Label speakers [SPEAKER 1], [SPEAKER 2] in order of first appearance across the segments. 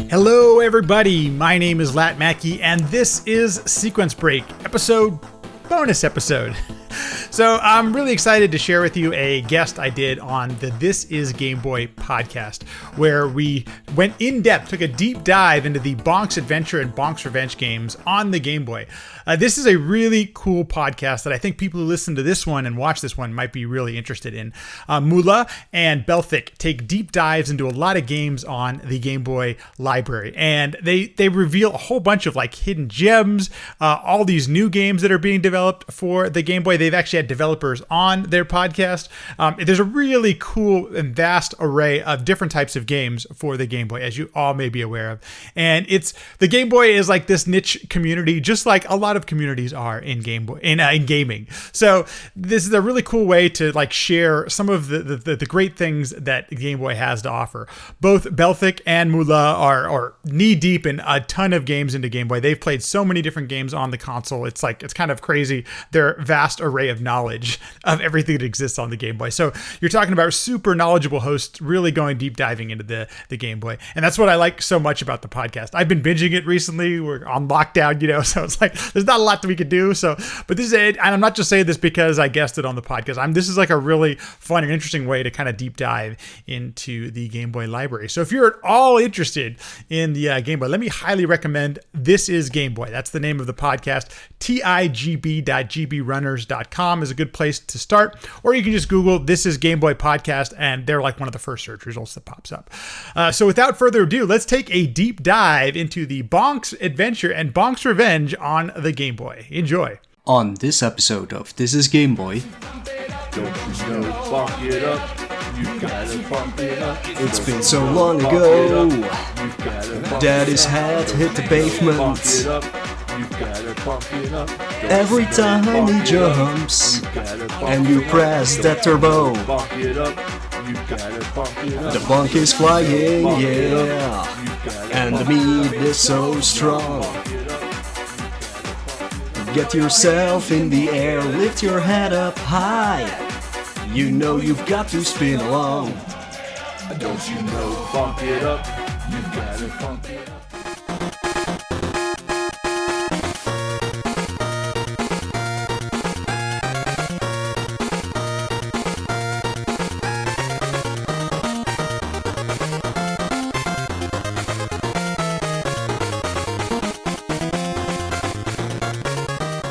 [SPEAKER 1] Hello everybody, my name is Lat Mackey and this is Sequence Break, bonus episode. So I'm really excited to share with you a guest I did on the This Is Game Boy podcast, where we went in depth, took a deep dive into the Bonk's Adventure and Bonk's Revenge games on the Game Boy. This is a really cool podcast that I think people who listen to this one and watch this one might be really interested in. Moelle and Belthic take deep dives into a lot of games on the Game Boy library, and they reveal a whole bunch of like hidden gems, all these new games that are being developed for the Game Boy. They've actually had developers on their podcast. There's a really cool and vast array of different types of games for the Game Boy, as you all may be aware of. And the Game Boy is like this niche community, just like a lot of communities are in Game Boy in gaming. So this is a really cool way to like share some of the great things that Game Boy has to offer. Both Belthic and Moelle are knee deep in a ton of games into Game Boy. They've played so many different games on the console. It's kind of crazy, their vast array of knowledge of everything that exists on the Game Boy. So you're talking about super knowledgeable hosts really going deep diving into the Game Boy. And that's what I like so much about the podcast. I've been binging it recently. We're on lockdown, so it's like there's not a lot that we could do. But this is it. And I'm not just saying this because I guessed it on the podcast. This is like a really fun and interesting way to kind of deep dive into the Game Boy library. So if you're at all interested in the Game Boy, let me highly recommend This Is Game Boy. That's the name of the podcast. tigb.gbrunners.com is a good place to start, or you can just Google This Is Game Boy podcast and they're like one of the first search results that pops up. So without further ado, let's take a deep dive into the Bonk's Adventure and Bonk's Revenge on the Game Boy. Enjoy.
[SPEAKER 2] On this episode of This Is Game Boy, it's been so long ago that his head hit the pavement. Every time he jumps and you press that turbo, the bonk is flying, yeah, and the meat is so strong. Get yourself in the air, lift your head up high. You know you've got to spin along. Don't you know, bonk it up, you've got to bonk it up.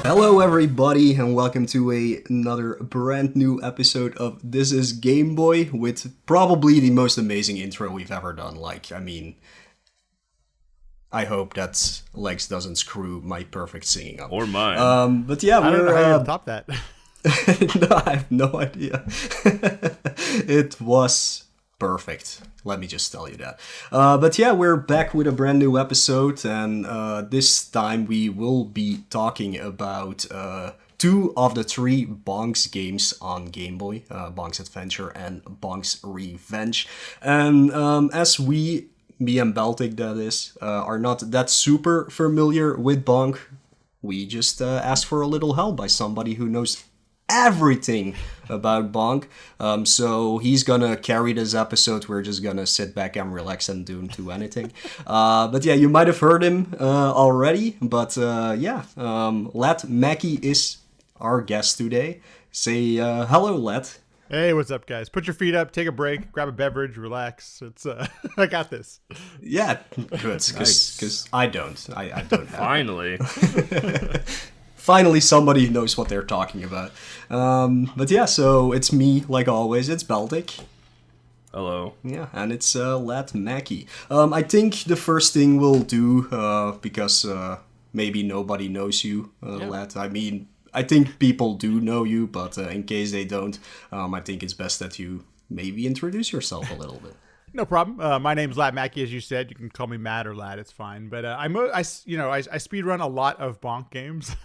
[SPEAKER 2] Hello everybody and welcome to another brand new episode of This Is Game Boy with probably the most amazing intro we've ever done. I hope that Lex doesn't screw my perfect singing up.
[SPEAKER 3] Or mine.
[SPEAKER 2] But yeah,
[SPEAKER 1] I don't know how you top that.
[SPEAKER 2] No, I have no idea. It was perfect. Let me just tell you that. But yeah, we're back with a brand new episode, and this time we will be talking about two of the three Bonk's games on Game Boy, Bonk's Adventure and Bonk's Revenge. And as me and Belthic, that is, are not that super familiar with Bonk, we just asked for a little help by somebody who knows everything about Bonk. So he's gonna carry this episode. We're just gonna sit back and relax and don't do anything. But yeah, you might have heard him already. But Lat Mackey is our guest today. Say hello, Lat.
[SPEAKER 1] Hey, what's up, guys? Put your feet up, take a break, grab a beverage, relax. It's I got this.
[SPEAKER 2] Yeah, good. Because I don't. I don't have
[SPEAKER 3] Finally.
[SPEAKER 2] Finally, somebody knows what they're talking about. But yeah, so it's me, like always. It's Belthic.
[SPEAKER 3] Hello.
[SPEAKER 2] Yeah, and it's Lat Mackey. I think the first thing we'll do, because maybe nobody knows you, Lat. I mean, I think people do know you, but in case they don't, I think it's best that you maybe introduce yourself a little bit.
[SPEAKER 1] No problem. My name's Lat Mackey, as you said. You can call me Matt or Lat. It's fine. But I speedrun a lot of Bonk games.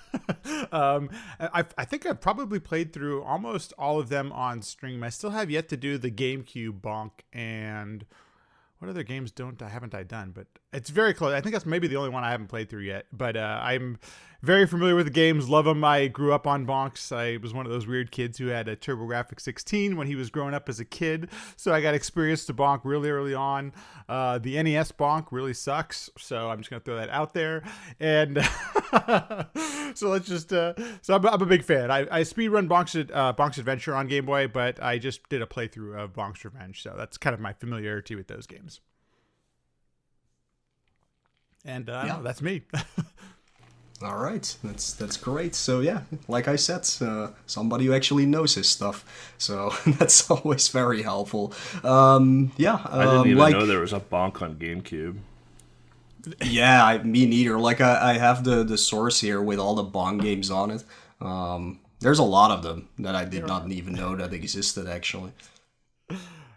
[SPEAKER 1] I think I've probably played through almost all of them on stream. I still have yet to do the GameCube Bonk and what other games haven't I done? But it's very close. I think that's maybe the only one I haven't played through yet. But I'm very familiar with the games. Love them. I grew up on Bonks. I was one of those weird kids who had a TurboGrafx 16 when he was growing up as a kid. So I got experienced to Bonk really early on. The NES Bonk really sucks. So I'm just gonna throw that out there. And so let's just. So I'm a big fan. I speedrun Bonk's Adventure on Game Boy, but I just did a playthrough of Bonk's Revenge. So that's kind of my familiarity with those games. And that's me.
[SPEAKER 2] All right, that's great. So yeah, like I said, somebody who actually knows his stuff. So that's always very helpful.
[SPEAKER 3] I didn't even know there was a Bonk on GameCube.
[SPEAKER 2] Yeah, me neither. Like I have the source here with all the Bonk games on it. There's a lot of them that I did not even know that existed actually.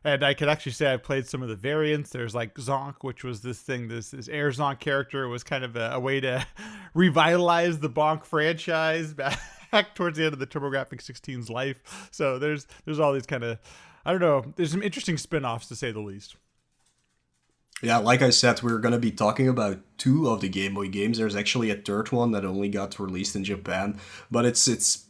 [SPEAKER 1] And I could actually say I've played some of the variants. There's like Zonk, which was this Air Zonk character. It was kind of a way to revitalize the Bonk franchise back towards the end of the TurboGrafx 16's life. So there's all these kind of, I don't know, there's some interesting spin-offs to say the least.
[SPEAKER 2] Yeah, like I said, we're going to be talking about 2 of the Game Boy games. There's actually a third one that only got released in Japan. But it's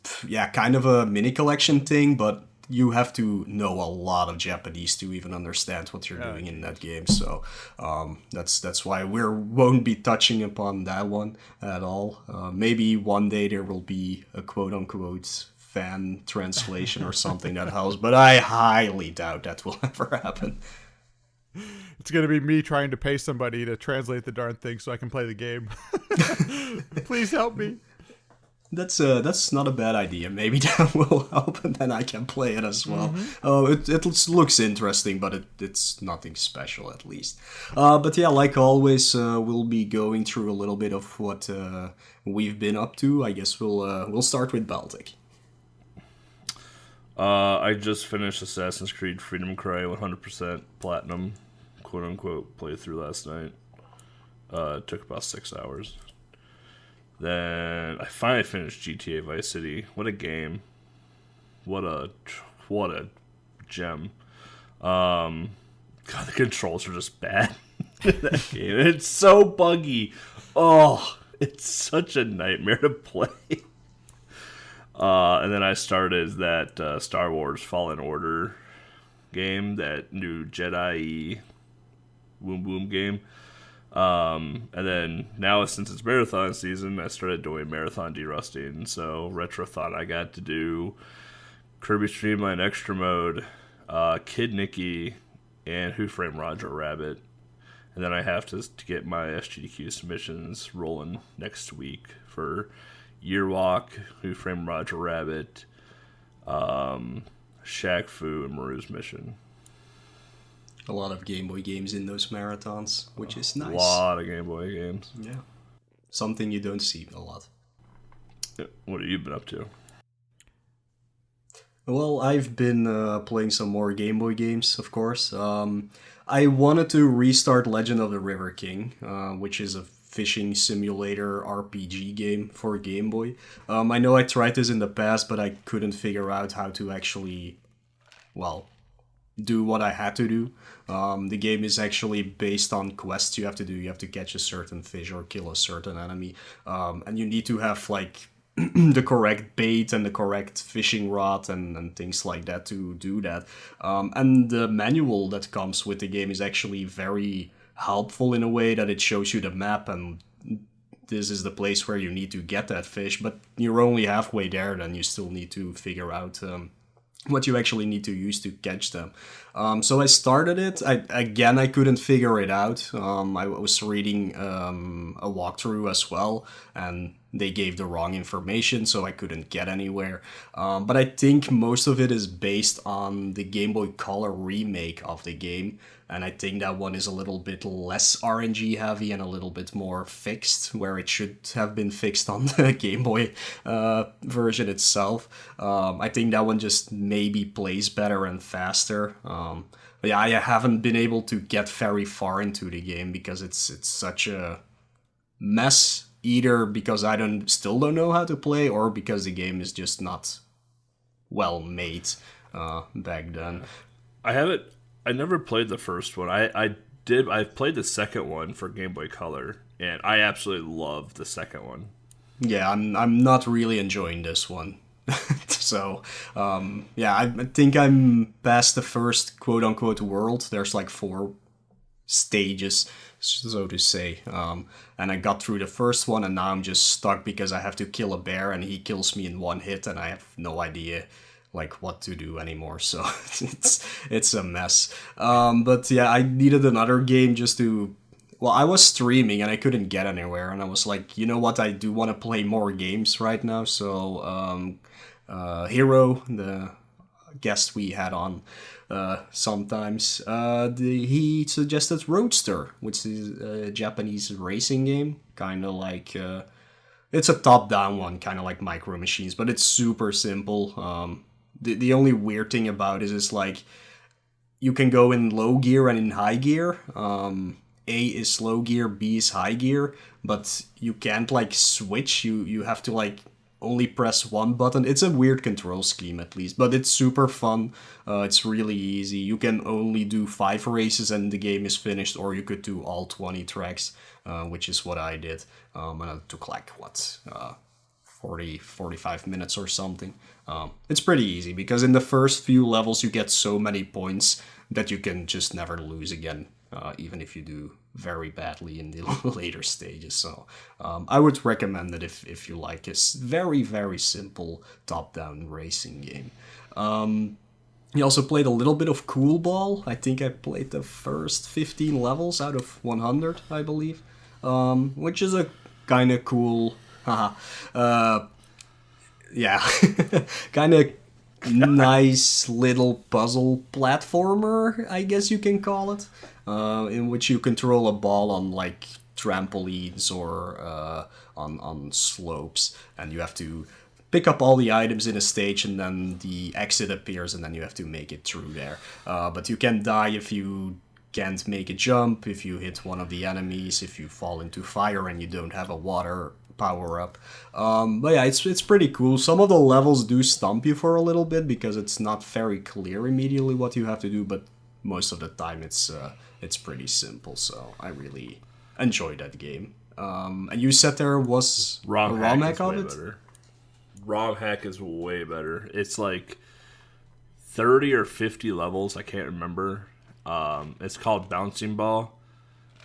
[SPEAKER 2] kind of a mini collection thing, but you have to know a lot of Japanese to even understand what you're doing in that game. So that's why we won't be touching upon that one at all. Maybe one day there will be a quote-unquote fan translation or something that helps, but I highly doubt that will ever happen.
[SPEAKER 1] It's going to be me trying to pay somebody to translate the darn thing so I can play the game. Please help me.
[SPEAKER 2] That's not a bad idea. Maybe that will help, and then I can play it as well. It looks interesting, but it's nothing special at least. But yeah, like always, we'll be going through a little bit of what we've been up to. I guess we'll start with Belthic.
[SPEAKER 3] I just finished Assassin's Creed Freedom Cry 100% platinum, quote unquote, playthrough last night. It took about 6 hours. Then I finally finished GTA Vice City. What a game! What a gem! God, the controls are just bad in that game. It's so buggy. Oh, it's such a nightmare to play. And then I started that Star Wars Fallen Order game, that new Jedi Boom Boom game. And then now, since it's marathon season, I started doing marathon derusting. So Retrothon, I got to do Kirby Streamline Extra Mode, Kid Nicky, and Who Framed Roger Rabbit. And then I have to get my SGDQ submissions rolling next week for Yearwalk, Who Framed Roger Rabbit, Shaq Fu, and Maru's Mission.
[SPEAKER 2] A lot of Game Boy games in those marathons, which is nice.
[SPEAKER 3] A lot of Game Boy games.
[SPEAKER 2] Yeah. Something you don't see a lot.
[SPEAKER 3] What have you been up to?
[SPEAKER 2] Well, I've been playing some more Game Boy games, of course. I wanted to restart Legend of the River King, which is a fishing simulator RPG game for Game Boy. I know I tried this in the past, but I couldn't figure out how to actually, do what I had to do. The game is actually based on quests you have to do. You have to catch a certain fish or kill a certain enemy. And you need to have, the correct bait and the correct fishing rod and things like that to do that. And the manual that comes with the game is actually very helpful in a way that it shows you the map and this is the place where you need to get that fish, but you're only halfway there, then you still need to figure out what you actually need to use to catch them. So I started it. I couldn't figure it out. I was reading a walkthrough as well, and they gave the wrong information, so I couldn't get anywhere. But I think most of it is based on the Game Boy Color remake of the game, and I think that one is a little bit less RNG heavy and a little bit more fixed, where it should have been fixed on the Game Boy version itself. I think that one just maybe plays better and faster. But yeah, I haven't been able to get very far into the game because it's such a mess, either because I still don't know how to play or because the game is just not well made back then.
[SPEAKER 3] I never played the first one. I I've played the second one for Game Boy Color, and I absolutely love the second one.
[SPEAKER 2] Yeah, I'm not really enjoying this one. So, yeah, I think I'm past the first quote unquote world. There's like 4 stages, so to say. And I got through the first one, and now I'm just stuck because I have to kill a bear, and he kills me in one hit, and I have no idea like what to do anymore. So it's a mess. But yeah, I needed another game just to. Well, I was streaming and I couldn't get anywhere, and I was like, you know what, I do want to play more games right now. So Hero, the guest we had on sometimes, he suggested Roadster, which is a Japanese racing game, kind of like it's a top-down one, kind of like Micro Machines, but it's super simple. The only weird thing about it is like you can go in low gear and in high gear. A is low gear, B is high gear, but you can't like switch. You have to like only press one button. It's a weird control scheme at least, but it's super fun. It's really easy. You can only do 5 races and the game is finished, or you could do all 20 tracks, which is what I did. And it took like 45 minutes or something. It's pretty easy because in the first few levels you get so many points that you can just never lose again. Even if you do very badly in the later stages. So I would recommend it if you like this very, very simple top-down racing game. He also played a little bit of Cool Ball. I think I played the first 15 levels out of 100, I believe, which is a kind of cool... yeah, kind of nice little puzzle platformer, I guess you can call it, in which you control a ball on like trampolines or on slopes, and you have to pick up all the items in a stage, and then the exit appears, and then you have to make it through there. But you can die if you can't make a jump, if you hit one of the enemies, if you fall into fire and you don't have a water power up. But yeah, it's pretty cool. Some of the levels do stump you for a little bit because it's not very clear immediately what you have to do, but most of the time it's pretty simple. So I really enjoyed that game. And you said there was a ROM hack of it?
[SPEAKER 3] Better. ROM hack is way better. It's like 30 or 50 levels, I can't remember. It's called Bouncing Ball.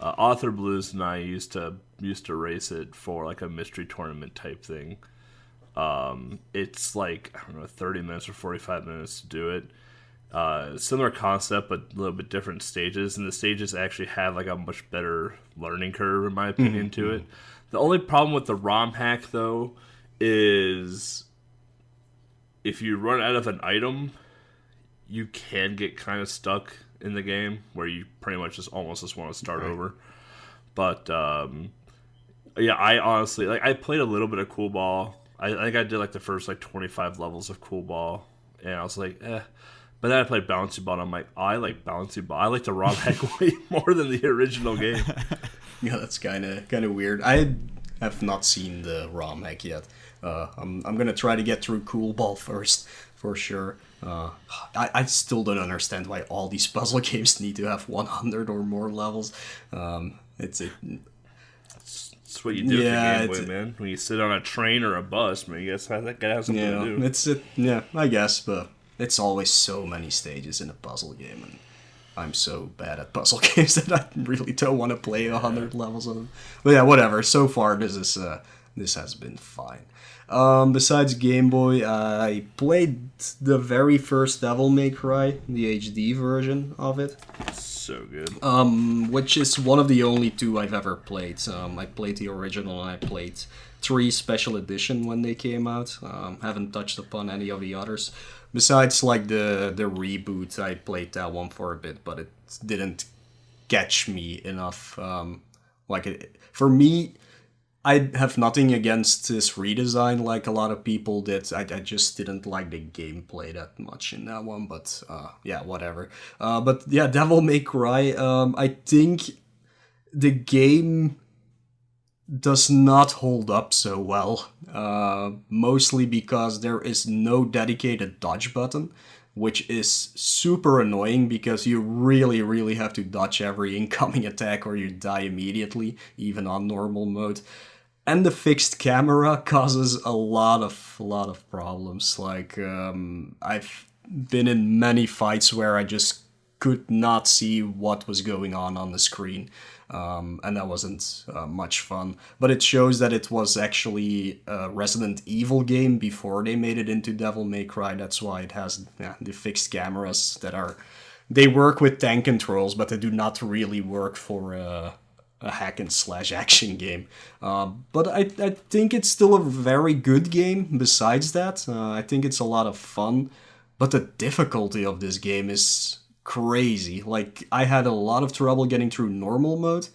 [SPEAKER 3] Author Blues and I used to race it for like a mystery tournament type thing. It's like, I don't know, 30 minutes or 45 minutes to do it. Similar concept, but a little bit different stages, and the stages actually have like a much better learning curve, in my opinion, to it. The only problem with the ROM hack, though, is if you run out of an item, you can get kind of stuck in the game where you pretty much just almost just want to start over. But yeah, I honestly I played a little bit of Cool Ball. I think I did like the first like 25 levels of Cool Ball, and I was like, eh. But then I played Bouncy Ball, and I'm like, I like Bouncy Ball. I like the ROM hack way more than the original game.
[SPEAKER 2] Yeah, that's kind of weird. I have not seen the ROM hack yet. I'm gonna try to get through Cool Ball first, for sure. I still don't understand why all these puzzle games need to have 100 or more levels. It's
[SPEAKER 3] what you do with the Game Boy, man. When you sit on a train or a bus, man, you guess that gotta have something to do.
[SPEAKER 2] Yeah, I guess, but it's always so many stages in a puzzle game, and I'm so bad at puzzle games that I really don't want to play 100 levels of them. But yeah, whatever. So far, this has been fine. Besides Game Boy, I played the very first Devil May Cry, the HD version of it.
[SPEAKER 3] So good.
[SPEAKER 2] Which is one of the only 2 I've ever played. I played the original and I played 3 special edition when they came out. Haven't touched upon any of the others. Besides like the reboot, I played that one for a bit, but it didn't catch me enough. For me, I have nothing against this redesign like a lot of people did. I just didn't like the gameplay that much in that one, but yeah, whatever. But yeah, Devil May Cry, I think the game does not hold up so well. Mostly because there is no dedicated dodge button. which is super annoying because you really, really have to dodge every incoming attack or you die immediately, even on normal mode. And the fixed camera causes a lot of problems. Like, I've been in many fights where I just could not see what was going on the screen. And that wasn't much fun. But it shows that it was actually a Resident Evil game before they made it into Devil May Cry. That's why it has the fixed cameras that are... They work with tank controls, but they do not really work for a hack and slash action game. But I think it's still a very good game besides that. I think it's a lot of fun. But the difficulty of this game is crazy. Like, I had a lot of trouble getting through normal mode.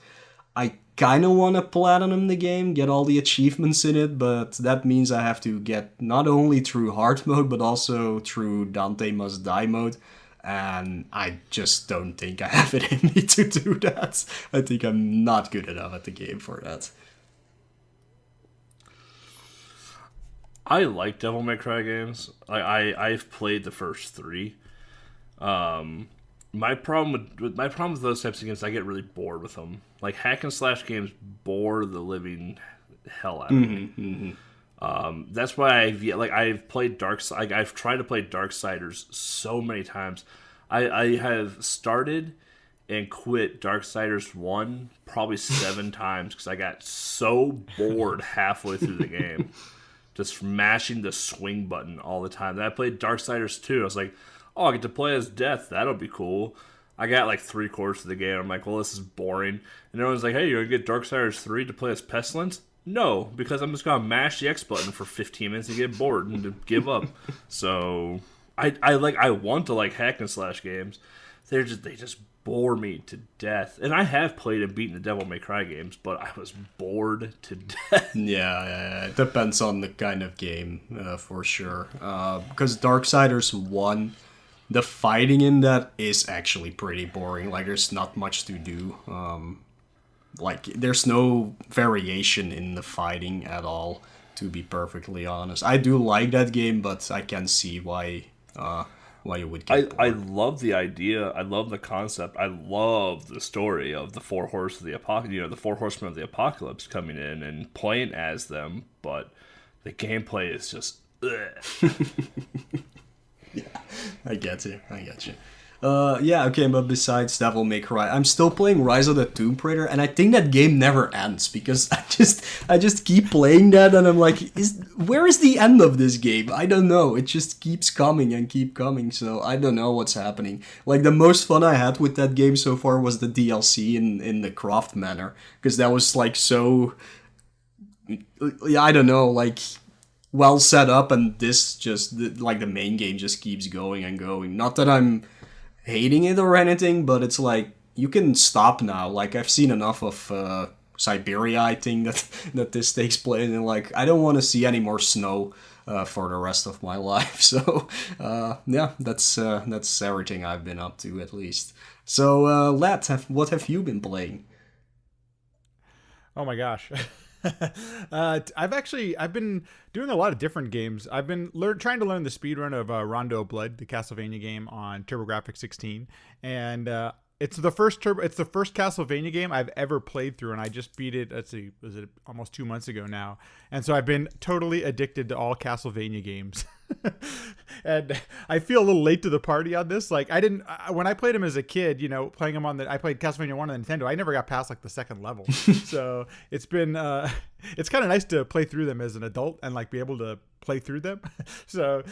[SPEAKER 2] I kind of want to platinum the game, get all the achievements in it, but that means I have to get not only through hard mode, but also through Dante Must Die mode. And I just don't think I have it in me to do that. I think I'm not good enough at the game for that.
[SPEAKER 3] I like Devil May Cry games. I've played the first 3. My problem with those types of games, I get really bored with them. Like, hack and slash games bore the living hell out of me. That's why I've played I've tried to play Darksiders so many times. I have started and quit Darksiders 1 probably 7 times because I got so bored halfway through the game, just mashing the swing button all the time. Then I played Darksiders 2. I was like, oh, I get to play as Death. That'll be cool. I got like 3/4 of the game. I'm like, well, this is boring. And everyone's like, hey, you're going to get Darksiders 3 to play as Pestilence? No, because I'm just going to mash the X button for 15 minutes and get bored and to give up. So I want to like hack and slash games. They just bore me to death. And I have played and beaten the Devil May Cry games, but I was bored to death.
[SPEAKER 2] Yeah, it depends on the kind of game, for sure. Because Darksiders 1, the fighting in that is actually pretty boring. Like, there's not much to do. Like, there's no variation in the fighting at all, to be perfectly honest. I do like that game, but I can see why you would get bored.
[SPEAKER 3] I love the idea. I love the concept. I love the story of the 4 horses of the apocalypse. The 4 horsemen of the apocalypse coming in and playing as them, but the gameplay is just ugh.
[SPEAKER 2] Yeah, I get you. Okay, but besides Devil May Cry, I'm still playing Rise of the Tomb Raider, and I think that game never ends because I just keep playing that, and I'm like, where is the end of this game? I don't know. It just keeps coming and keep coming, so I don't know what's happening. Like, the most fun I had with that game so far was the DLC in the Croft Manor, because that was like so, I don't know, like, well set up, and this just, like, the main game just keeps going and going. Not that I'm hating it or anything, but it's like, you can stop now. Like, I've seen enough of Siberia, I think, that this takes place, and like, I don't want to see any more snow for the rest of my life. So yeah, that's everything I've been up to, at least. So Lat, what have you been playing?
[SPEAKER 1] Oh my gosh. I've been doing a lot of different games. I've been trying to learn the speedrun of Rondo of Blood, the Castlevania game on TurboGrafx 16, and it's the first Castlevania game I've ever played through, and I just beat it. Let's see, was it almost 2 months ago now? And so I've been totally addicted to all Castlevania games. And I feel a little late to the party on this. Like, when I played them as a kid, playing them I played Castlevania 1 on the Nintendo. I never got past like the second level. So it's been, it's kind of nice to play through them as an adult and like be able to play through them. So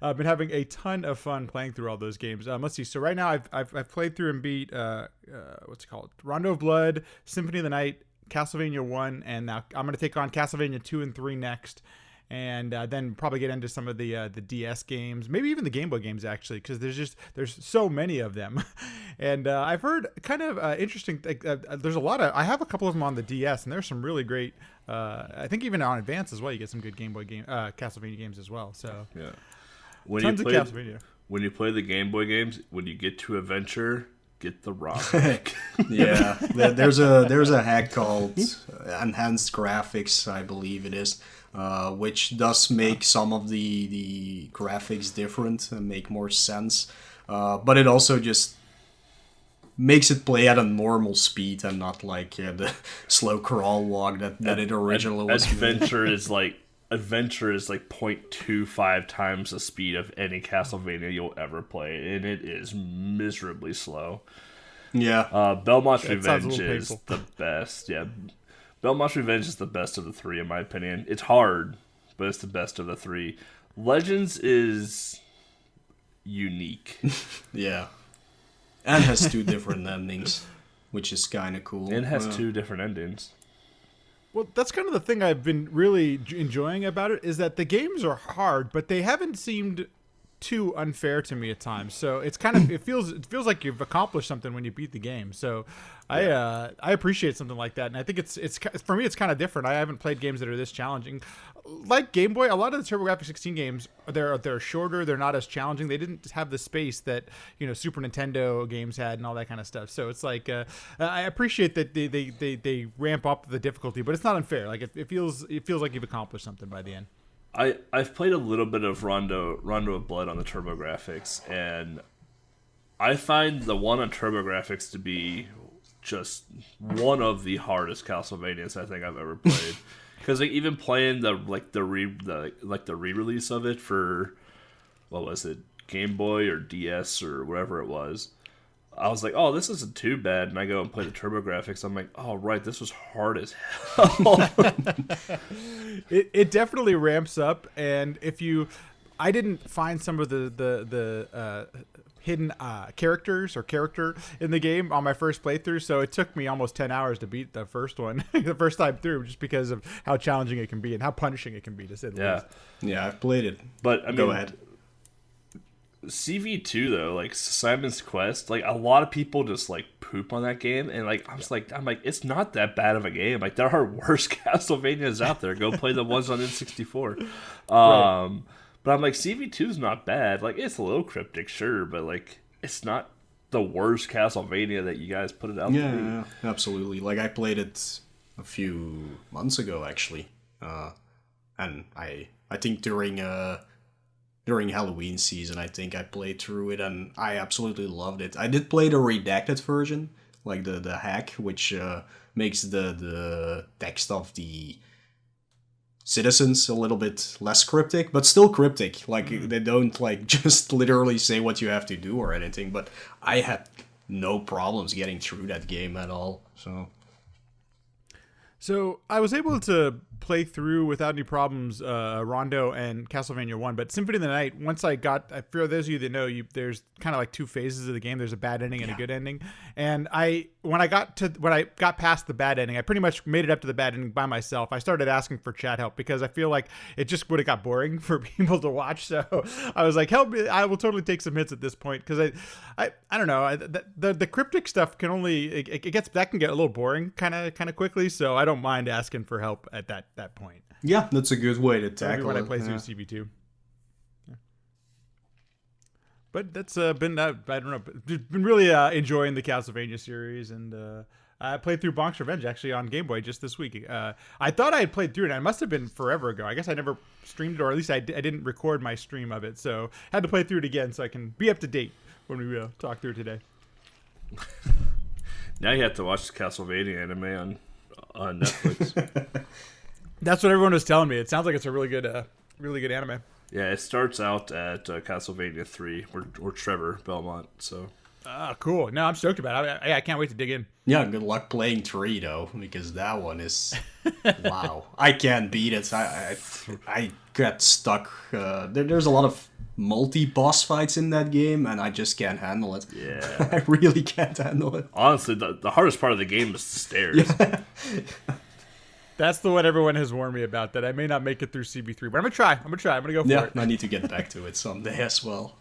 [SPEAKER 1] I've been having a ton of fun playing through all those games. Let's see. So right now I've played through and beat, what's it called? Rondo of Blood, Symphony of the Night, Castlevania 1, and now I'm going to take on Castlevania 2 and 3 next. And then probably get into some of the DS games, maybe even the Game Boy games, actually, because there's so many of them. And I've heard kind of interesting. There's a lot of. I have a couple of them on the DS, and there's some really great. I think even on Advance as well, you get some good Game Boy Castlevania games as well. So
[SPEAKER 3] yeah, tons
[SPEAKER 1] of Castlevania.
[SPEAKER 3] When you play the Game Boy games, when you get to Adventure, get the ROM back.
[SPEAKER 2] Yeah, there's a hack called enhanced graphics, I believe it is, which does make some of the graphics different and make more sense. But it also just makes it play at a normal speed and not like the slow crawl walk that it originally was.
[SPEAKER 3] Adventure is like 0.25 times the speed of any Castlevania you'll ever play, and it is miserably slow.
[SPEAKER 2] Yeah.
[SPEAKER 3] Belmont's Revenge is the best. Yeah, Belmont's Revenge is the best of the three, in my opinion. It's hard, but it's the best of the three. Legends is unique.
[SPEAKER 2] Yeah. And has 2 different endings, which is kind of cool.
[SPEAKER 3] It has 2 different endings.
[SPEAKER 1] Well, that's kind of the thing I've been really enjoying about it, is that the games are hard, but they haven't seemed too unfair to me at times. So it's kind of it feels like you've accomplished something when you beat the game. So I appreciate something like that, and I think it's for me it's kind of different. I haven't played games that are this challenging. Like Game Boy, a lot of the TurboGrafx 16 games they're shorter. They're not as challenging. They didn't have the space that Super Nintendo games had and all that kind of stuff. So it's like I appreciate that they ramp up the difficulty, but it's not unfair. Like it feels like you've accomplished something by the end.
[SPEAKER 3] I've played a little bit of Rondo of Blood on the TurboGrafx, and I find the one on TurboGrafx to be just one of the hardest Castlevanias I think I've ever played. Because like, even playing the re-release of it for, what was it, Game Boy or DS or whatever it was, I was like, oh, this isn't too bad. And I go and play the TurboGrafx. I'm like, oh, right, this was hard as hell.
[SPEAKER 1] It definitely ramps up. And I didn't find some of the hidden character in the game on my first playthrough. So it took me almost 10 hours to beat the first one, the first time through, just because of how challenging it can be and how punishing it can be, to say the least.
[SPEAKER 2] Yeah, I've played it.
[SPEAKER 3] But I mean,
[SPEAKER 2] go ahead.
[SPEAKER 3] CV2 though, like Simon's Quest, like a lot of people just like poop on that game, and like I'm like it's not that bad of a game. Like there are worse Castlevanias out there. Go play the ones on N64.
[SPEAKER 1] Right.
[SPEAKER 3] But I'm like, CV2 is not bad. Like it's a little cryptic, sure, but like it's not the worst Castlevania that you guys put it out to be.
[SPEAKER 2] Yeah, absolutely. Like I played it a few months ago actually, and I think during Halloween season, I think I played through it, and I absolutely loved it. I did play the redacted version, like the hack, which makes the text of the citizens a little bit less cryptic, but still cryptic. Like they don't like just literally say what you have to do or anything. But I had no problems getting through that game at all.
[SPEAKER 1] So I was able to play through without any problems Rondo and Castlevania 1, but Symphony of the Night, once for those of you that know, there's kind of like 2 phases of the game. There's a bad ending and a good ending. And when I got past the bad ending, I pretty much made it up to the bad ending by myself. I started asking for chat help because I feel like it just would have got boring for people to watch. So I was like, help me, I will totally take some hits at this point, because I don't know, the cryptic stuff can only it can get a little boring kind of quickly, so I don't mind asking for help at that point.
[SPEAKER 2] Yeah, that's a good way to tackle
[SPEAKER 1] when
[SPEAKER 2] it.
[SPEAKER 1] I play through CV2. Yeah. But that's been I don't know, been really enjoying the Castlevania series, and I played through Bonk's Revenge actually on Game Boy just this week. I thought I had played through it, and it must have been forever ago. I guess I never streamed it, or at least I didn't record my stream of it, so had to play through it again so I can be up to date when we talk through it today.
[SPEAKER 3] Now you have to watch the Castlevania anime on Netflix.
[SPEAKER 1] That's what everyone was telling me. It sounds like it's a really good anime.
[SPEAKER 3] Yeah, it starts out at Castlevania 3, or Trevor Belmont. So.
[SPEAKER 1] Cool. No, I'm stoked about it. I can't wait to dig in.
[SPEAKER 2] Yeah, good luck playing 3 though, because that one is wow. I can't beat it. I got stuck. There's a lot of multi-boss fights in that game, and I just can't handle it.
[SPEAKER 3] Yeah.
[SPEAKER 2] I really can't handle it.
[SPEAKER 3] Honestly, the hardest part of the game is the stairs.
[SPEAKER 2] Yeah.
[SPEAKER 1] That's the one everyone has warned me about, that I may not make it through CB3, but I'm going to try. I'm going to go for it.
[SPEAKER 2] I need to get back to it someday as well.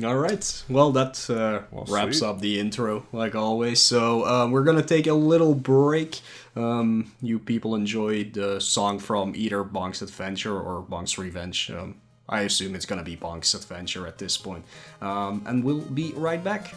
[SPEAKER 2] All right. Well, that wraps up the intro, like always. So we're going to take a little break. You people enjoyed the song from either Bonk's Adventure or Bonk's Revenge. I assume it's gonna be Bonk's Adventure at this point. And we'll be right back.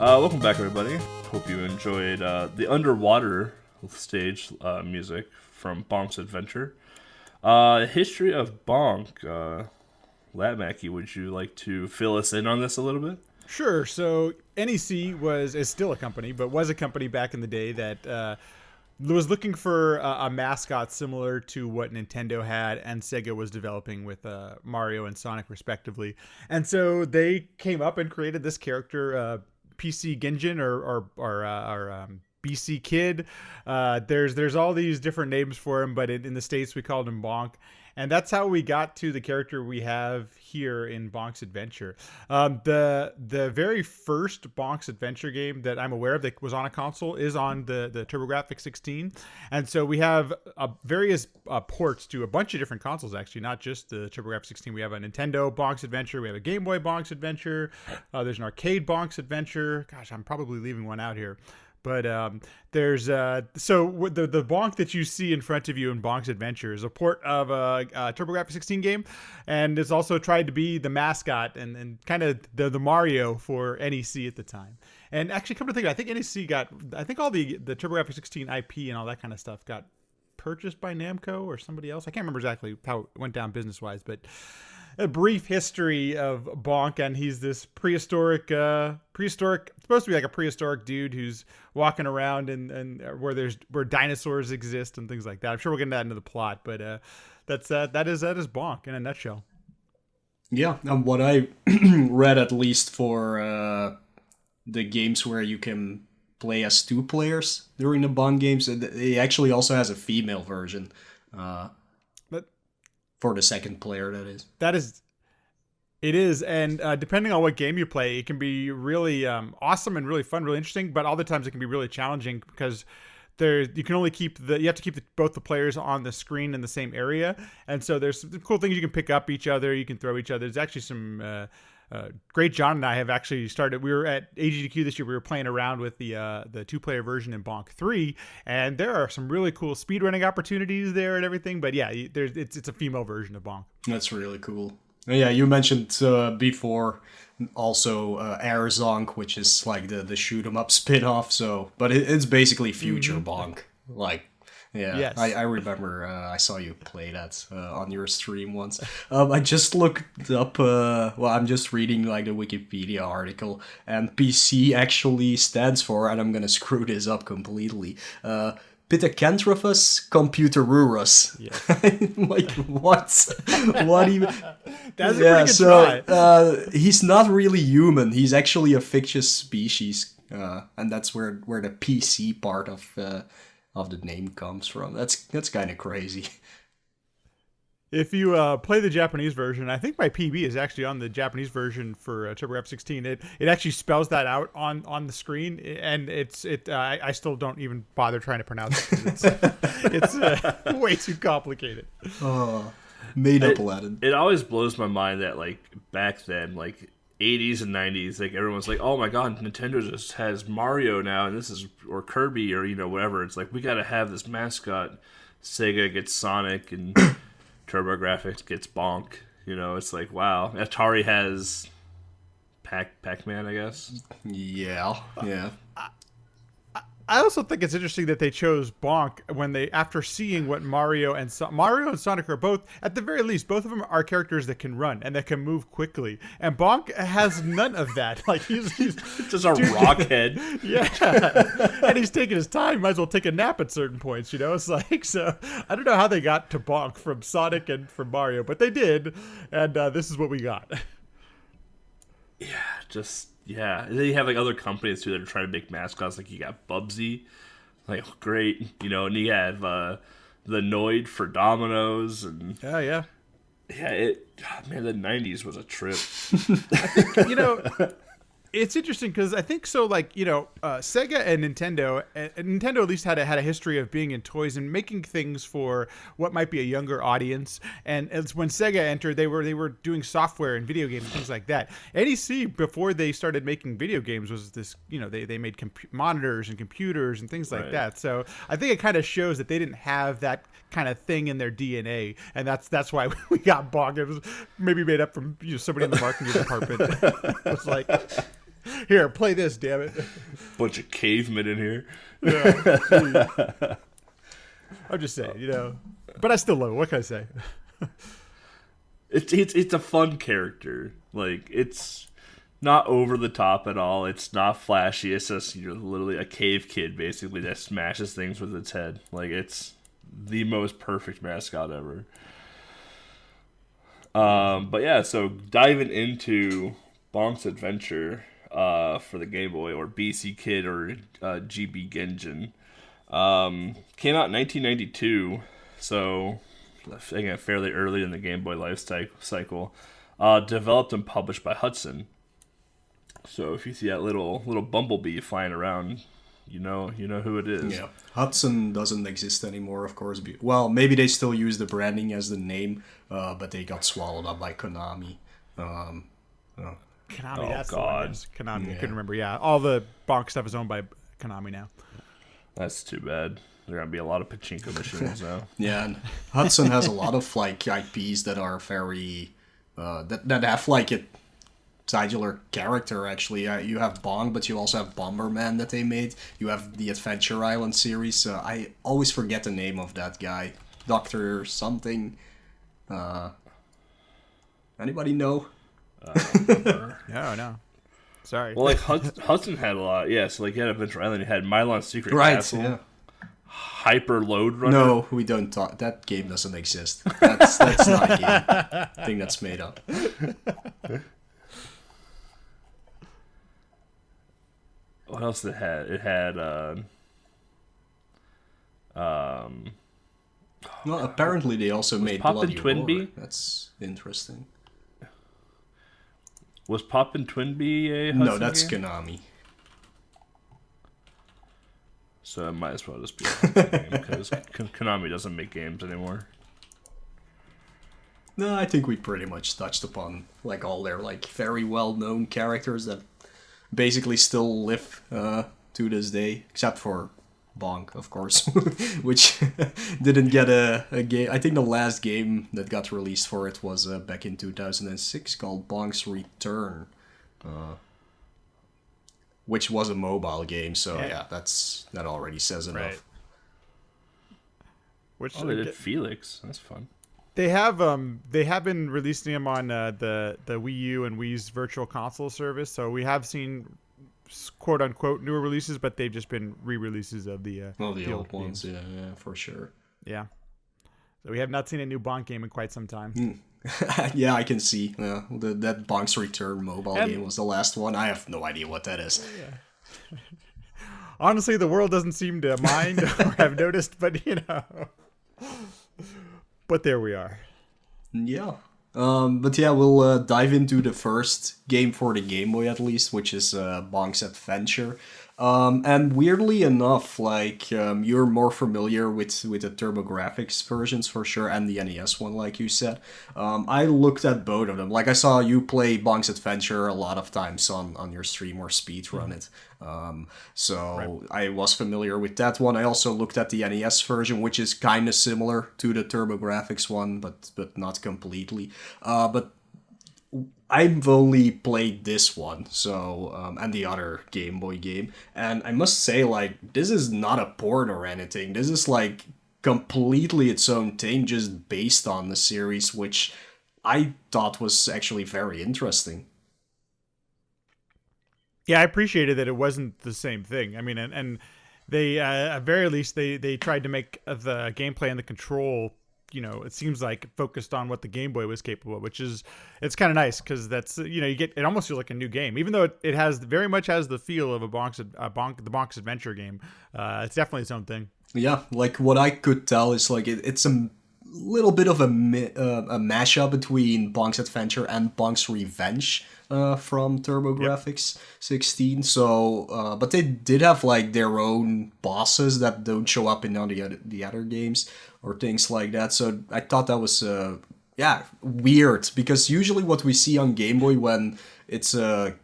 [SPEAKER 3] Welcome back, everybody. Hope you enjoyed the underwater stage music from Bonk's Adventure. History of Bonk. Latmaki, would you like to fill us in on this a little bit?
[SPEAKER 1] Sure. So NEC is still a company, but was a company back in the day that was looking for a mascot similar to what Nintendo had and Sega was developing with Mario and Sonic, respectively. And so they came up and created this character, PC Ginjin or BC Kid. There's all these different names for him, but in the States we called him Bonk. And that's how we got to the character we have here in Bonk's Adventure. The very first Bonk's Adventure game that I'm aware of that was on a console is on the TurboGrafx 16. And so we have various ports to a bunch of different consoles, actually, not just the TurboGrafx 16. We have a Nintendo Bonk's Adventure. We have a Game Boy Bonk's Adventure. There's an arcade Bonk's Adventure. Gosh, I'm probably leaving one out here. But there's the Bonk that you see in front of you in Bonk's Adventure is a port of a TurboGrafx 16 game, and it's also tried to be the mascot and kind of the Mario for NEC at the time. And actually, come to think of it, I think all the TurboGrafx 16 IP and all that kind of stuff got purchased by Namco or somebody else. I can't remember exactly how it went down business-wise, but a brief history of Bonk, and he's this prehistoric, supposed to be like a prehistoric dude who's walking around and where dinosaurs exist and things like that. I'm sure we'll get that into the plot, but that is Bonk in a nutshell. Yeah,
[SPEAKER 2] and what I read, at least for the games where you can play as two players during the Bonk games, it actually also has a female version. For the second player, that is.
[SPEAKER 1] It is, and depending on what game you play, it can be really awesome and really fun, really interesting. But all the times it can be really challenging because you can only you have to keep both the players on the screen in the same area, and so there's some cool things you can pick up each other, you can throw each other. There's actually some great. John and I have actually started. We were at AGDQ this year. We were playing around with the 2-player version in Bonk 3, and there are some really cool speedrunning opportunities there and everything. But yeah, it's a female version of Bonk.
[SPEAKER 2] That's really cool. Yeah, you mentioned before also Air Zonk, which is like the shoot 'em up spin-off. So, but it's basically future Bonk. Like, yeah, yes. I remember I saw you play that on your stream once. I just looked up. I'm just reading like the Wikipedia article, and PC actually stands for, and I'm gonna screw this up completely. Pithecanthropus computerurus. Yeah. Like, what? What even?
[SPEAKER 1] That's a pretty good try.
[SPEAKER 2] He's not really human. He's actually a fictitious species, and that's where the PC part of the name comes from. That's kind of crazy.
[SPEAKER 1] If you play the Japanese version, I think my PB is actually on the Japanese version for TurboGrafx 16. It actually spells that out on the screen, and I still don't even bother trying to pronounce it. It's way too complicated.
[SPEAKER 2] Oh, made up Latin.
[SPEAKER 3] It always blows my mind that like back then, like 80s and 90s, like everyone's like, oh my god, Nintendo just has Mario now, and or Kirby or whatever. It's like we got to have this mascot. Sega gets Sonic and TurboGrafx gets Bonk. It's like, wow. Atari has Pac-Man, I guess.
[SPEAKER 2] Yeah.
[SPEAKER 1] I also think it's interesting that they chose Bonk after seeing what Mario and Sonic are both, at the very least, both of them are characters that can run and that can move quickly. And Bonk has none of that. Like he's
[SPEAKER 3] just a rockhead.
[SPEAKER 1] Yeah. And he's taking his time. Might as well take a nap at certain points, It's like, so I don't know how they got to Bonk from Sonic and from Mario, but they did. And this is what we got.
[SPEAKER 3] Yeah, and then you have like other companies too that are trying to make mascots. Like you got Bubsy Like, great, and you have the Noid for dominoes, and
[SPEAKER 1] Yeah.
[SPEAKER 3] man, the 90s was a trip.
[SPEAKER 1] You know, it's interesting because I think so. Like Sega and Nintendo at least had a history of being in toys and making things for what might be a younger audience. And it's when Sega entered, they were doing software and video games and things like that. NEC before they started making video games was this. They made monitors and computers and things like that. So I think it kind of shows that they didn't have that kind of thing in their DNA, and that's why we got Bonk. It was maybe made up from somebody in the marketing department. It was like, here, play this, damn it.
[SPEAKER 3] Bunch of cavemen in here.
[SPEAKER 1] Yeah. I'm just saying, but I still love it. What can I say?
[SPEAKER 3] It's a fun character. Like, it's not over the top at all. It's not flashy. It's just you're literally a cave kid basically that smashes things with its head. Like, it's the most perfect mascot ever. But yeah, so diving into Bonk's Adventure for the Game Boy, or BC Kid, or GB Genjin, came out in 1992. So again, fairly early in the Game Boy life cycle. Developed and published by Hudson. So if you see that little bumblebee flying around, you know who it is.
[SPEAKER 2] Yeah, Hudson doesn't exist anymore, of course. Well, maybe they still use the branding as the name, but they got swallowed up by Konami.
[SPEAKER 1] Konami,
[SPEAKER 3] Oh,
[SPEAKER 1] that's
[SPEAKER 3] God.
[SPEAKER 1] the one. Konami,
[SPEAKER 2] Yeah.
[SPEAKER 1] I couldn't remember. Yeah, all the Bonk stuff is owned by Konami now.
[SPEAKER 3] That's too bad. There are gonna be a lot of pachinko machines now.
[SPEAKER 2] Yeah, and Hudson has a lot of like IPs that are very that have like a titular character. Actually, you have Bonk, but you also have Bomberman that they made. You have the Adventure Island series. I always forget the name of that guy, Doctor something. Anybody know?
[SPEAKER 1] No. Sorry.
[SPEAKER 3] Well, like Hudson had a lot. Yeah, so like you had Adventure Island, you had Mylon Secret
[SPEAKER 2] Right.
[SPEAKER 3] Castle,
[SPEAKER 2] Yeah.
[SPEAKER 3] Hyper Load Runner.
[SPEAKER 2] No, we don't talk. That game doesn't exist. That's not a game. I think that's made up.
[SPEAKER 3] What else it had? It had
[SPEAKER 2] Well, apparently they also made
[SPEAKER 3] Poppin'
[SPEAKER 2] Bloody
[SPEAKER 3] Twinbee?
[SPEAKER 2] Roar. That's interesting.
[SPEAKER 3] Was Poppin' Twinbee a Hudson
[SPEAKER 2] No, that's
[SPEAKER 3] game?
[SPEAKER 2] Konami.
[SPEAKER 3] So it might as well just be a Hudson game because Konami doesn't make games anymore.
[SPEAKER 2] No, I think we pretty much touched upon like all their like very well known characters that basically still live to this day, except for Bonk, of course, which didn't get a game. I think the last game that got released for it was back in 2006 called Bonk's Return, which was a mobile game. So yeah, that already says enough.
[SPEAKER 1] Right. Which
[SPEAKER 3] Oh, they did Felix. That's fun.
[SPEAKER 1] they have been releasing them on the Wii U and Wii's Virtual Console service. So we have seen quote unquote newer releases, but they've just been re-releases of the
[SPEAKER 2] The old
[SPEAKER 1] games.
[SPEAKER 2] ones, yeah, for sure.
[SPEAKER 1] Yeah. So we have not seen a new Bonk game in quite some time.
[SPEAKER 2] Yeah, I can see. That Bonk's Return mobile
[SPEAKER 1] And-
[SPEAKER 2] game was the last one. I have no idea what that is.
[SPEAKER 1] Honestly, the world doesn't seem to mind or have noticed, but but there we are.
[SPEAKER 2] Yeah. But yeah, we'll dive into the first game for the Game Boy at least, which is Bonk's Adventure. And weirdly enough, like you're more familiar with the TurboGrafx versions for sure, and the NES one, like you said. I looked at both of them. Like I saw you play Bonk's Adventure a lot of times on your stream or speedrun it. So I was familiar with that one. I also looked at the NES version, which is kind of similar to the TurboGrafx one, but not completely. But I've only played this one, so and the other Game Boy game, and I must say, like, this is not a port or anything. This is like completely its own thing, just based on the series, which I thought was actually very interesting.
[SPEAKER 1] Yeah, I appreciated that it wasn't the same thing. I mean, and they at very least they tried to make the gameplay and the control it seems like focused on what the Game Boy was capable of, it's kind of nice because that's, you get, it almost feels like a new game, even though it has very much has the feel of the Bonk's Adventure game. It's definitely its own thing.
[SPEAKER 2] Yeah, like what I could tell is like it's a little bit of a mashup between Bonk's Adventure and Bonk's Revenge from TurboGrafx 16. So, but they did have like their own bosses that don't show up in the other games or things like that. So I thought that was weird, because usually what we see on Game Boy when it's a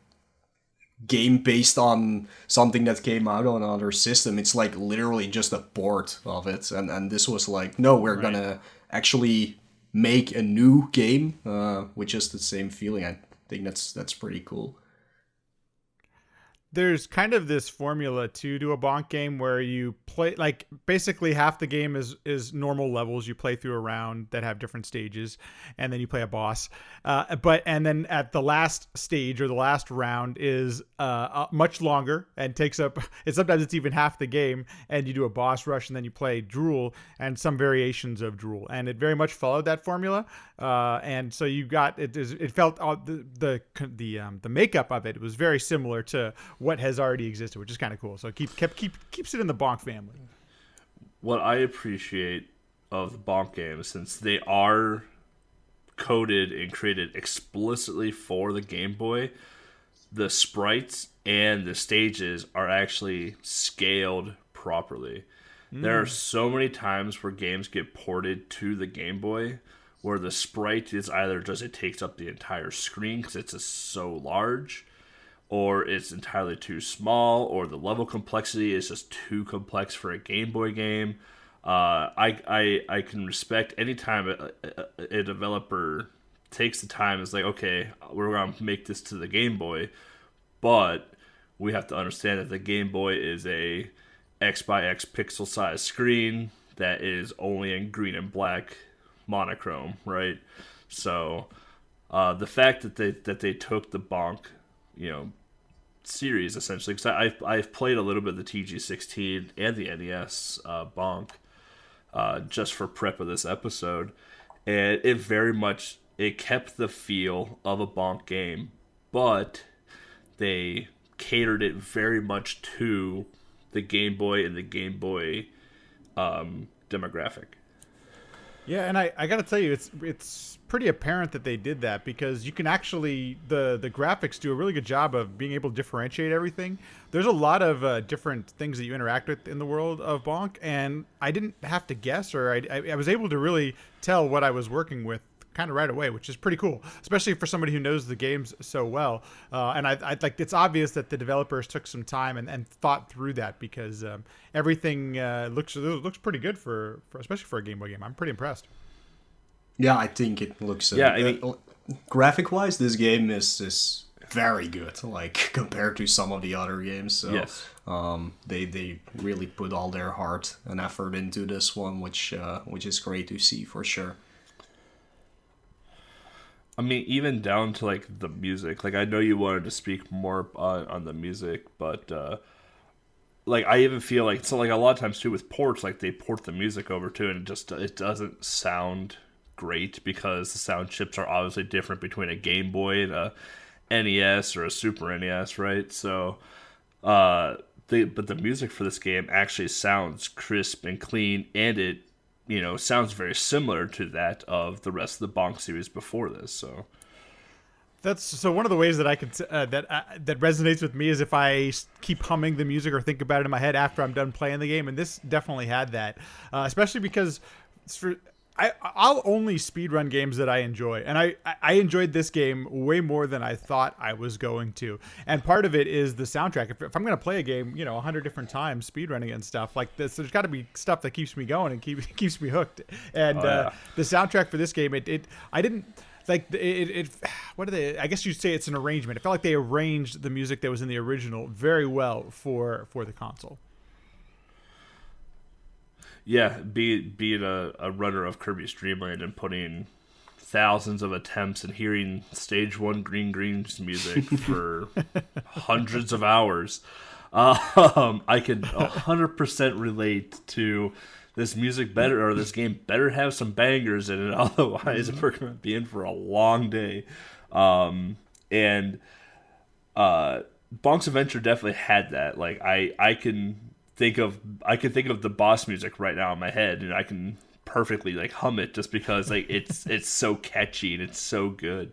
[SPEAKER 2] game based on something that came out on another system, it's like literally just a port of it, and this was like, no, we're gonna actually make a new game with just the same feeling. I think that's pretty cool.
[SPEAKER 1] There's kind of this formula to a Bonk game where you play, like, basically half the game is normal levels you play through a round that have different stages, and then you play a boss. And then at the last stage or the last round is much longer and takes up, and sometimes it's even half the game, and you do a boss rush and then you play Drool and some variations of Drool, and it very much followed that formula. And so you got it. It felt the makeup of it was very similar to what has already existed, which is kind of cool. So keeps it in the Bonk family.
[SPEAKER 3] What I appreciate of the Bonk games, since they are coded and created explicitly for the Game Boy, the sprites and the stages are actually scaled properly. There are so many times where games get ported to the Game Boy where the sprite is either just it takes up the entire screen because it's so large, or it's entirely too small, or the level complexity is just too complex for a Game Boy game. I can respect any time a developer takes the time, is like, okay, we're going to make this to the Game Boy, but we have to understand that the Game Boy is a X by X pixel size screen that is only in green and black monochrome, right? So the fact that they took the Bonk, series essentially, because I've played a little bit of the TG16 and the NES Bonk just for prep of this episode, and it very much kept the feel of a Bonk game, but they catered it very much to the Game Boy and the Game Boy demographic.
[SPEAKER 1] Yeah, and I got to tell you, it's pretty apparent that they did that, because you can actually, the graphics do a really good job of being able to differentiate everything. There's a lot of different things that you interact with in the world of Bonk, and I didn't have to guess, or I was able to really tell what I was working with kind of right away, which is pretty cool, especially for somebody who knows the games so well. And I like, it's obvious that the developers took some time and thought through that, because everything looks pretty good for especially for a Game Boy game. I'm pretty impressed.
[SPEAKER 2] Yeah, I think it looks. Graphic wise, this game is very good, like compared to some of the other games. So
[SPEAKER 3] yes.
[SPEAKER 2] They really put all their heart and effort into this one, which is great to see for sure.
[SPEAKER 3] I mean, even down to like the music. Like, I know you wanted to speak more on the music, but like, I even feel like, so like a lot of times too with ports, like they port the music over too, and it doesn't sound great, because the sound chips are obviously different between a Game Boy and a NES or a Super NES, right? So, but the music for this game actually sounds crisp and clean, and it sounds very similar to that of the rest of the Bonk series before this. So
[SPEAKER 1] that's one of the ways that I could that resonates with me is if I keep humming the music or think about it in my head after I'm done playing the game, and this definitely had that, especially because I'll only speedrun games that I enjoy, and I enjoyed this game way more than I thought I was going to. And part of it is the soundtrack. If I'm going to play a game, 100 different times, speedrunning and stuff like this, there's got to be stuff that keeps me going and keeps me hooked. And the soundtrack for this game, I didn't like it. What do they? I guess you'd say it's an arrangement. It felt like they arranged the music that was in the original very well for the console.
[SPEAKER 3] Yeah, being a runner of Kirby's Dream Land and putting thousands of attempts and hearing Stage 1 Green's music for hundreds of hours, I could 100% relate to this music better, or this game better have some bangers in it, otherwise we're going to be in for a long day. And Bonk's Adventure definitely had that. Like I can think of the boss music right now in my head, and I can perfectly like hum it just because like it's so catchy and it's so good.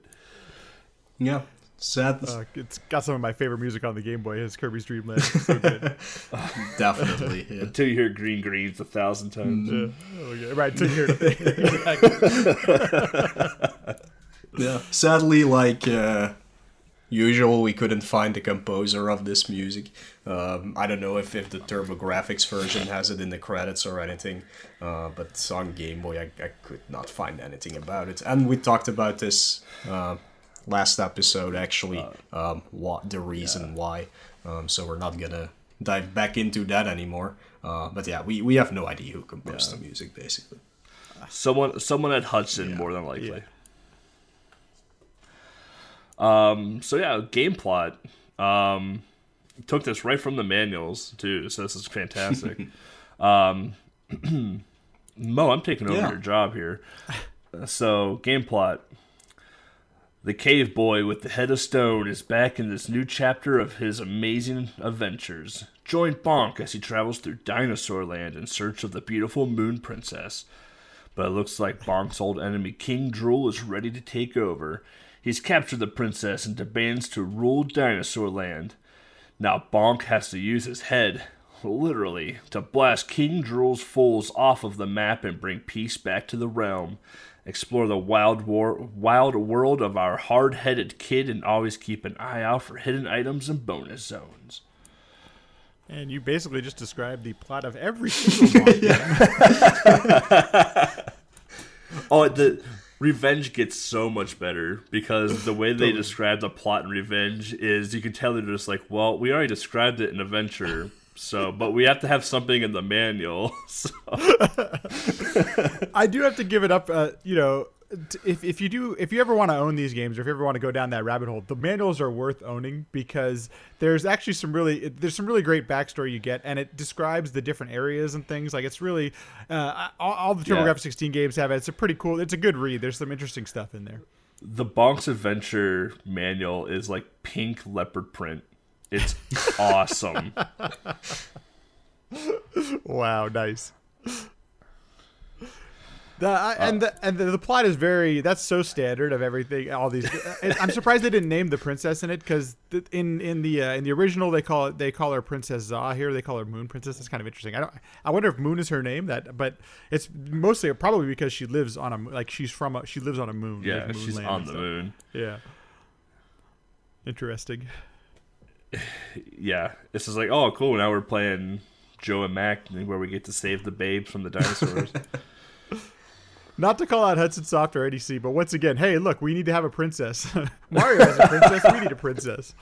[SPEAKER 2] Yeah. Sad.
[SPEAKER 1] It's got some of my favorite music on the Game Boy. It's Kirby's Dream Land. It's so good.
[SPEAKER 2] Definitely. Yeah.
[SPEAKER 3] Until you hear Green Greens 1,000 times.
[SPEAKER 1] Yeah. Okay. Right, until you hear it.
[SPEAKER 2] Yeah. Sadly, like usual, we couldn't find the composer of this music. I don't know if the TurboGrafx version has it in the credits or anything, but on Game Boy, I could not find anything about it. And we talked about this last episode, actually, the reason why. So we're not gonna dive back into that anymore. But yeah, we have no idea who composed the music, basically.
[SPEAKER 3] Someone at Hudson, more than likely. So yeah, game plot. Took this right from the manuals too, so this is fantastic. Mo, I'm taking over your job here. So game plot. The cave boy with the head of stone is back in this new chapter of his amazing adventures. Join Bonk as he travels through Dinosaur Land in search of the beautiful Moon Princess. But it looks like Bonk's old enemy King Drool is ready to take over. He's captured the princess and demands to rule Dinosaur Land. Now Bonk has to use his head, literally, to blast King Drool's foes off of the map and bring peace back to the realm. Explore the wild world of our hard-headed kid and always keep an eye out for hidden items and bonus zones.
[SPEAKER 1] And you basically just described the plot of every single one.
[SPEAKER 3] The Revenge gets so much better because the way they describe the plot in Revenge is you can tell they're just like, well, we already described it in Adventure, but we have to have something in the manual. So.
[SPEAKER 1] I do have to give it up. If you ever want to own these games, or if you ever want to go down that rabbit hole, the manuals are worth owning because there's actually some really great backstory you get, and it describes the different areas and things. Like it's really all the TurboGrafx 16 games have it. It's a pretty cool. It's a good read. There's some interesting stuff in there.
[SPEAKER 3] The Bonk's Adventure manual is like pink leopard print. It's awesome.
[SPEAKER 1] Wow, nice. The plot is that's so standard of everything. All these, I'm surprised they didn't name the princess in it because in the original they call her Princess Za. Here they call her Moon Princess. That's kind of interesting. I wonder if Moon is her name. But it's mostly probably because she lives on she lives on a moon.
[SPEAKER 3] Yeah, she's on the moon.
[SPEAKER 1] Yeah, interesting.
[SPEAKER 3] Yeah, it's just like, oh, cool. Now we're playing Joe and Mac, where we get to save the babes from the dinosaurs.
[SPEAKER 1] Not to call out Hudson Soft or ADC, but once again, hey, look, we need to have a princess. Mario has a princess. We need a princess.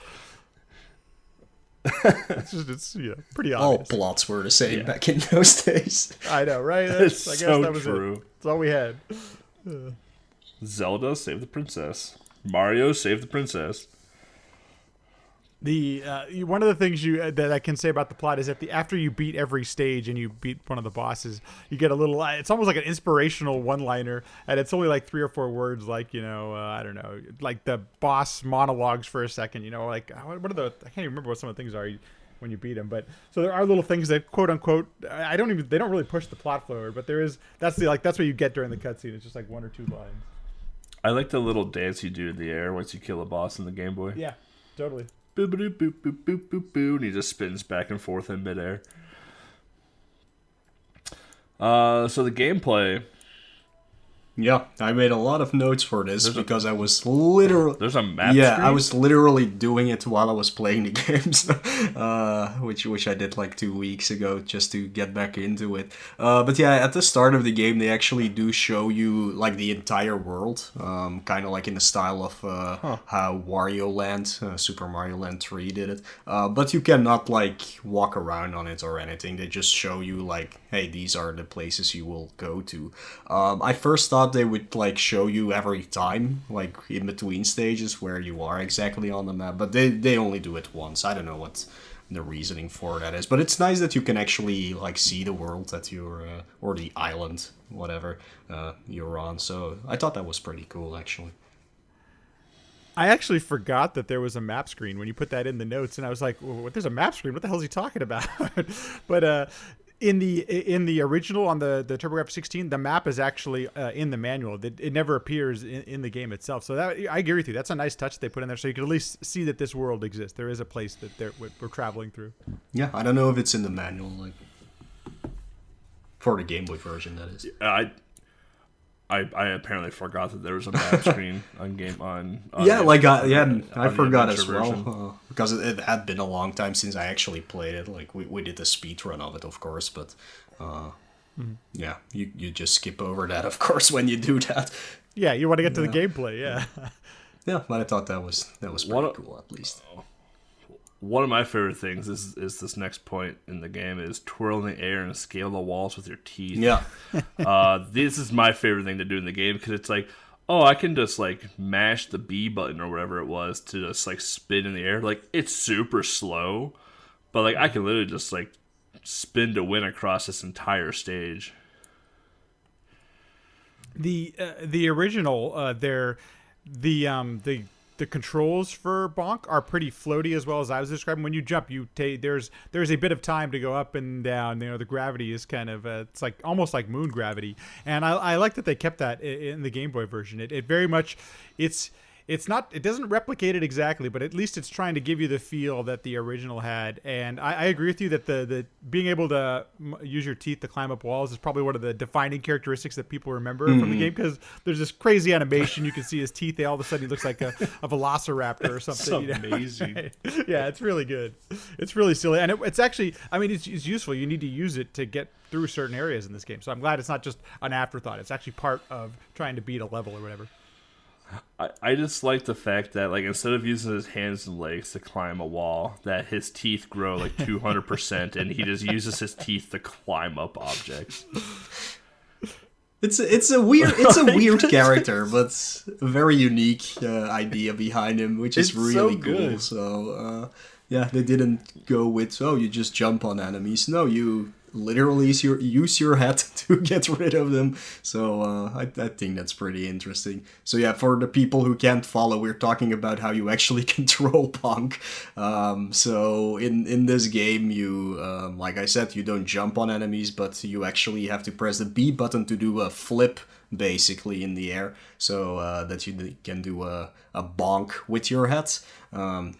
[SPEAKER 1] It's pretty obvious.
[SPEAKER 2] All plots were the same back in those days.
[SPEAKER 1] I know, right? I guess that was true. That's all we had.
[SPEAKER 3] Zelda, save the princess. Mario, save the princess.
[SPEAKER 1] One of the things that I can say about the plot is that after you beat every stage and you beat one of the bosses, you get a little. It's almost like an inspirational one-liner, and it's only like 3 or 4 words, like I don't know, like the boss monologues for a second. Like what are the? I can't even remember what some of the things are when you beat him. But so there are little things that quote unquote. They don't really push the plot forward, but there is. That's what you get during the cutscene. It's just like 1 or 2 lines.
[SPEAKER 3] I like the little dance you do in the air once you kill a boss in the Game Boy.
[SPEAKER 1] Yeah, totally.
[SPEAKER 3] Boop, boop, boop, boop, boop, boop, boop, and he just spins back and forth in midair. So the gameplay.
[SPEAKER 2] Yeah, I made a lot of notes for this because I was literally...
[SPEAKER 3] There's a map
[SPEAKER 2] Yeah,
[SPEAKER 3] screen?
[SPEAKER 2] I was literally doing it while I was playing the games, which I did like 2 weeks ago just to get back into it. But yeah, at the start of the game, they actually do show you like the entire world, kind of like in the style of how Wario Land, Super Mario Land 3 did it. But you cannot like walk around on it or anything. They just show you like, hey, these are the places you will go to. I first thought they would like show you every time, like in between stages, where you are exactly on the map, but they only do it once. I don't know the reasoning for that is. But it's nice that you can actually like see the world that you're or the island, whatever you're on. So I thought that was pretty cool, actually.
[SPEAKER 1] I actually forgot that there was a map screen when you put that in the notes, and I was like, well, "There's a map screen? What the hell is he talking about?" But in the original on the TurboGrafx 16, the map is actually in the manual. It never appears in the game itself. So that, I agree with you. That's a nice touch they put in there, so you can at least see that this world exists. There is a place that we're traveling through.
[SPEAKER 2] Yeah, I don't know if it's in the manual, like for the Game Boy version, that is.
[SPEAKER 3] I apparently forgot that there was a map screen on game on
[SPEAKER 2] yeah, like I forgot as
[SPEAKER 3] version.
[SPEAKER 2] well because it had been a long time since I actually played it. Like we did the speed run of it, of course, but yeah, you just skip over that, of course, when you do that.
[SPEAKER 1] Yeah, you want to get to the gameplay, yeah.
[SPEAKER 2] Yeah, but I thought that was pretty cool, at least.
[SPEAKER 3] One of my favorite things is this next point in the game is twirl in the air and scale the walls with your teeth.
[SPEAKER 2] Yeah.
[SPEAKER 3] This is my favorite thing to do in the game because it's like, oh, I can just like mash the B button or whatever it was to just like spin in the air. Like it's super slow, but like I can literally just like spin to win across this entire stage.
[SPEAKER 1] The original the controls for Bonk are pretty floaty as well as I was describing. When you jump, there's a bit of time to go up and down. You know, the gravity is kind of it's like almost like moon gravity, and I like that they kept that in the Game Boy version. It very much it doesn't replicate it exactly, but at least it's trying to give you the feel that the original had. And I agree with you that the being able to use your teeth to climb up walls is probably one of the defining characteristics that people remember from the game, because there's this crazy animation. You can see his teeth. All of a sudden he looks like a velociraptor or something.
[SPEAKER 3] It's amazing.
[SPEAKER 1] Right? Yeah, it's really good. It's really silly. And it's actually, I mean, it's useful. You need to use it to get through certain areas in this game. So I'm glad it's not just an afterthought. It's actually part of trying to beat a level or whatever.
[SPEAKER 3] I just like the fact that like instead of using his hands and legs to climb a wall, that his teeth grow like 200%, and he just uses his teeth to climb up objects.
[SPEAKER 2] It's a weird character, but a very unique idea behind him, which is really
[SPEAKER 3] so
[SPEAKER 2] cool.
[SPEAKER 3] good.
[SPEAKER 2] So yeah, they didn't go with you just jump on enemies. No, you literally use your head to get rid of them. So I think that's pretty interesting. So yeah, for the people who can't follow, we're talking about how you actually control Bonk. So in this game, you like I said, you don't jump on enemies, but you actually have to press the B button to do a flip, basically, in the air, so that you can do a bonk with your head,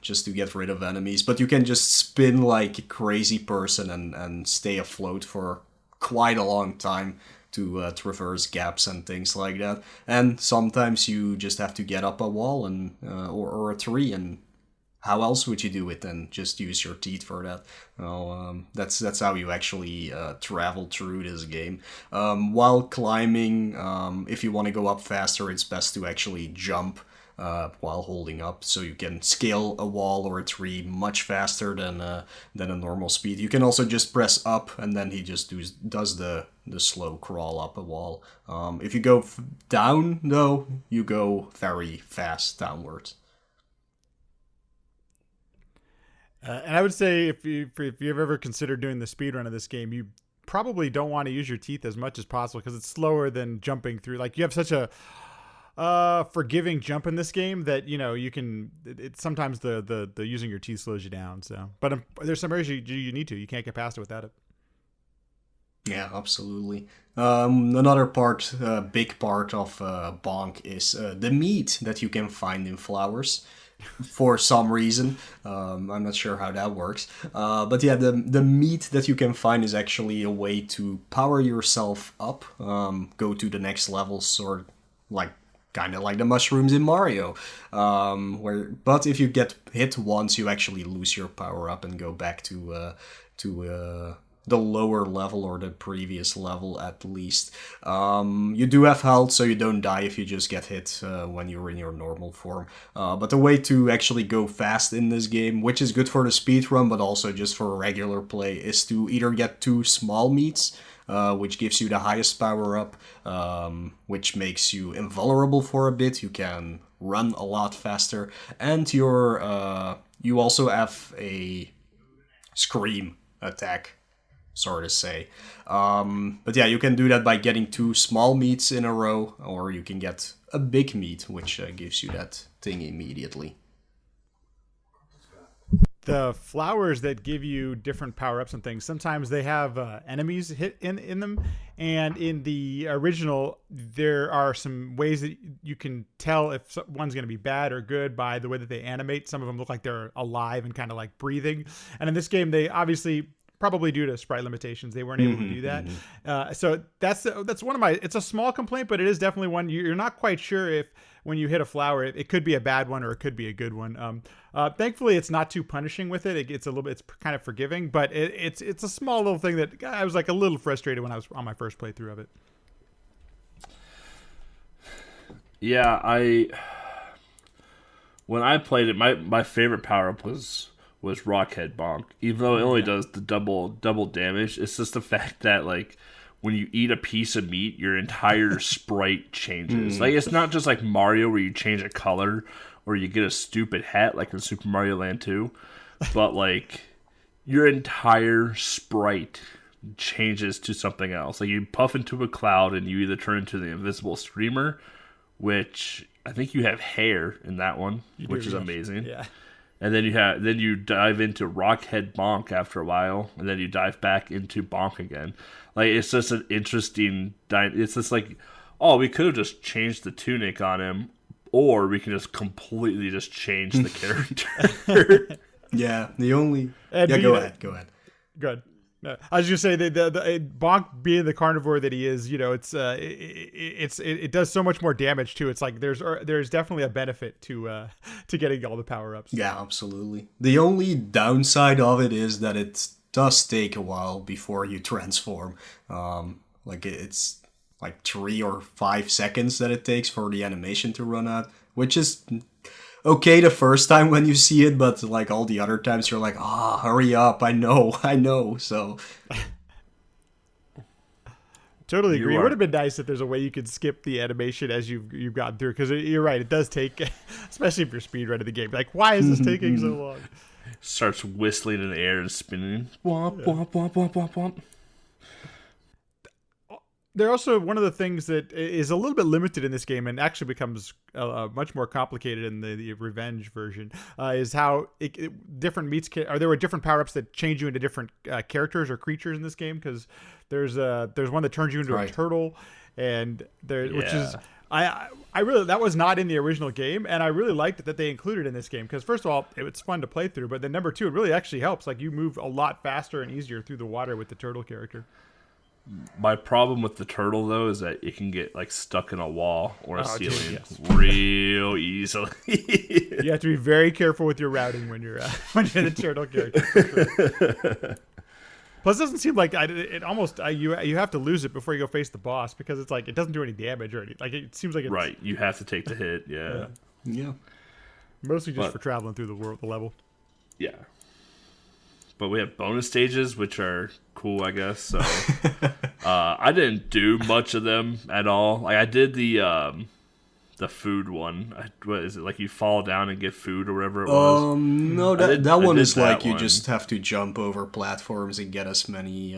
[SPEAKER 2] just to get rid of enemies. But you can just spin like a crazy person and stay afloat for quite a long time to traverse gaps and things like that. And sometimes you just have to get up a wall and or a tree, and how else would you do it than just use your teeth for that? Well, that's how you actually travel through this game. While climbing, if you want to go up faster, it's best to actually jump while holding up, so you can scale a wall or a tree much faster than a normal speed. You can also just press up, and then he just does the slow crawl up a wall. If you go down, though, you go very fast downwards.
[SPEAKER 1] And I would say if you've ever considered doing the speed run of this game, you probably don't want to use your teeth as much as possible, because it's slower than jumping through. Like, you have such a forgiving jump in this game that, you know, you can. It's sometimes the using your teeth slows you down. So, but there's some areas you need to. You can't get past it without it.
[SPEAKER 2] Yeah, absolutely. Another big part of Bonk is the meat that you can find in flowers. For some reason, I'm not sure how that works, but yeah, the meat that you can find is actually a way to power yourself up, go to the next levels, or like kind of like the mushrooms in Mario, but if you get hit once, you actually lose your power up and go back to the lower level, or the previous level at least. You do have health, so you don't die if you just get hit when you're in your normal form. But the way to actually go fast in this game, which is good for the speed run, but also just for regular play, is to either get 2 small meats, which gives you the highest power up, which makes you invulnerable for a bit. You can run a lot faster, and you also have a scream attack, sort of say. But yeah, you can do that by getting 2 small meats in a row, or you can get a big meat, which gives you that thing immediately.
[SPEAKER 1] The flowers that give you different power-ups and things, sometimes they have enemies hit in them, and in the original there are some ways that you can tell if one's going to be bad or good by the way that they animate. Some of them look like they're alive and kind of like breathing, and in this game they obviously, probably due to sprite limitations, they weren't able to do that. So that's one of my, it's a small complaint, but it is definitely one you're not quite sure if when you hit a flower, it could be a bad one or it could be a good one. Thankfully, it's not too punishing with it. It's it's kind of forgiving, but it's a small little thing that I was like a little frustrated when I was on my first playthrough of it.
[SPEAKER 3] Yeah, when I played it, my favorite power up was Rockhead Bonk. Even though it only does the double damage, it's just the fact that like when you eat a piece of meat, your entire sprite changes. Like, it's not just like Mario where you change a color or you get a stupid hat like in Super Mario Land 2, but like your entire sprite changes to something else. Like, you puff into a cloud and you either turn into the invisible streamer, which I think you have hair in that one, which is amazing.
[SPEAKER 1] Yeah.
[SPEAKER 3] And then you dive into Rockhead Bonk after a while, and then you dive back into Bonk again. Like, it's just an interesting. It's just like, oh, we could have just changed the tunic on him, or we can just completely just change the character.
[SPEAKER 2] Yeah, the only.
[SPEAKER 1] And
[SPEAKER 2] yeah, go ahead.
[SPEAKER 1] Good. I was just gonna say the Bonk, being the carnivore that he is, it does so much more damage too. It's like there's definitely a benefit to getting all the power ups.
[SPEAKER 2] Yeah, absolutely. The only downside of it is that it does take a while before you transform. Like, it's like 3 or 5 seconds that it takes for the animation to run out, which is okay the first time when you see it, but like all the other times you're like, hurry up, I know. So
[SPEAKER 1] totally agree. It would have been nice if there's a way you could skip the animation as you've gotten through, because you're right, it does take, especially if you're speedrunning the game, like, why is this taking so long?
[SPEAKER 3] Starts whistling in the air and spinning. Womp, womp, womp, womp, womp, womp.
[SPEAKER 1] They're also, one of the things that is a little bit limited in this game and actually becomes much more complicated in the Revenge version, is how different meats there were different power-ups that change you into different characters or creatures in this game, because there's one that turns you into a turtle, and which is I really, that was not in the original game, and I really liked that they included in this game, because first of all, it's fun to play through, but then number 2, it really actually helps. Like, you move a lot faster and easier through the water with the turtle character.
[SPEAKER 3] My problem with the turtle, though, is that it can get like stuck in a wall or a ceiling real easily.
[SPEAKER 1] You have to be very careful with your routing when you're the turtle character. For sure. Plus, it doesn't seem like you have to lose it before you go face the boss, because it's like it doesn't do any damage or anything. Like, it seems like it's,
[SPEAKER 3] right. You have to take the hit. Yeah.
[SPEAKER 1] Mostly just for traveling through the level.
[SPEAKER 3] Yeah. But we have bonus stages, which are cool, I guess. So I didn't do much of them at all. Like, I did the food one. What is it? Like, you fall down and get food or whatever it was.
[SPEAKER 2] No, that one is like you just have to jump over platforms and get as many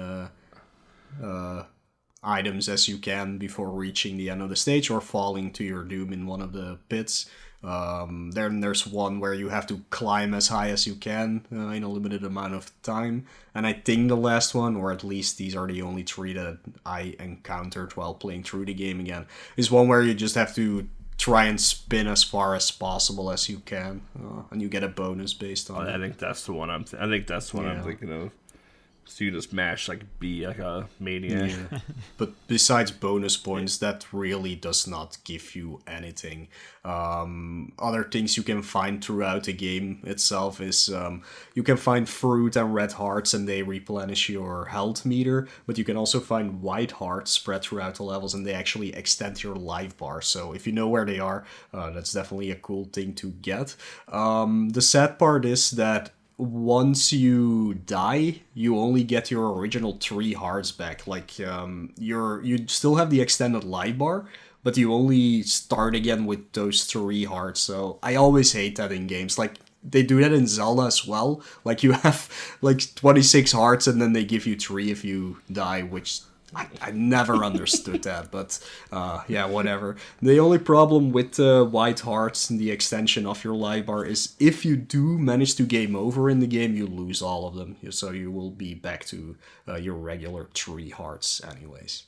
[SPEAKER 2] items as you can before reaching the end of the stage or falling to your doom in one of the pits. Then there's one where you have to climb as high as you can in a limited amount of time. And I think the last one, or at least these are the only 3 that I encountered while playing through the game again, is one where you just have to try and spin as far as possible as you can, and you get a bonus based on it.
[SPEAKER 3] I think that's the one I'm thinking of. So you just mash like B like a maniac.
[SPEAKER 2] Yeah. But besides bonus points, that really does not give you anything. Other things you can find throughout the game itself is you can find fruit and red hearts, and they replenish your health meter. But you can also find white hearts spread throughout the levels, and they actually extend your life bar. So if you know where they are, that's definitely a cool thing to get. The sad part is that once you you only get your original 3 hearts back. Like, you still have the extended life bar, but you only start again with those 3 hearts. So I always hate that in games. Like, they do that in Zelda as well. Like you have like 26 hearts and then they give you 3 if you die, which I never understood that, but yeah, whatever. The only problem with white hearts and the extension of your life bar is if you do manage to game over in the game, you lose all of them. So you will be back to your regular 3 hearts anyways.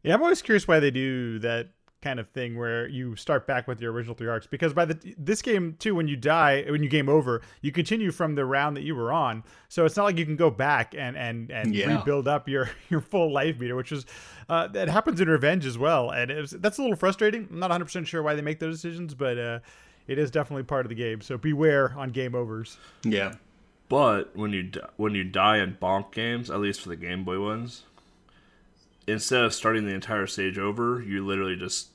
[SPEAKER 1] Yeah, I'm always curious why they do that kind of thing where you start back with your original 3 hearts, because by this game too, when you die, when you game over, you continue from the round that you were on, so it's not like you can go back and rebuild up your full life meter, which is that happens in Revenge as well, and that's a little frustrating. I'm not 100% sure why they make those decisions, but it is definitely part of the game, so beware on game overs.
[SPEAKER 2] Yeah,
[SPEAKER 3] but when you die in Bonk games, at least for the Game Boy ones, instead of starting the entire stage over, you literally just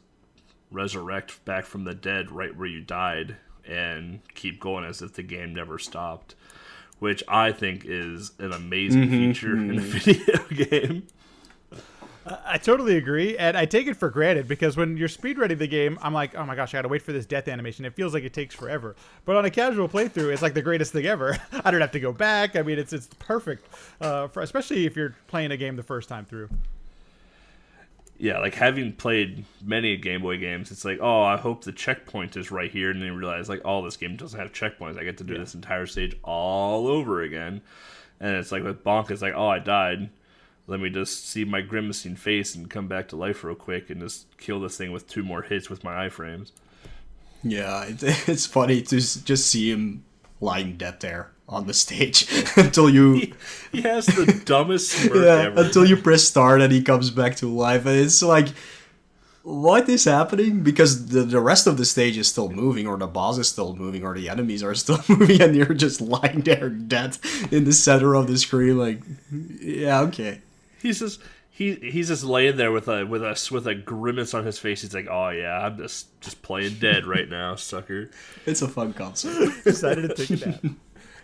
[SPEAKER 3] resurrect back from the dead right where you died and keep going as if the game never stopped, which I think is an amazing feature in a video game.
[SPEAKER 1] I totally agree, and I take it for granted because when you're speedrunning the game, I'm like, oh my gosh, I gotta wait for this death animation. It feels like it takes forever. But on a casual playthrough, it's like the greatest thing ever. I don't have to go back. I mean, it's perfect, especially if you're playing a game the first time through.
[SPEAKER 3] Yeah, like having played many Game Boy games, it's like, oh, I hope the checkpoint is right here, and then you realize, like, oh, this game doesn't have checkpoints. I get to do this entire stage all over again. And it's like with Bonk, it's like, oh, I died. Let me just see my grimacing face and come back to life real quick and just kill this thing with 2 more hits with my iframes.
[SPEAKER 2] Yeah, it's funny to just see him lying dead there on the stage until you...
[SPEAKER 3] He has the dumbest smirk ever.
[SPEAKER 2] Until you press start and he comes back to life. And it's like, what is happening? Because the rest of the stage is still moving, or the boss is still moving, or the enemies are still moving, and you're just lying there dead in the center of the screen. Like, yeah, okay.
[SPEAKER 3] He's just laying there with a grimace on his face. He's like, "Oh yeah, I'm just playing dead right now, sucker."
[SPEAKER 2] It's a fun concept.
[SPEAKER 1] Decided to take a nap.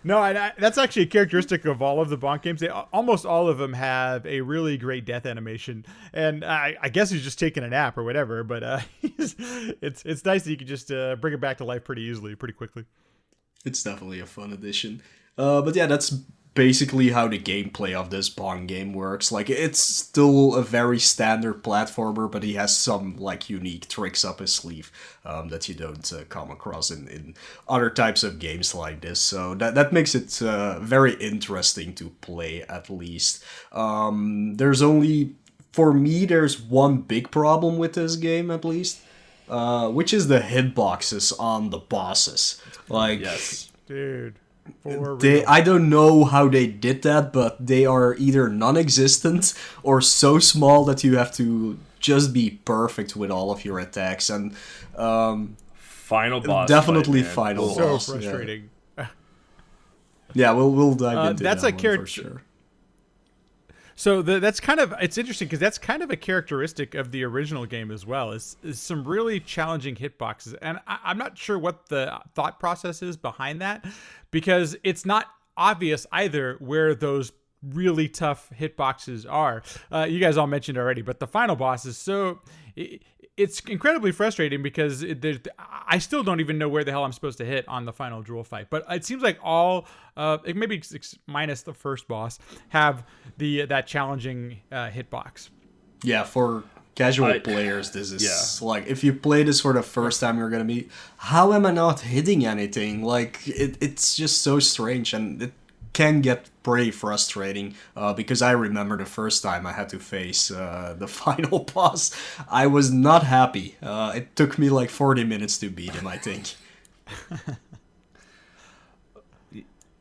[SPEAKER 1] No, that's actually a characteristic of all of the Bonk games. Almost all of them have a really great death animation, and I guess he's just taking a nap or whatever. But it's nice that you can just bring it back to life pretty easily, pretty quickly.
[SPEAKER 2] It's definitely a fun addition. But yeah, that's basically how the gameplay of this Bonk game works. Like, it's still a very standard platformer, but he has some like unique tricks up his sleeve that you don't come across in other types of games like this. So that makes it very interesting to play, at least. There's one big problem with this game, at least, which is the hitboxes on the bosses. Like,
[SPEAKER 3] yes,
[SPEAKER 1] dude.
[SPEAKER 2] I don't know how they did that, but they are either non-existent or so small that you have to just be perfect with all of your attacks. And
[SPEAKER 3] final boss,
[SPEAKER 2] definitely
[SPEAKER 3] fight,
[SPEAKER 2] final
[SPEAKER 1] so
[SPEAKER 2] boss.
[SPEAKER 1] frustrating.
[SPEAKER 2] Yeah, we'll dive into
[SPEAKER 1] that's
[SPEAKER 2] that
[SPEAKER 1] a
[SPEAKER 2] one for sure.
[SPEAKER 1] So that's kind of, it's interesting because that's kind of a characteristic of the original game as well, is some really challenging hitboxes. And I'm not sure what the thought process is behind that, because it's not obvious either where those really tough hitboxes are. You guys all mentioned already, but the final boss is it's incredibly frustrating because I still don't even know where the hell I'm supposed to hit on the final Drool fight. But it seems like all, maybe minus the first boss, have that challenging hitbox.
[SPEAKER 2] Yeah, for casual players, this is like, if you play this for the first time, you're gonna be, how am I not hitting anything? Like, it's just so strange, and it can get pretty frustrating, because I remember the first time I had to face the final boss. I was not happy. It took me like 40 minutes to beat him, I think.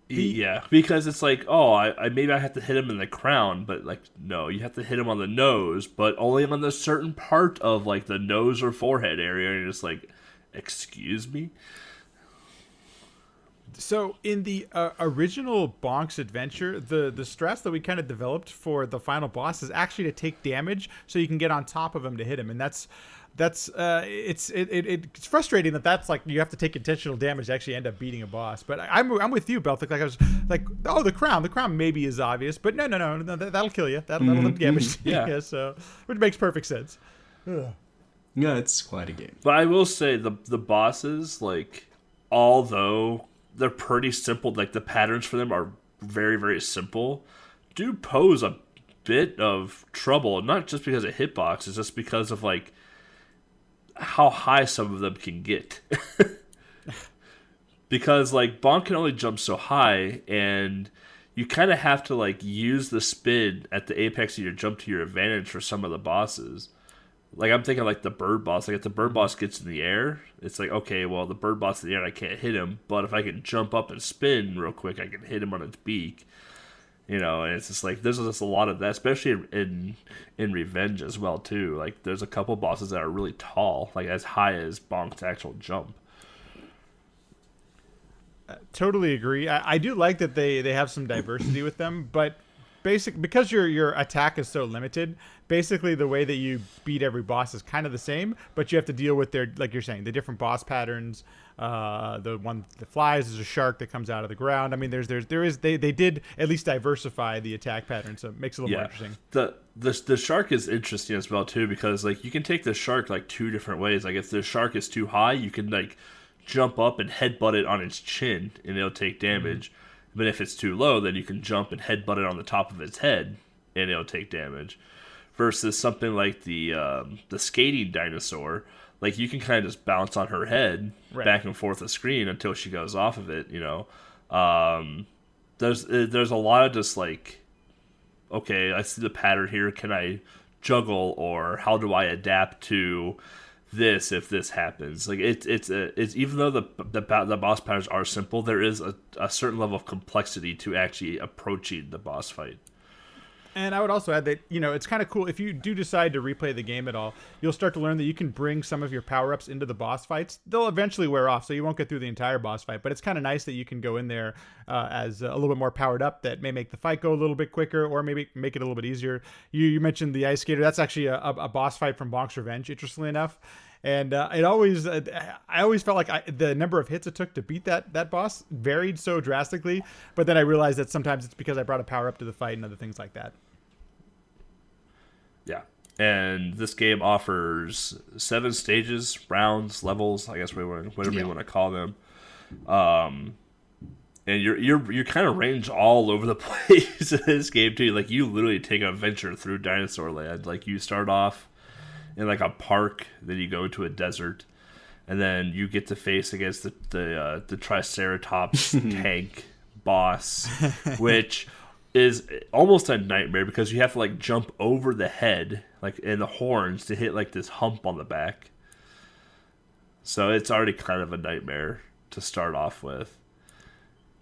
[SPEAKER 3] Yeah, because it's like, oh, I maybe I have to hit him in the crown, but like, no, you have to hit him on the nose, but only on the certain part of like the nose or forehead area, and you're just like, excuse me?
[SPEAKER 1] So in the original Bonk's Adventure, the stress that we kind of developed for the final boss is actually to take damage so you can get on top of him to hit him, and it's frustrating that's like you have to take intentional damage to actually end up beating a boss. But I'm with you, Belthic. Like, I was like, oh, the crown maybe is obvious, but no, that'll kill you. That'll do damage. Yeah, so which makes perfect sense. Ugh.
[SPEAKER 2] Yeah, it's quite a game.
[SPEAKER 3] But I will say the bosses, like, although they're pretty simple, like the patterns for them are very, very simple, do pose a bit of trouble. Not just because of hitbox, just because of like how high some of them can get. Because like Bonk can only jump so high, and you kind of have to like use the spin at the apex of your jump to your advantage for some of the bosses. Like, I'm thinking, like, the bird boss. Like, if the bird boss gets in the air, it's like, okay, well, the bird boss in the air, I can't hit him. But if I can jump up and spin real quick, I can hit him on its beak. You know, and it's just like, there's just a lot of that, especially in Revenge as well, too. Like, there's a couple bosses that are really tall, like, as high as Bonk's actual jump.
[SPEAKER 1] Totally agree. I do like that they have some diversity with them, but because your attack is so limited, basically the way that you beat every boss is kind of the same, but you have to deal with their, like you're saying, the different boss patterns. The one that flies is a shark that comes out of the ground. I mean, they did at least diversify the attack pattern, so it makes it a little more interesting.
[SPEAKER 3] The shark is interesting as well too, because like you can take the shark like two different ways. Like if the shark is too high, you can like jump up and headbutt it on its chin, and it'll take damage. Mm-hmm. But if it's too low, then you can jump and headbutt it on the top of its head, and it'll take damage. Versus something like the skating dinosaur, like you can kind of just bounce on her head back and forth the screen until she goes off of it. You know, there's a lot of just like, okay, I see the pattern here. Can I juggle, or how do I adapt to this if this happens? Like it's even though the boss patterns are simple, there is a certain level of complexity to actually approaching the boss fight.
[SPEAKER 1] And I would also add that, you know, it's kind of cool if you do decide to replay the game at all, you'll start to learn that you can bring some of your power-ups into the boss fights. They'll eventually wear off, so you won't get through the entire boss fight, but it's kind of nice that you can go in there as a little bit more powered up. That may make the fight go a little bit quicker, or maybe make it a little bit easier. You mentioned the Ice Skater. That's actually a boss fight from Bonk's Revenge, interestingly enough. And I always felt like the number of hits it took to beat that boss varied so drastically. But then I realized that sometimes it's because I brought a power up to the fight and other things like that.
[SPEAKER 3] Yeah, and this game offers 7 stages, rounds, levels, I guess whatever you want to call them. And you're kind of ranged all over the place in this game too. Like you literally take a venture through Dinosaur Land. Like you start off in like a park, then you go to a desert, and then you get to face against the Triceratops tank boss, which is almost a nightmare because you have to like jump over the head, like in the horns, to hit like this hump on the back. So it's already kind of a nightmare to start off with,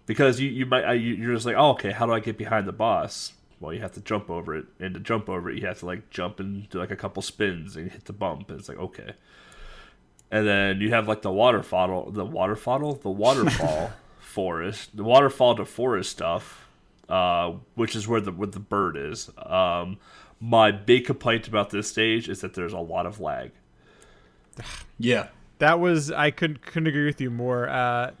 [SPEAKER 3] because you're just like, oh, okay, how do I get behind the boss? Well, you have to jump over it, and to jump over it, you have to like jump and do like a couple spins and hit the bump, and it's like, okay. And then you have like the waterfall forest, the waterfall to forest stuff, which is where the bird is. My big complaint about this stage is that there's a lot of lag.
[SPEAKER 2] Yeah.
[SPEAKER 1] I couldn't agree with you more.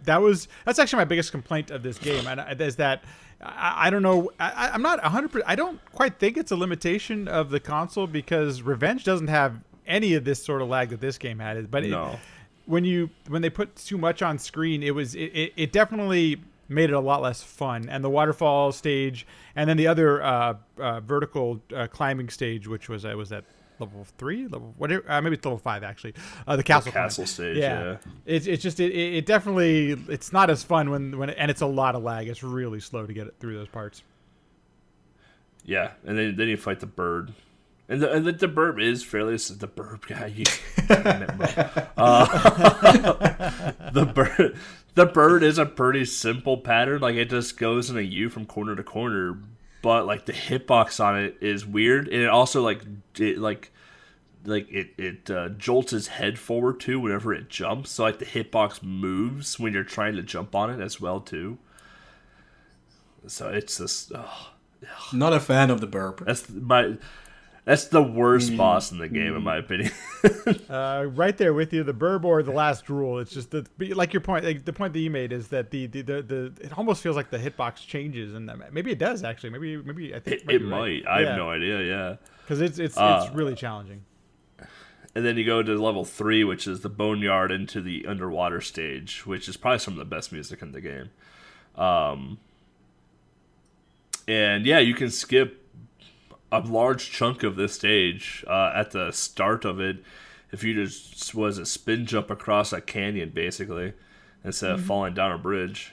[SPEAKER 1] That's actually my biggest complaint of this game, and is that I don't know. I'm not 100%. I don't quite think it's a limitation of the console, because Revenge doesn't have any of this sort of lag that this game had. But
[SPEAKER 3] no.
[SPEAKER 1] When they put too much on screen, it definitely made it a lot less fun. And the waterfall stage, and then the other vertical climbing stage, which was that level 3, level whatever, maybe it's level 5 actually. The castle
[SPEAKER 3] stage. Yeah.
[SPEAKER 1] It definitely, it's not as fun when and it's a lot of lag. It's really slow to get it through those parts. Yeah,
[SPEAKER 3] and then you fight the bird. And the bird is fairly... The bird guy... The bird is a pretty simple pattern. Like, it just goes in a U from corner to corner. But, like, the hitbox on it is weird. And it also, it jolts his head forward, too, whenever it jumps. So, like, the hitbox moves when you're trying to jump on it as well, too. So, it's just...
[SPEAKER 2] Not a fan of the burp.
[SPEAKER 3] That's the worst boss in the game, in my opinion.
[SPEAKER 1] Right there with you, the burb or the last drool. It's just like your point. Like the point that you made is that the it almost feels like the hitbox changes, and maybe it does actually. Maybe I think
[SPEAKER 3] it might. I have no idea. Yeah,
[SPEAKER 1] because it's really challenging.
[SPEAKER 3] And then you go to level 3, which is the Boneyard into the underwater stage, which is probably some of the best music in the game. And yeah, you can skip a large chunk of this stage at the start of it if you just was a spin jump across a canyon, basically, instead of falling down a bridge.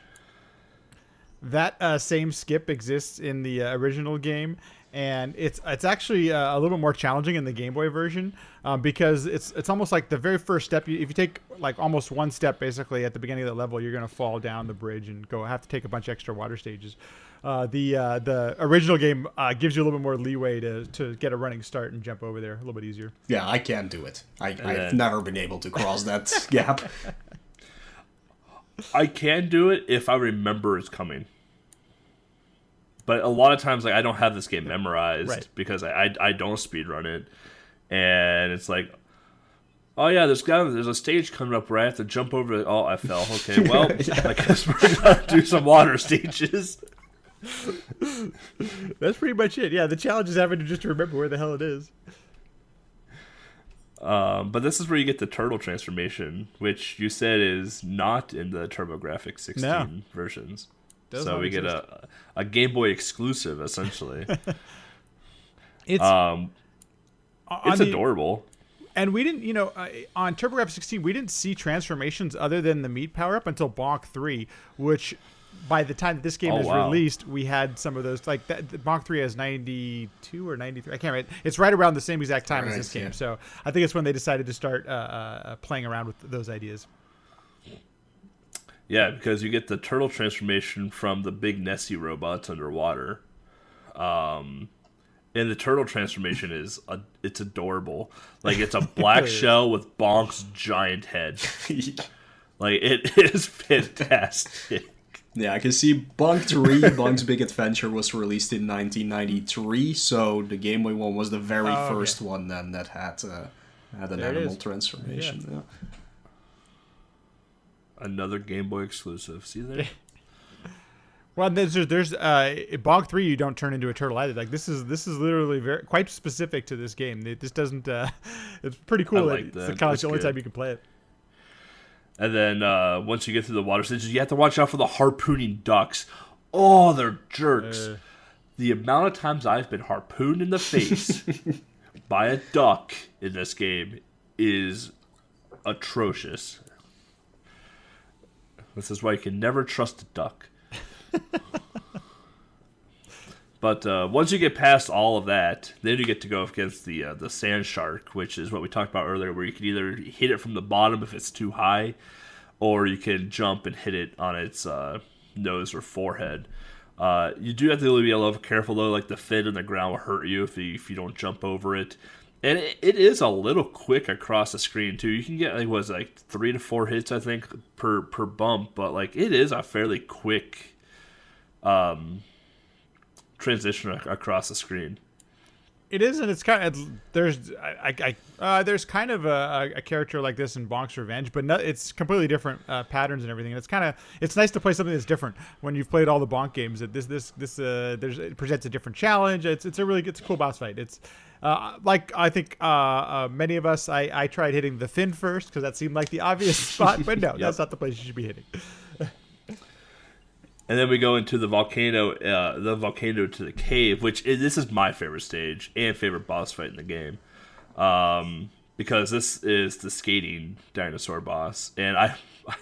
[SPEAKER 1] That same skip exists in the original game, and it's actually a little bit more challenging in the Game Boy version because it's almost like the very first step. If you take like almost one step, basically at the beginning of the level, you're gonna fall down the bridge and have to take a bunch of extra water stages. The original game gives you a little bit more leeway to get a running start and jump over there a little bit easier.
[SPEAKER 2] Yeah, I can't do it. I've never been able to cross that gap.
[SPEAKER 3] I can do it if I remember it's coming. But a lot of times, like, I don't have this game memorized because I don't speedrun it. And it's like, oh yeah, there's a stage coming up where I have to jump over it. Oh, I fell. Okay, well, I guess we're going to do some water stages.
[SPEAKER 1] That's pretty much it. Yeah, the challenge is having to just remember where the hell it is.
[SPEAKER 3] But this is where you get the turtle transformation, which you said is not in the TurboGrafx 16 versions. So we get a Game Boy exclusive, essentially.
[SPEAKER 1] It's
[SPEAKER 3] adorable.
[SPEAKER 1] And we didn't, on TurboGrafx 16, we didn't see transformations other than the meat power-up until Bonk 3, which by the time that this game released, we had some of those. Like, Bonk 3 has 92 or 93. I can't remember. It's right around the same exact time as this game. So I think it's when they decided to start playing around with those ideas.
[SPEAKER 3] Yeah, because you get the turtle transformation from the big Nessie robots underwater. And the turtle transformation it's adorable. Like, it's a black shell with Bonk's giant head. Like, it is fantastic.
[SPEAKER 2] Yeah, I can see Bonk 3, Bonk's Big Adventure, was released in 1993, so the Game Boy one was the very first one then that had an animal transformation. Yeah.
[SPEAKER 3] Another Game Boy exclusive. See there?
[SPEAKER 1] Well, there's Bonk 3. You don't turn into a turtle either. Like, this is literally quite specific to this game. This doesn't. It's pretty cool. It's kind of like the only time you can play it.
[SPEAKER 3] And then once you get through the water stages, you have to watch out for the harpooning ducks. Oh, they're jerks. The amount of times I've been harpooned in the face by a duck in this game is atrocious. This is why you can never trust a duck. But once you get past all of that, then you get to go against the sand shark, which is what we talked about earlier, where you can either hit it from the bottom if it's too high, or you can jump and hit it on its nose or forehead. You do have to be a little careful, though. Like, the fin in the ground will hurt you if you don't jump over it. And it is a little quick across the screen, too. You can get, 3 to 4 hits, I think, per bump. But, it is a fairly quick transition across the screen.
[SPEAKER 1] It is, and it's kind of there's kind of a character like this in Bonk's Revenge, but it's completely different patterns and everything. And it's nice to play something that's different when you've played all the Bonk games. That it presents a different challenge. It's a cool boss fight. It's I think many of us, I tried hitting the fin first because that seemed like the obvious spot, but no, that's not the place you should be hitting.
[SPEAKER 3] And then we go into the volcano to the cave, this is my favorite stage and favorite boss fight in the game, because this is the skating dinosaur boss, and I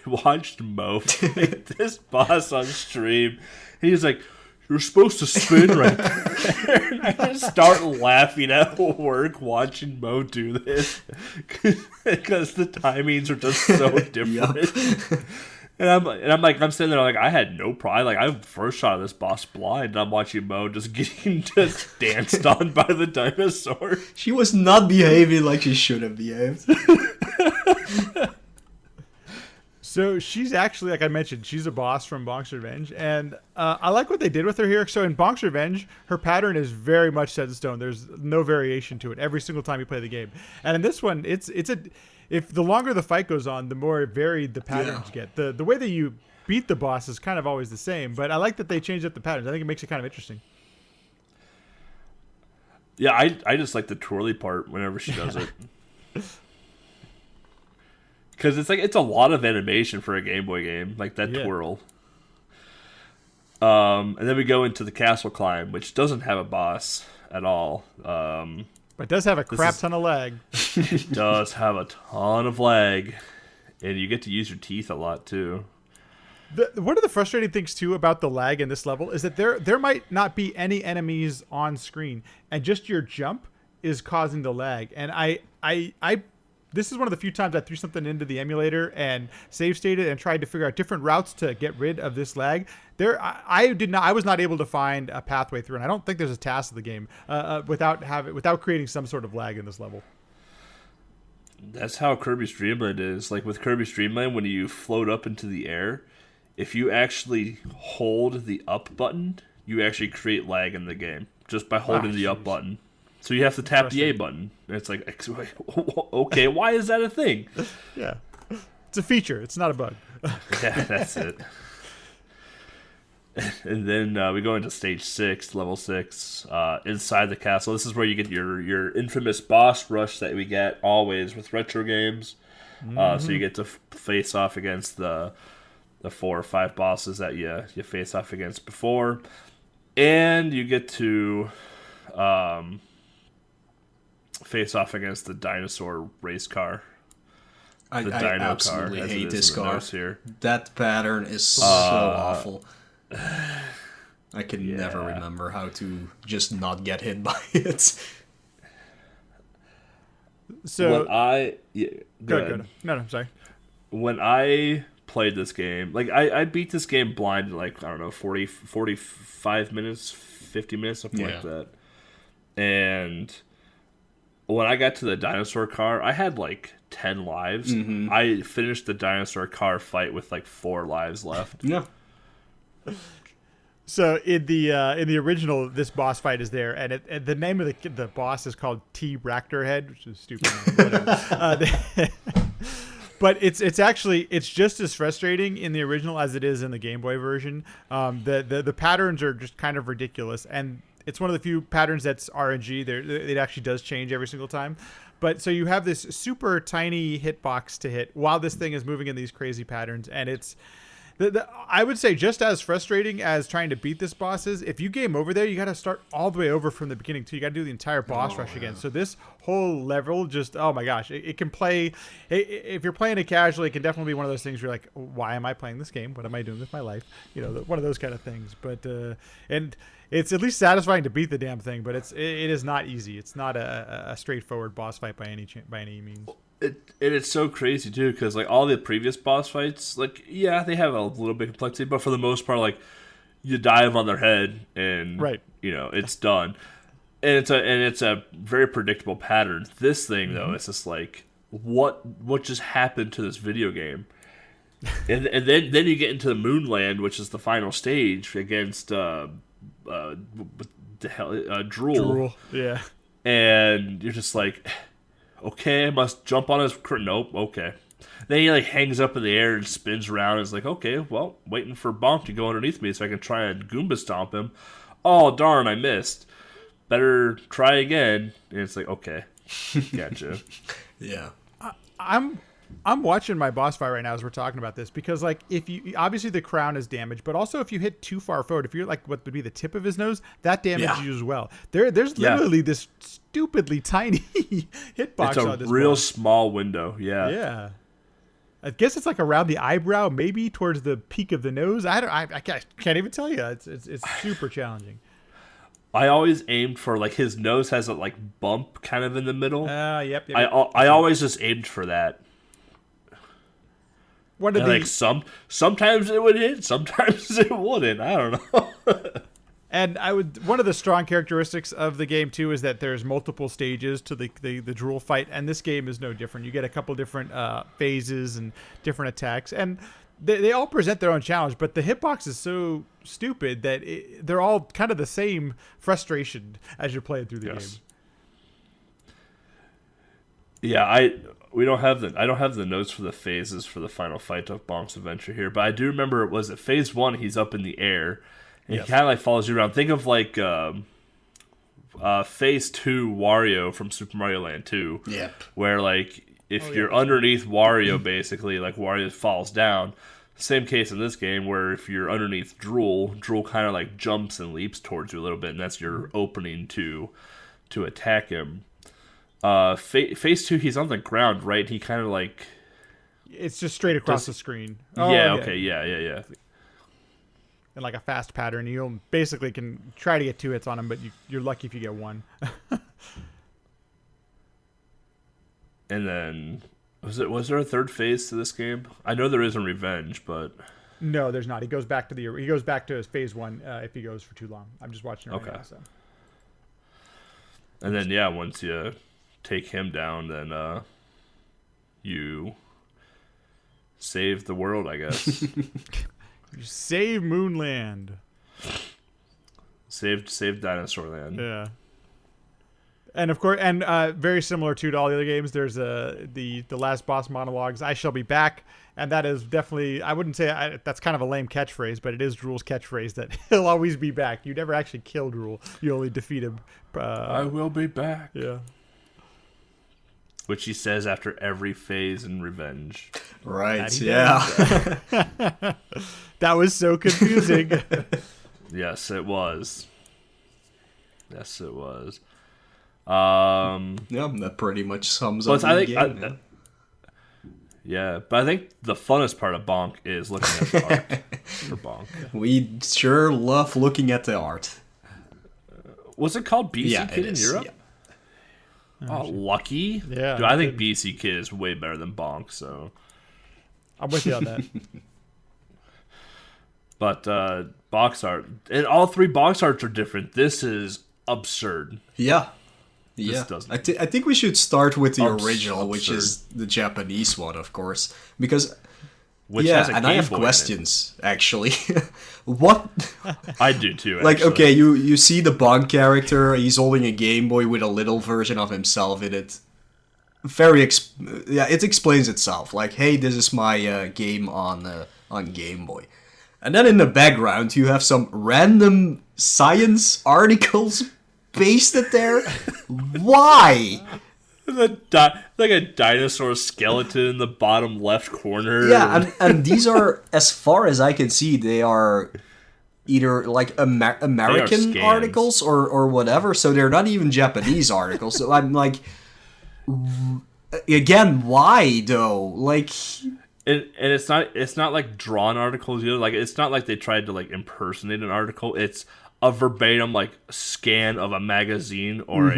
[SPEAKER 3] watched Mo fight this boss on stream. He's like, "You're supposed to spin right there." And I just start laughing at work watching Mo do this because the timings are just so different. And I'm sitting there I had no problem. I first shot of this boss blind, and I'm watching Mo just getting just danced on by the dinosaur.
[SPEAKER 2] She was not behaving like she should have behaved.
[SPEAKER 1] So she's actually, like I mentioned, she's a boss from Bonk's Revenge, and I like what they did with her here. So in Bonk's Revenge, her pattern is very much set in stone. There's no variation to it every single time you play the game. And in this one, if the longer the fight goes on, the more varied the patterns get. The way that you beat the boss is kind of always the same, but I like that they changed up the patterns. I think it makes it kind of interesting.
[SPEAKER 3] Yeah, I just like the twirly part whenever she does it. Because it's a lot of animation for a Game Boy game, like that twirl. And then we go into the castle climb, which doesn't have a boss at all.
[SPEAKER 1] But does have a crap ton of lag.
[SPEAKER 3] It does have a ton of lag. And you get to use your teeth a lot, too.
[SPEAKER 1] One of the frustrating things, too, about the lag in this level is that there might not be any enemies on screen, and just your jump is causing the lag. And this is one of the few times I threw something into the emulator and save stated and tried to figure out different routes to get rid of this lag. I was not able to find a pathway through, and I don't think there's a task of the game without creating some sort of lag in this level.
[SPEAKER 3] That's how Kirby's Dream Land is. Like with Kirby's Dream Land, when you float up into the air, if you actually hold the up button, you actually create lag in the game just by holding the up button. So you have to tap the A button. And it's like, okay, why is that a thing?
[SPEAKER 1] Yeah. It's a feature. It's not a bug.
[SPEAKER 3] Yeah, that's it. And then we go into stage 6, level 6, inside the castle. This is where you get your infamous boss rush that we get always with retro games. So you get to face off against the 4 or 5 bosses that you face off against before. And you get to face off against the dinosaur race car.
[SPEAKER 2] I absolutely hate this car. That pattern is so awful. I can never remember how to just not get hit by it.
[SPEAKER 1] So
[SPEAKER 3] go ahead.
[SPEAKER 1] No, I'm sorry.
[SPEAKER 3] When I played this game, like I beat this game blind in like, I don't know, 45 minutes, 50 minutes, something like that. And when I got to the dinosaur car, I had like 10 lives. Mm-hmm. I finished the dinosaur car fight with like 4 lives left.
[SPEAKER 2] Yeah.
[SPEAKER 1] So in the original, this boss fight is there, and the name of the boss is called T Raptor Head, which is stupid. But it's just as frustrating in the original as it is in the Game Boy version. The patterns are just kind of ridiculous, and it's one of the few patterns that's RNG. It actually does change every single time. But so you have this super tiny hitbox to hit while this thing is moving in these crazy patterns, and it's. I would say just as frustrating as trying to beat this boss is, if you game over there, you got to start all the way over from the beginning too. You got to do the entire boss rush again. So this whole level just, oh my gosh, it can play. If you're playing it casually, it can definitely be one of those things where you're like, why am I playing this game? What am I doing with my life? One of those kind of things. But and it's at least satisfying to beat the damn thing, but it is not easy. It's not a straightforward boss fight by any means.
[SPEAKER 3] It's so crazy too, because like all the previous boss fights, like they have a little bit of complexity, but for the most part, like you dive on their head and it's done, and it's a very predictable pattern. This thing though, it's just like what just happened to this video game, and then you get into the Moonland, which is the final stage against what the hell, Drool,
[SPEAKER 1] yeah,
[SPEAKER 3] and you're just like. Okay, I must jump on his... Nope, okay. Then he like hangs up in the air and spins around and is like, okay, well, waiting for Bonk to go underneath me so I can try and Goomba stomp him. Oh, darn, I missed. Better try again. And it's like, okay, gotcha.
[SPEAKER 2] Yeah.
[SPEAKER 1] I'm watching my boss fight right now as we're talking about this, because like if you obviously the crown is damaged, but also if you hit too far forward, if you're like what would be the tip of his nose, that damages you as well. There's literally this stupidly tiny hitbox on this.
[SPEAKER 3] It's a real small window. Yeah.
[SPEAKER 1] Yeah. I guess it's like around the eyebrow, maybe towards the peak of the nose. I can't even tell you. It's super challenging.
[SPEAKER 3] I always aimed for like his nose has a like bump kind of in the middle.
[SPEAKER 1] Yep.
[SPEAKER 3] I always just aimed for that. Sometimes it would hit, sometimes it wouldn't. I don't know.
[SPEAKER 1] And one of the strong characteristics of the game too is that there's multiple stages to the Drool fight, and this game is no different. You get a couple different phases and different attacks, and they all present their own challenge. But the hitbox is so stupid that they're all kind of the same frustration as you're playing through the game.
[SPEAKER 3] Yeah, I don't have the notes for the phases for the final fight of Bonk's Adventure here, but I do remember it was at phase 1 he's up in the air and he kind of like follows you around. Think of like phase 2 Wario from Super Mario Land 2.
[SPEAKER 2] Yep.
[SPEAKER 3] Where like if you're underneath Wario, basically, like Wario falls down. Same case in this game, where if you're underneath Drool kind of like jumps and leaps towards you a little bit, and that's your opening to attack him. Phase 2, he's on the ground, right? He kind of like...
[SPEAKER 1] It's just straight across the screen.
[SPEAKER 3] Yeah.
[SPEAKER 1] In like a fast pattern. You basically can try to get 2 hits on him, but you're lucky if you get 1.
[SPEAKER 3] And then... Was there a third phase to this game? I know there is in Revenge, but...
[SPEAKER 1] No, there's not. He goes back to his phase 1 if he goes for too long. I'm just watching it right now. So.
[SPEAKER 3] And then, once you take him down, then you save the world, I guess.
[SPEAKER 1] You save Moonland.
[SPEAKER 3] Saved Dinosaur Land.
[SPEAKER 1] Yeah. And of course, very similar to all the other games, there's the last boss monologues. I shall be back, and that is definitely, I wouldn't say that's kind of a lame catchphrase, but it is Drool's catchphrase that he'll always be back. You never actually kill Drool; you only defeat him.
[SPEAKER 3] I will be back.
[SPEAKER 1] Yeah.
[SPEAKER 3] Which he says after every phase in Revenge.
[SPEAKER 2] Right. Yeah.
[SPEAKER 1] That was so confusing.
[SPEAKER 3] Yes, it was.
[SPEAKER 2] That pretty much sums up the game.
[SPEAKER 3] But I think the funnest part of Bonk is looking at the art for Bonk.
[SPEAKER 2] We sure love looking at the art.
[SPEAKER 3] Was it called BC Kid in Europe?
[SPEAKER 2] Yeah.
[SPEAKER 3] Oh, lucky.
[SPEAKER 1] Yeah.
[SPEAKER 3] Dude, I think BC Kid is way better than Bonk, so...
[SPEAKER 1] I'm with you on that.
[SPEAKER 3] But box art... And all 3 box arts are different. This is absurd.
[SPEAKER 2] Yeah. I think we should start with the original, which is the Japanese one, of course, because I have questions actually. What?
[SPEAKER 3] I do too.
[SPEAKER 2] Like, okay, you see the Bonk character, he's holding a Game Boy with a little version of himself in it. It explains itself. Like, hey, this is my game on Game Boy, and then in the background you have some random science articles pasted there. Why?
[SPEAKER 3] Like a dinosaur skeleton in the bottom left corner.
[SPEAKER 2] Yeah, and these are, as far as I can see, they are either like American articles or whatever. So they're not even Japanese articles. So I'm like, again, why though? Like,
[SPEAKER 3] and it's not like drawn articles either. Like, it's not like they tried to like impersonate an article. It's a verbatim like scan of a magazine or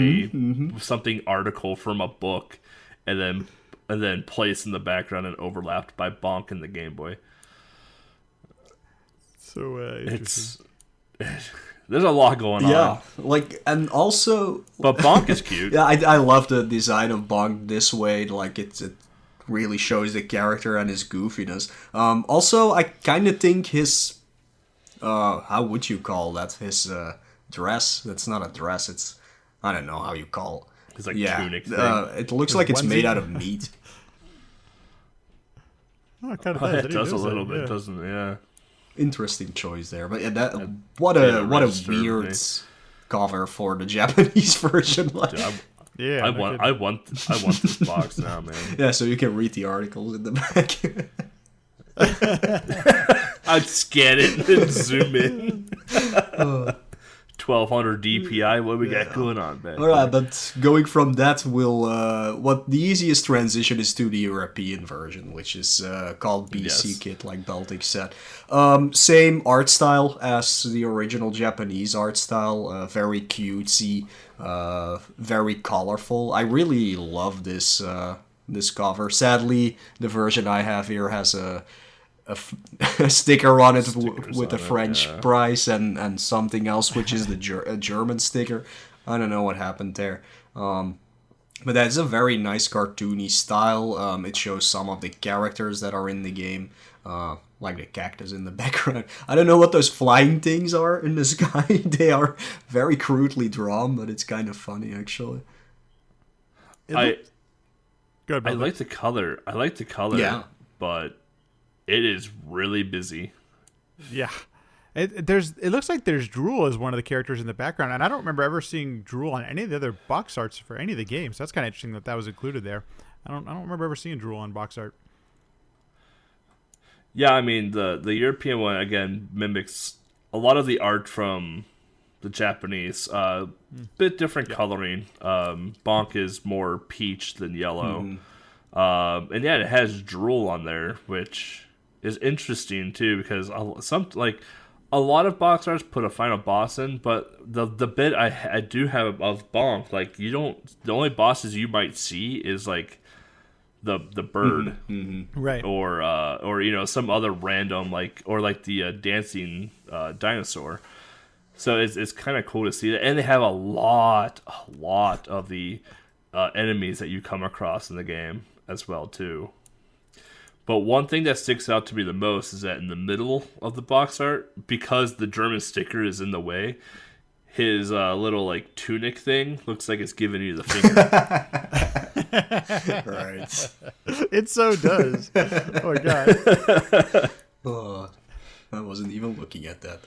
[SPEAKER 3] something article from a book, and then placed in the background and overlapped by Bonk and the Game Boy.
[SPEAKER 1] So interesting.
[SPEAKER 3] There's a lot going on.
[SPEAKER 2] Yeah, like, and also,
[SPEAKER 3] but Bonk is cute.
[SPEAKER 2] Yeah, I love the design of Bonk this way. Like, it really shows the character and his goofiness. Also, I kind of think his how would you call that? His dress. That's not a dress. It's, I don't know how you call it.
[SPEAKER 3] It's like tunic thing.
[SPEAKER 2] It looks like it's made out of meat.
[SPEAKER 1] Oh, it kind of does.
[SPEAKER 3] It does a little bit, doesn't it? Yeah.
[SPEAKER 2] Interesting choice there, but yeah, what a weird cover for the Japanese version. Like,
[SPEAKER 1] dude,
[SPEAKER 3] I want this box now, man.
[SPEAKER 2] Yeah, so you can read the articles in the back.
[SPEAKER 3] I'd scan it and zoom in. 1200 DPI. What we got going on, man?
[SPEAKER 2] All right, but going from that, what the easiest transition is to the European version, which is called BC Kit, like Belthic said. Same art style as the original Japanese art style. Very cutesy, very colorful. I really love this cover. Sadly, the version I have here has a sticker on it with a French price and something else, which is a German sticker. I don't know what happened there. But that's a very nice cartoony style. It shows some of the characters that are in the game, like the cactus in the background. I don't know what those flying things are in the sky. They are very crudely drawn, but it's kind of funny, actually.
[SPEAKER 3] I like the color. Yeah. But it is really busy.
[SPEAKER 1] Yeah. It looks like there's Drool as one of the characters in the background, and I don't remember ever seeing Drool on any of the other box arts for any of the games. That's kind of interesting that was included there. I don't remember ever seeing drool on box art.
[SPEAKER 3] Yeah, I mean the European one again mimics a lot of the art from the Japanese. Bit different coloring. Bonk is more peach than yellow. And yeah, it has drool on there, which is interesting too because a lot of box arts put a final boss in, but the bit I do have of Bonk, like the only bosses you might see is like the bird,
[SPEAKER 1] Right?
[SPEAKER 3] Or some other random like the dancing dinosaur. So it's kind of cool to see that, and they have a lot of the enemies that you come across in the game as well too. But one thing that sticks out to me the most is that in the middle of the box art, because the German sticker is in the way, his little like tunic thing looks like it's giving you the finger.
[SPEAKER 2] Right.
[SPEAKER 1] It so does. Oh my god.
[SPEAKER 2] Oh, I wasn't even looking at that.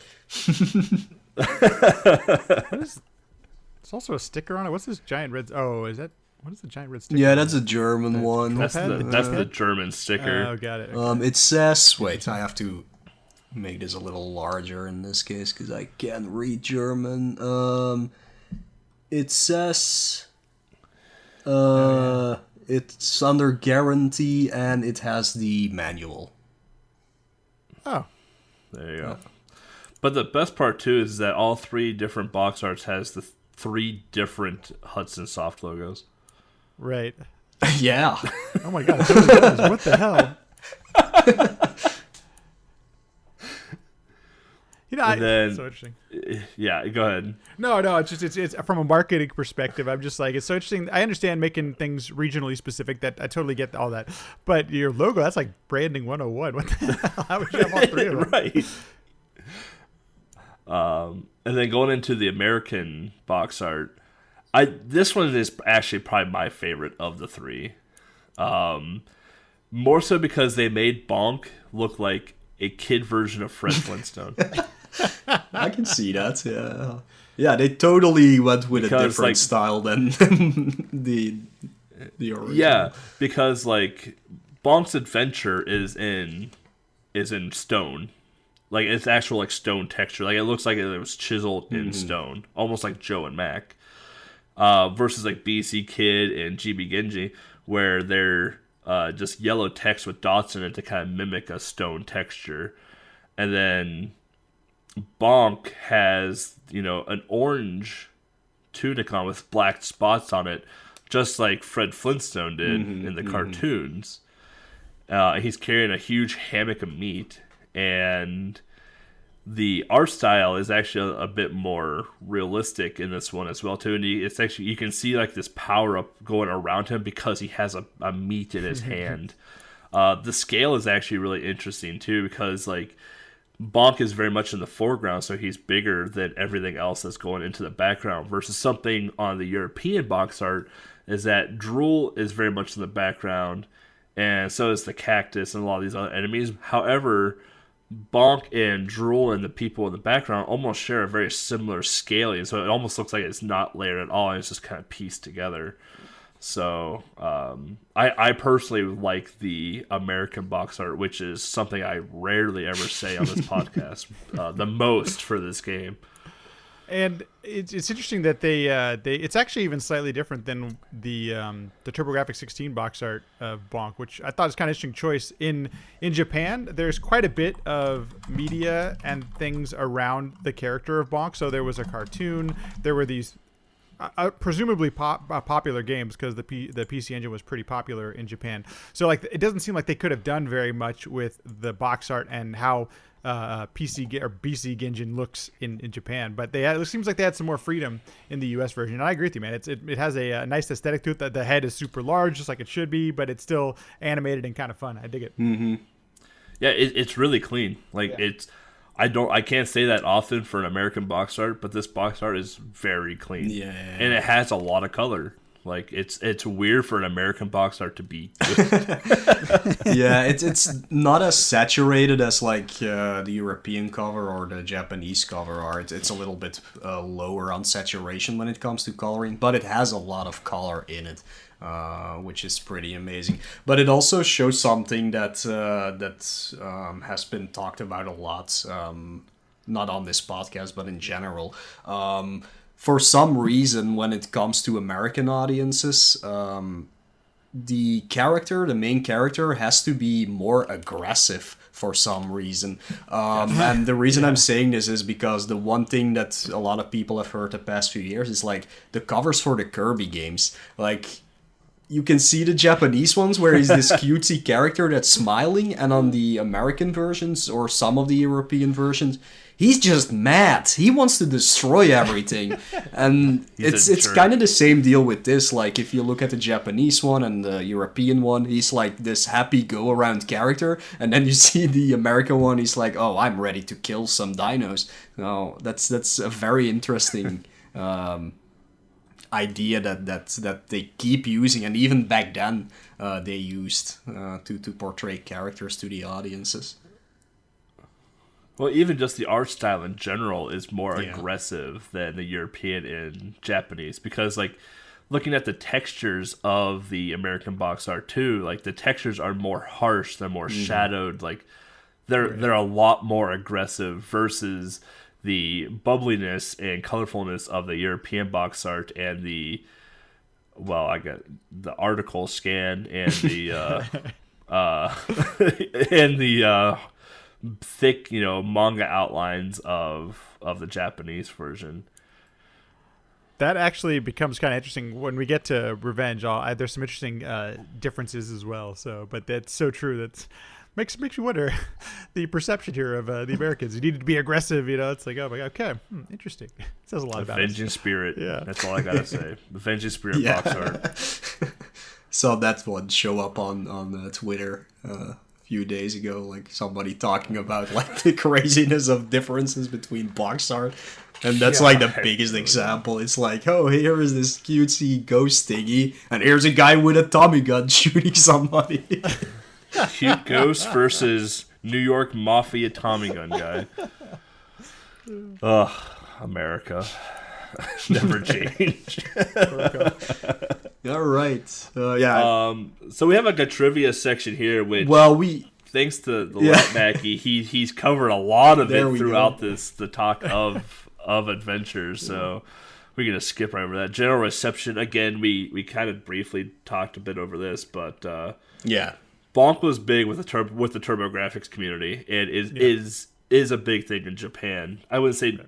[SPEAKER 1] There's also a sticker on it. What's this giant red? Oh, is that? What is the giant red sticker?
[SPEAKER 2] Yeah, that's a German one.
[SPEAKER 3] That's the German sticker.
[SPEAKER 1] Oh, got it. Okay.
[SPEAKER 2] It says, wait, I have to make this a little larger in this case because I can't read German. It says it's under guarantee and it has the manual.
[SPEAKER 1] Oh,
[SPEAKER 3] There you go. But the best part too is that all three different box arts has the three different Hudson Soft logos.
[SPEAKER 1] right.
[SPEAKER 2] Yeah.
[SPEAKER 1] Oh my god, it really does. What the hell? It's so interesting.
[SPEAKER 3] Yeah, go ahead.
[SPEAKER 1] No, it's from a marketing perspective. I'm just like, it's so interesting. I understand making things regionally specific. That I totally get all that. But your logo, that's like branding 101. What the hell? How would you have all three of them?
[SPEAKER 3] Right. And then going into the American box art, this one is actually probably my favorite of the three. More so because they made Bonk look like a kid version of Fred Flintstone.
[SPEAKER 2] I can see that, yeah. Yeah, they totally went with a different style than the original.
[SPEAKER 3] Yeah, because like Bonk's adventure is in stone. Like it's actual like stone texture. Like it looks like it was chiseled in stone. Almost like Joe and Mac. Versus like BC Kid and GB Genji, where they're just yellow text with dots in it to kind of mimic a stone texture. And then Bonk has, an orange tunic on with black spots on it, just like Fred Flintstone did in the cartoons. He's carrying a huge hammock of meat, and the art style is actually a bit more realistic in this one as well too. And it's actually, you can see like this power up going around him because he has a meat in his hand. The scale is actually really interesting too, because like Bonk is very much in the foreground, so he's bigger than everything else that's going into the background, versus something on the European box art is that Drool is very much in the background, and so is the cactus and a lot of these other enemies. However, Bonk and Drool and the people in the background almost share a very similar scaling, so it almost looks like it's not layered at all, and it's just kind of pieced together. So I personally like the American box art, which is something I rarely ever say on this podcast, the most for this game.
[SPEAKER 1] And it's interesting that they it's actually even slightly different than the TurboGrafx 16 box art of Bonk, which I thought was kind of interesting choice. In Japan, there's quite a bit of media and things around the character of Bonk. So there was a cartoon, there were these presumably popular games, because the PC Engine was pretty popular in Japan. So like it doesn't seem like they could have done very much with the box art and how PC or BC Genjin looks in Japan, but it seems like they had some more freedom in the US version. And I agree with you, man. It has a nice aesthetic to it. That the head is super large, just like it should be, but it's still animated and kind of fun. I dig it.
[SPEAKER 3] Mm-hmm. Yeah, it's really clean. Like I can't say that often for an American box art, but this box art is very clean.
[SPEAKER 2] Yeah.
[SPEAKER 3] And it has a lot of color. Like it's weird for an American box art to be good.
[SPEAKER 2] Yeah, it's not as saturated as like the European cover or the Japanese cover art. It's a little bit lower on saturation when it comes to coloring, but it has a lot of color in it. which is pretty amazing. But it also shows something that has been talked about a lot, not on this podcast, but in general. For some reason, when it comes to American audiences, the main character, has to be more aggressive for some reason. And the reason I'm saying this is because the one thing that a lot of people have heard the past few years is like the covers for the Kirby games. Like, you can see the Japanese ones where he's this cutesy character that's smiling, and on the American versions or some of the European versions, he's just mad. He wants to destroy everything. And it's kind of the same deal with this. Like, if you look at the Japanese one and the European one, he's like this happy go-around character. And then you see the American one, he's like, oh, I'm ready to kill some dinos. No, that's a very interesting idea that they keep using. And even back then, they used to portray characters to the audiences.
[SPEAKER 3] Well, even just the art style in general is more aggressive than the European and Japanese, because, like, looking at the textures of the American box art too, like, the textures are more harsh, they're more shadowed, like, they're a lot more aggressive versus the bubbliness and colorfulness of the European box art and the, well, I got the article scan and the and the thick, manga outlines of the Japanese version.
[SPEAKER 1] That actually becomes kind of interesting when we get to Revenge. There's some interesting differences as well. So, but that's so true. That makes you wonder the perception here of the Americans. You need to be aggressive. It's like, oh my god, okay, interesting. It says a lot about
[SPEAKER 3] Vengeance
[SPEAKER 1] us.
[SPEAKER 3] Spirit.
[SPEAKER 1] Yeah,
[SPEAKER 3] that's all I gotta say. The Vengeance Spirit box art.
[SPEAKER 2] Saw that one show up on Twitter a few days ago, like somebody talking about like the craziness of differences between box art, and that's like the biggest example. It's like, oh, here is this cutesy ghost thingy, and here's a guy with a Tommy gun shooting somebody.
[SPEAKER 3] Cute ghost versus New York Mafia Tommy gun guy. Ugh, America. Never change.
[SPEAKER 2] All right. Yeah.
[SPEAKER 3] So we have like a trivia section here, which, thanks to the Lat Mackey, he's covered a lot of it throughout the talk of adventures. So we're gonna skip right over that. General reception. Again, we kind of briefly talked a bit over this, but Bonk was big with the TurboGrafx community, and is a big thing in Japan. I would say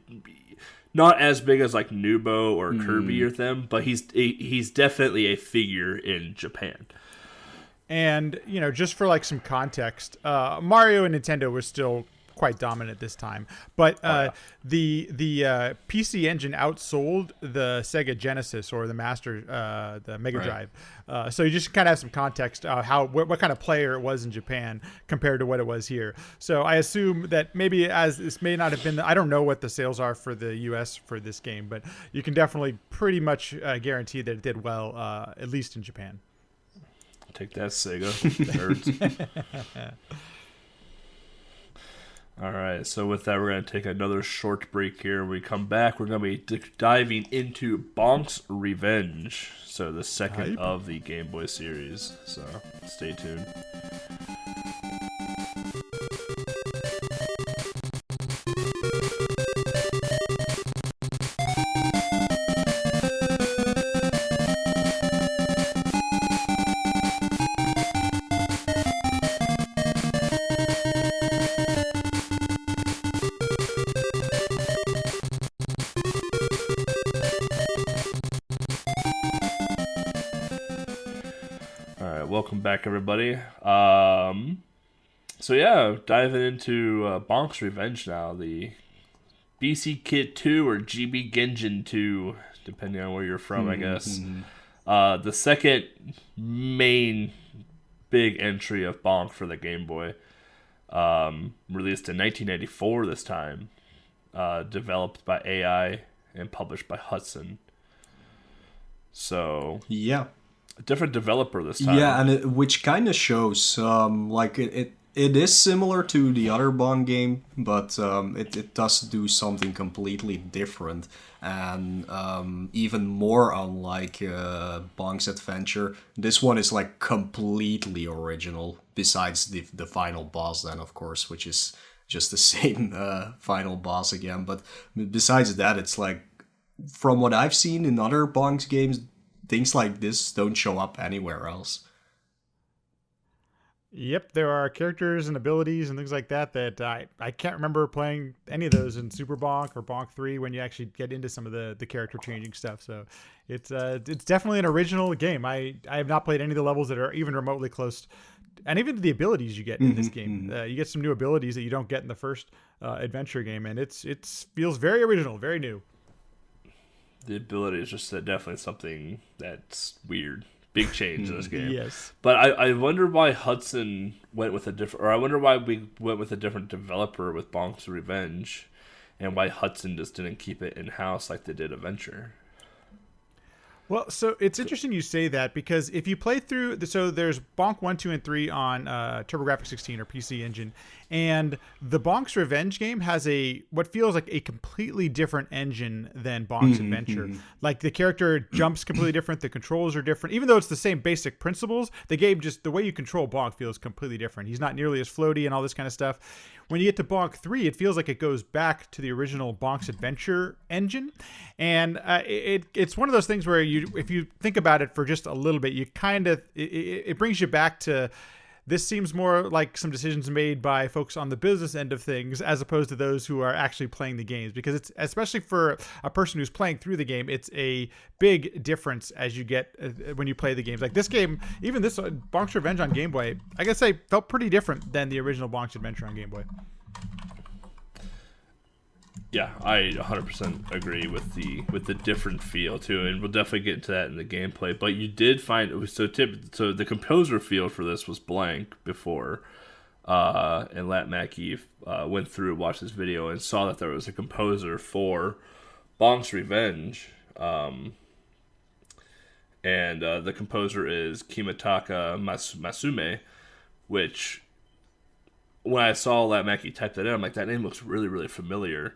[SPEAKER 3] not as big as like Nubo or Kirby or them, but he's definitely a figure in Japan.
[SPEAKER 1] And just for like some context, Mario and Nintendo were still quite dominant at this time, but the PC Engine outsold the Sega Genesis or the the Mega Drive. So you just kind of have some context what kind of player it was in Japan compared to what it was here. So I assume that maybe, as this may not have been, I don't know what the sales are for the US for this game, but you can definitely pretty much guarantee that it did well, at least in Japan.
[SPEAKER 3] Take that, Sega. Nerds. All right, so with that, we're going to take another short break here. When we come back, we're going to be diving into Bonk's Revenge, so the second of the Game Boy series. So stay tuned. Welcome back, everybody. So yeah, diving into Bonk's Revenge now. The BC Kit 2 or GB Genjin 2, depending on where you're from, I guess. The second main big entry of Bonk for the Game Boy. Released in 1994 this time. Developed by AI and published by Hudson. So... yeah. A different developer this time.
[SPEAKER 2] Yeah, and which kind of shows, It is similar to the other Bonk game, but it does do something completely different and even more unlike Bonk's Adventure. This one is like completely original, besides the final boss, then of course, which is just the same final boss again. But besides that, it's like, from what I've seen in other Bonk's games, things like this don't show up anywhere else.
[SPEAKER 1] Yep, there are characters and abilities and things like that that I can't remember playing any of those in Super Bonk or Bonk 3 when you actually get into some of the character changing stuff. So it's definitely an original game. I have not played any of the levels that are even remotely close, and even the abilities you get in this game. You get some new abilities that you don't get in the first adventure game, and it feels very original, very new.
[SPEAKER 3] The ability is just definitely something that's weird. Big change in this game.
[SPEAKER 1] Yes.
[SPEAKER 3] But I wonder why Hudson went with a different, or I wonder why we went with a different developer with Bonk's Revenge, and why Hudson just didn't keep it in-house like they did Adventure.
[SPEAKER 1] Well, so it's interesting you say that, because if you play through, so there's Bonk 1, 2, and 3 on TurboGrafx 16 or PC Engine, and the Bonk's Revenge game has what feels like a completely different engine than Bonk's Adventure. Like, the character jumps completely different, the controls are different. Even though it's the same basic principles, the game, just the way you control Bonk feels completely different. He's not nearly as floaty and all this kind of stuff. When you get to Bonk 3, it feels like it goes back to the original Bonk's Adventure engine. And it's one of those things where if you think about it for just a little bit, you kind of, it brings you back to, this seems more like some decisions made by folks on the business end of things, as opposed to those who are actually playing the games. Because it's, especially for a person who's playing through the game, it's a big difference as you get when you play the games. Like this game, even this Bonk's Revenge on Game Boy, I guess I felt pretty different than the original Bonk's Adventure on Game Boy.
[SPEAKER 3] Yeah, I 100% agree with the different feel too, and we'll definitely get into that in the gameplay. But you did find so the composer field for this was blank before, and Lat Mackey went through, watched this video, and saw that there was a composer for Bonk's Revenge, and the composer is Kimitaka Masume, which when I saw Lat Mackey type that in, I'm like, that name looks really, really familiar.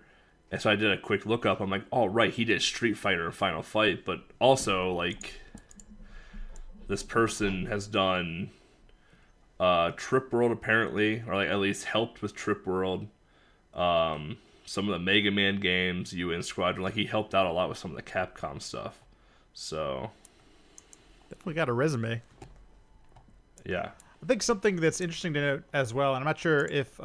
[SPEAKER 3] And so I did a quick look up. I'm like, oh, right, he did Street Fighter and Final Fight. But also, like, this person has done Trip World, apparently. Or, like, at least helped with Trip World. Some of the Mega Man games, UN Squadron. Like, he helped out a lot with some of the Capcom stuff. So.
[SPEAKER 1] Definitely got a resume.
[SPEAKER 3] Yeah.
[SPEAKER 1] I think something that's interesting to note as well, and I'm not sure if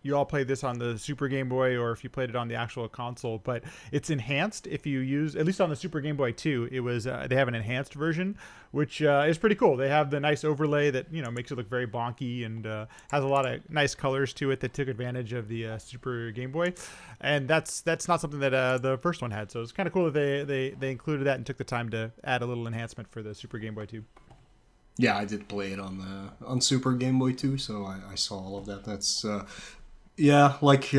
[SPEAKER 1] you all played this on the Super Game Boy or if you played it on the actual console, but it's enhanced if you use, at least on the Super Game Boy 2, it was they have an enhanced version, which is pretty cool. They have the nice overlay that, you know, makes it look very bonky and has a lot of nice colors to it that took advantage of the Super Game Boy, and that's not something that the first one had. So it's kind of cool that they included that and took the time to add a little enhancement for the Super Game Boy 2.
[SPEAKER 2] Yeah, I did play it on Super Game Boy 2, so I saw all of that. That's yeah, like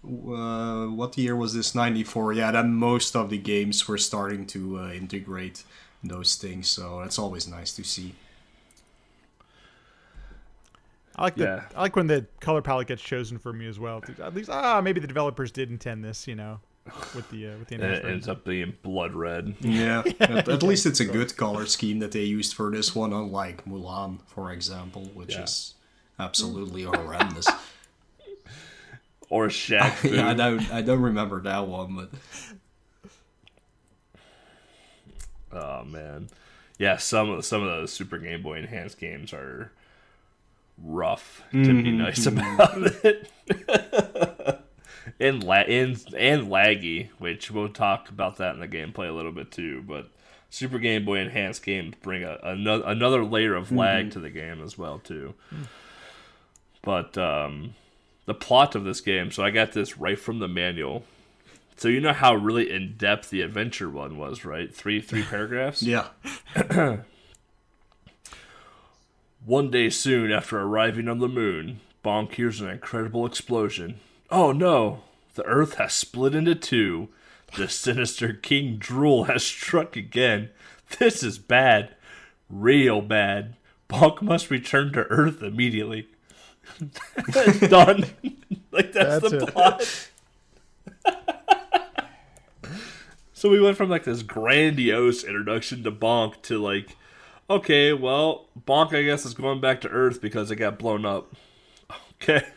[SPEAKER 2] what year was this? 94. Yeah, then most of the games were starting to integrate those things, so that's always nice to see.
[SPEAKER 1] I like when the color palette gets chosen for me as well. At least maybe the developers did intend this, you know, with the
[SPEAKER 3] and it ends up being blood red.
[SPEAKER 2] Yeah, at least it's a good color scheme that they used for this one, unlike Mulan, for example, which is absolutely horrendous.
[SPEAKER 3] Or Shaq Fu.
[SPEAKER 2] Yeah, I don't remember that one, but
[SPEAKER 3] oh man, yeah, some of those Super Game Boy enhanced games are rough to be nice about it. and laggy, which we'll talk about that in the gameplay a little bit too. But Super Game Boy enhanced games bring another layer of lag to the game as well too. But the plot of this game, so I got this right from the manual. So you know how really in-depth the adventure one was, right? Three paragraphs?
[SPEAKER 2] Yeah.
[SPEAKER 3] One day soon after arriving on the moon, Bonk hears an incredible explosion. Oh no! The Earth has split into two. The sinister King Drool has struck again. This is bad. Real bad. Bonk must return to Earth immediately. Done. Like, that's the plot. So we went from like this grandiose introduction to Bonk to like, okay, well, Bonk, I guess, is going back to Earth because it got blown up. Okay,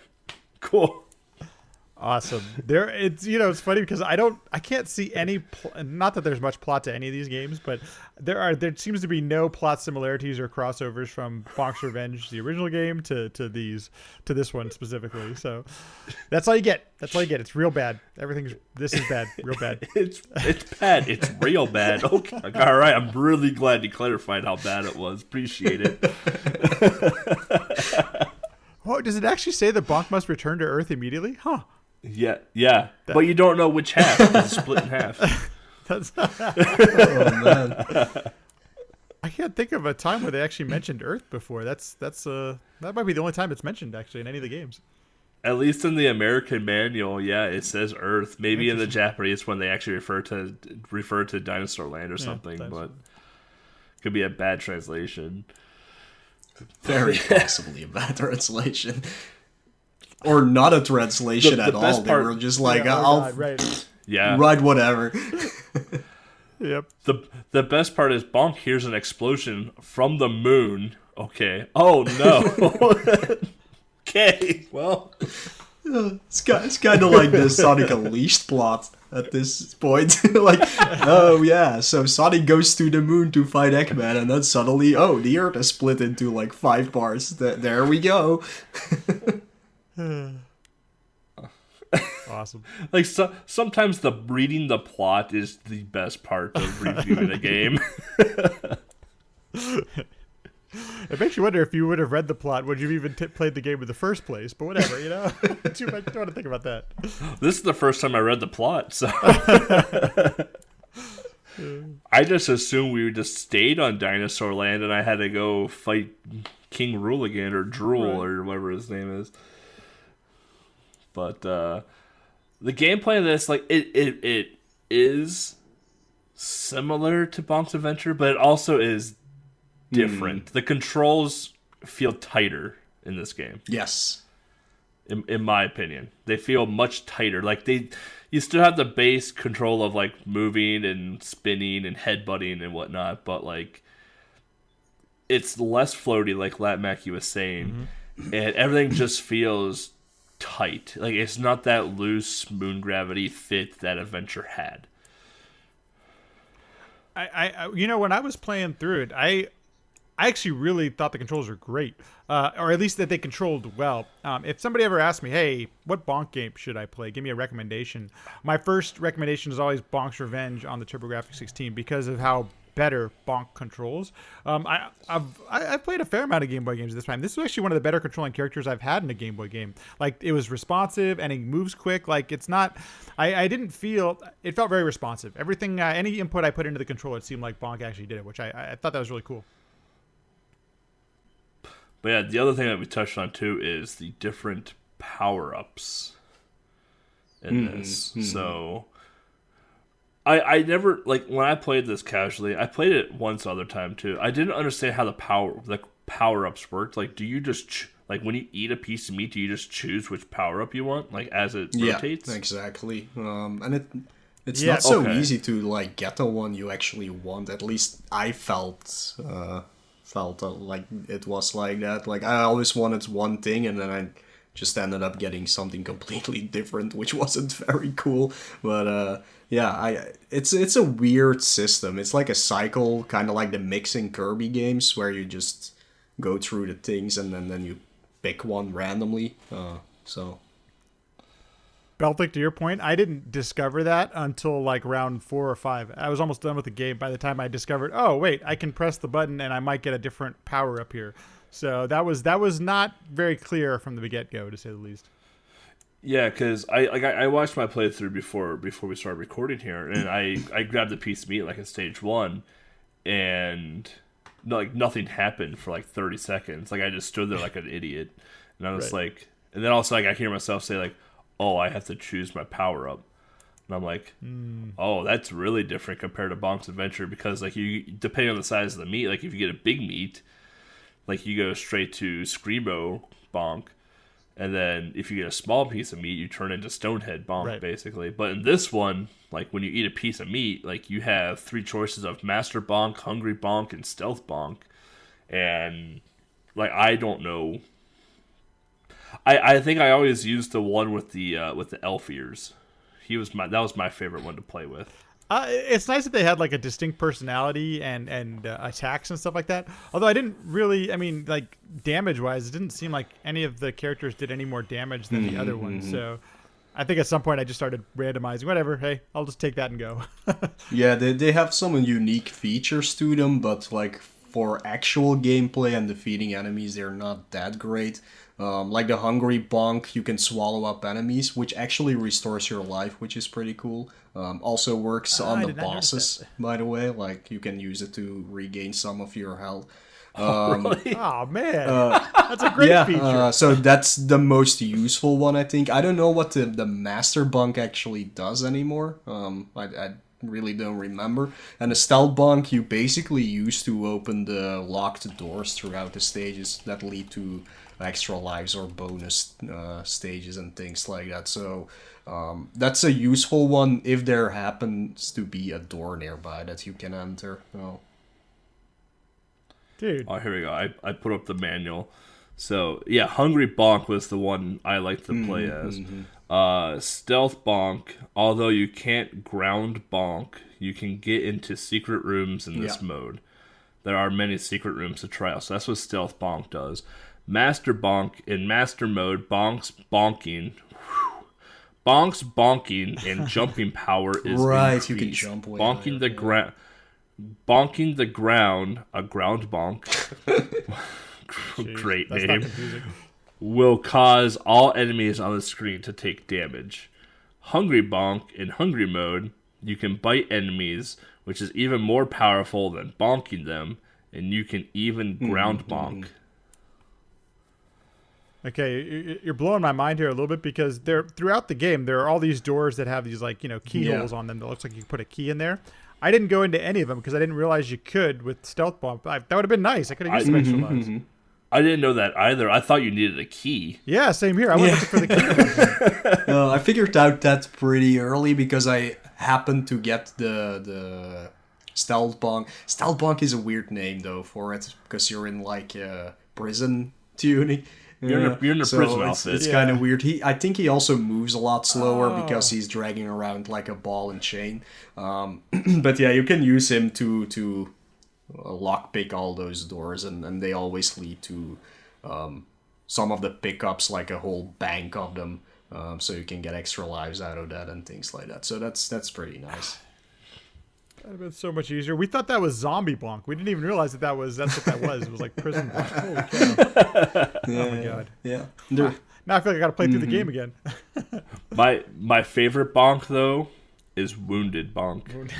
[SPEAKER 3] cool.
[SPEAKER 1] Awesome. It's funny because I can't see any. Not that there's much plot to any of these games, but there seems to be no plot similarities or crossovers from Bonk's Revenge, the original game, to this one specifically. So that's all you get. It's real bad. This is bad, real bad.
[SPEAKER 3] It's bad. It's real bad. Okay, all right. I'm really glad you clarified how bad it was. Appreciate it.
[SPEAKER 1] Oh, does it actually say that Bonk must return to Earth immediately? Huh.
[SPEAKER 3] Yeah. But you don't know which half. It's split in half.
[SPEAKER 2] Oh man.
[SPEAKER 1] I can't think of a time where they actually mentioned Earth before. That might be the only time it's mentioned actually in any of the games.
[SPEAKER 3] At least in the American manual, yeah, it says Earth. Maybe in the Japanese when they actually refer to Dinosaur Land or something, but could be a bad translation.
[SPEAKER 2] Very possibly a bad translation. Or not a translation at all. They were just like, right, whatever.
[SPEAKER 1] Yep.
[SPEAKER 3] The best part is Bonk hears an explosion from the moon. Okay. Oh no. Okay. Well,
[SPEAKER 2] it's kind of like the Sonic Unleashed plot at this point. Like, oh yeah, so Sonic goes to the moon to fight Eggman, and then suddenly, the Earth is split into like 5 parts. There we go.
[SPEAKER 1] Awesome.
[SPEAKER 3] Like sometimes reading the plot is the best part of reviewing a game.
[SPEAKER 1] It makes you wonder if you would have read the plot, would you have even played the game in the first place? But whatever, Too much. Don't want to think about that.
[SPEAKER 3] This is the first time I read the plot, so I just assumed we just stayed on Dinosaur Land, and I had to go fight King Rule again, or Drool, or whatever his name is. But the gameplay of this, like, it is similar to Bonk's Adventure, but it also is different. The controls feel tighter in this game.
[SPEAKER 2] Yes.
[SPEAKER 3] In my opinion. They feel much tighter. Like, you still have the base control of, like, moving and spinning and headbutting and whatnot, but, like, it's less floaty, like Lat Mackey was saying, and everything just feels tight. Like, it's not that loose moon gravity fit that Adventure had.
[SPEAKER 1] I when I was playing through it, I actually really thought the controls were great, or at least that they controlled well. If somebody ever asked me, hey, what Bonk game should I play? Give me a recommendation. My first recommendation is always Bonk's Revenge on the TurboGrafx 16 because of how better Bonk controls. I've played a fair amount of Game Boy games this time. This is actually one of the better controlling characters I've had in a Game Boy game. Like, it was responsive and it moves quick. Like, it's not... I didn't feel... It felt very responsive. Everything, any input I put into the controller, it seemed like Bonk actually did it, which I thought that was really cool.
[SPEAKER 3] But yeah, the other thing that we touched on too is the different power-ups in this. So I never, like, when I played this casually, I played it once other time too. I didn't understand how the power-ups worked. Like, do you just like, when you eat a piece of meat, do you just choose which power-up you want, like, as it rotates?
[SPEAKER 2] Yeah, exactly. And it's not so easy to, like, get the one you actually want. At least I felt like it was like that. Like, I always wanted one thing, and then I just ended up getting something completely different, which wasn't very cool. But it's a weird system. It's like a cycle, kind of like the mixing Kirby games, where you just go through the things and then you pick one randomly.
[SPEAKER 1] Belthic, to your point, I didn't discover that until like round 4 or 5. I was almost done with the game by the time I discovered, oh wait, I can press the button and I might get a different power up here. So that was not very clear from the get-go, to say the least.
[SPEAKER 3] Yeah, because I watched my playthrough before we started recording here, and I grabbed a piece of meat like in stage 1, and like nothing happened for like 30 seconds. Like, I just stood there like an idiot, and I was like, and then also like I hear myself say like, oh, I have to choose my power up. And I'm like, oh, that's really different compared to Bonk's Adventure, because like, you, depending on the size of the meat, like if you get a big meat, like you go straight to Screamo Bonk, and then if you get a small piece of meat, you turn into Stonehead Bonk,
[SPEAKER 1] Right.
[SPEAKER 3] basically. But in this one, like when you eat a piece of meat, like you have 3 choices of Master Bonk, Hungry Bonk, and Stealth Bonk. And like I don't know. I think I always used the one with the elf ears. That was my favorite one to play with.
[SPEAKER 1] It's nice that they had like a distinct personality and attacks and stuff like that. Although I didn't really, I mean, like damage wise, it didn't seem like any of the characters did any more damage than the other ones. So I think at some point I just started randomizing. Whatever, hey, I'll just take that and go.
[SPEAKER 2] Yeah, they have some unique features to them, but like for actual gameplay and defeating enemies, they're not that great. Like the Hungry Bonk, you can swallow up enemies, which actually restores your life, which is pretty cool. Also works on the
[SPEAKER 1] did not notice
[SPEAKER 2] bosses, by the way. Like you can use it to regain some of your health.
[SPEAKER 3] Really?
[SPEAKER 1] Oh man, that's a great feature.
[SPEAKER 2] So that's the most useful one, I think. I don't know what the Master Bonk actually does anymore. I really don't remember. And the Stealth Bonk you basically use to open the locked doors throughout the stages that lead to extra lives or bonus stages and things like that. So that's a useful one if there happens to be a door nearby that you can enter. Oh.
[SPEAKER 1] Dude.
[SPEAKER 3] Oh, here we go. I put up the manual. So yeah, Hungry Bonk was the one I liked to play as. Stealth Bonk, although you can't ground bonk, you can get into secret rooms in this mode. There are many secret rooms to try out, so that's what Stealth Bonk does. Master Bonk, in Master Mode, Bonk's bonking. Bonk's bonking and jumping power is increased.
[SPEAKER 2] You can jump way
[SPEAKER 3] bonking
[SPEAKER 2] higher,
[SPEAKER 3] bonking the ground, a ground bonk. Great
[SPEAKER 1] That's
[SPEAKER 3] name.
[SPEAKER 1] not confusing.
[SPEAKER 3] Will cause all enemies on the screen to take damage. Hungry Bonk, in Hungry Mode, you can bite enemies, which is even more powerful than bonking them, and you can even ground bonk.
[SPEAKER 1] Okay, you're blowing my mind here a little bit because throughout the game there are all these doors that have these like keyholes on them that looks like you can put a key in there. I didn't go into any of them because I didn't realize you could with Stealth Bomb. That would have been nice. I could have used some extra lives.
[SPEAKER 3] I didn't know that either. I thought you needed a key.
[SPEAKER 1] Yeah, same here. I went looking for the key.
[SPEAKER 2] I figured out that pretty early because I happened to get the Stealth Bonk. Stealth Bonk is a weird name though for it because you're in like prison tuning.
[SPEAKER 3] You're in a prison outfit.
[SPEAKER 2] It's kind of weird. I think he also moves a lot slower because he's dragging around like a ball and chain. But yeah, you can use him to lockpick all those doors, and they always lead to some of the pickups, like a whole bank of them, so you can get extra lives out of that and things like that. So that's pretty nice.
[SPEAKER 1] That'd have been so much easier. We thought that was Zombie Bonk. We didn't even realize that's what that was. It was like Prison Bonk. Holy cow. Oh my god.
[SPEAKER 2] Yeah.
[SPEAKER 1] Now I feel like I gotta play through the game again.
[SPEAKER 3] My favorite Bonk though is Wounded Bonk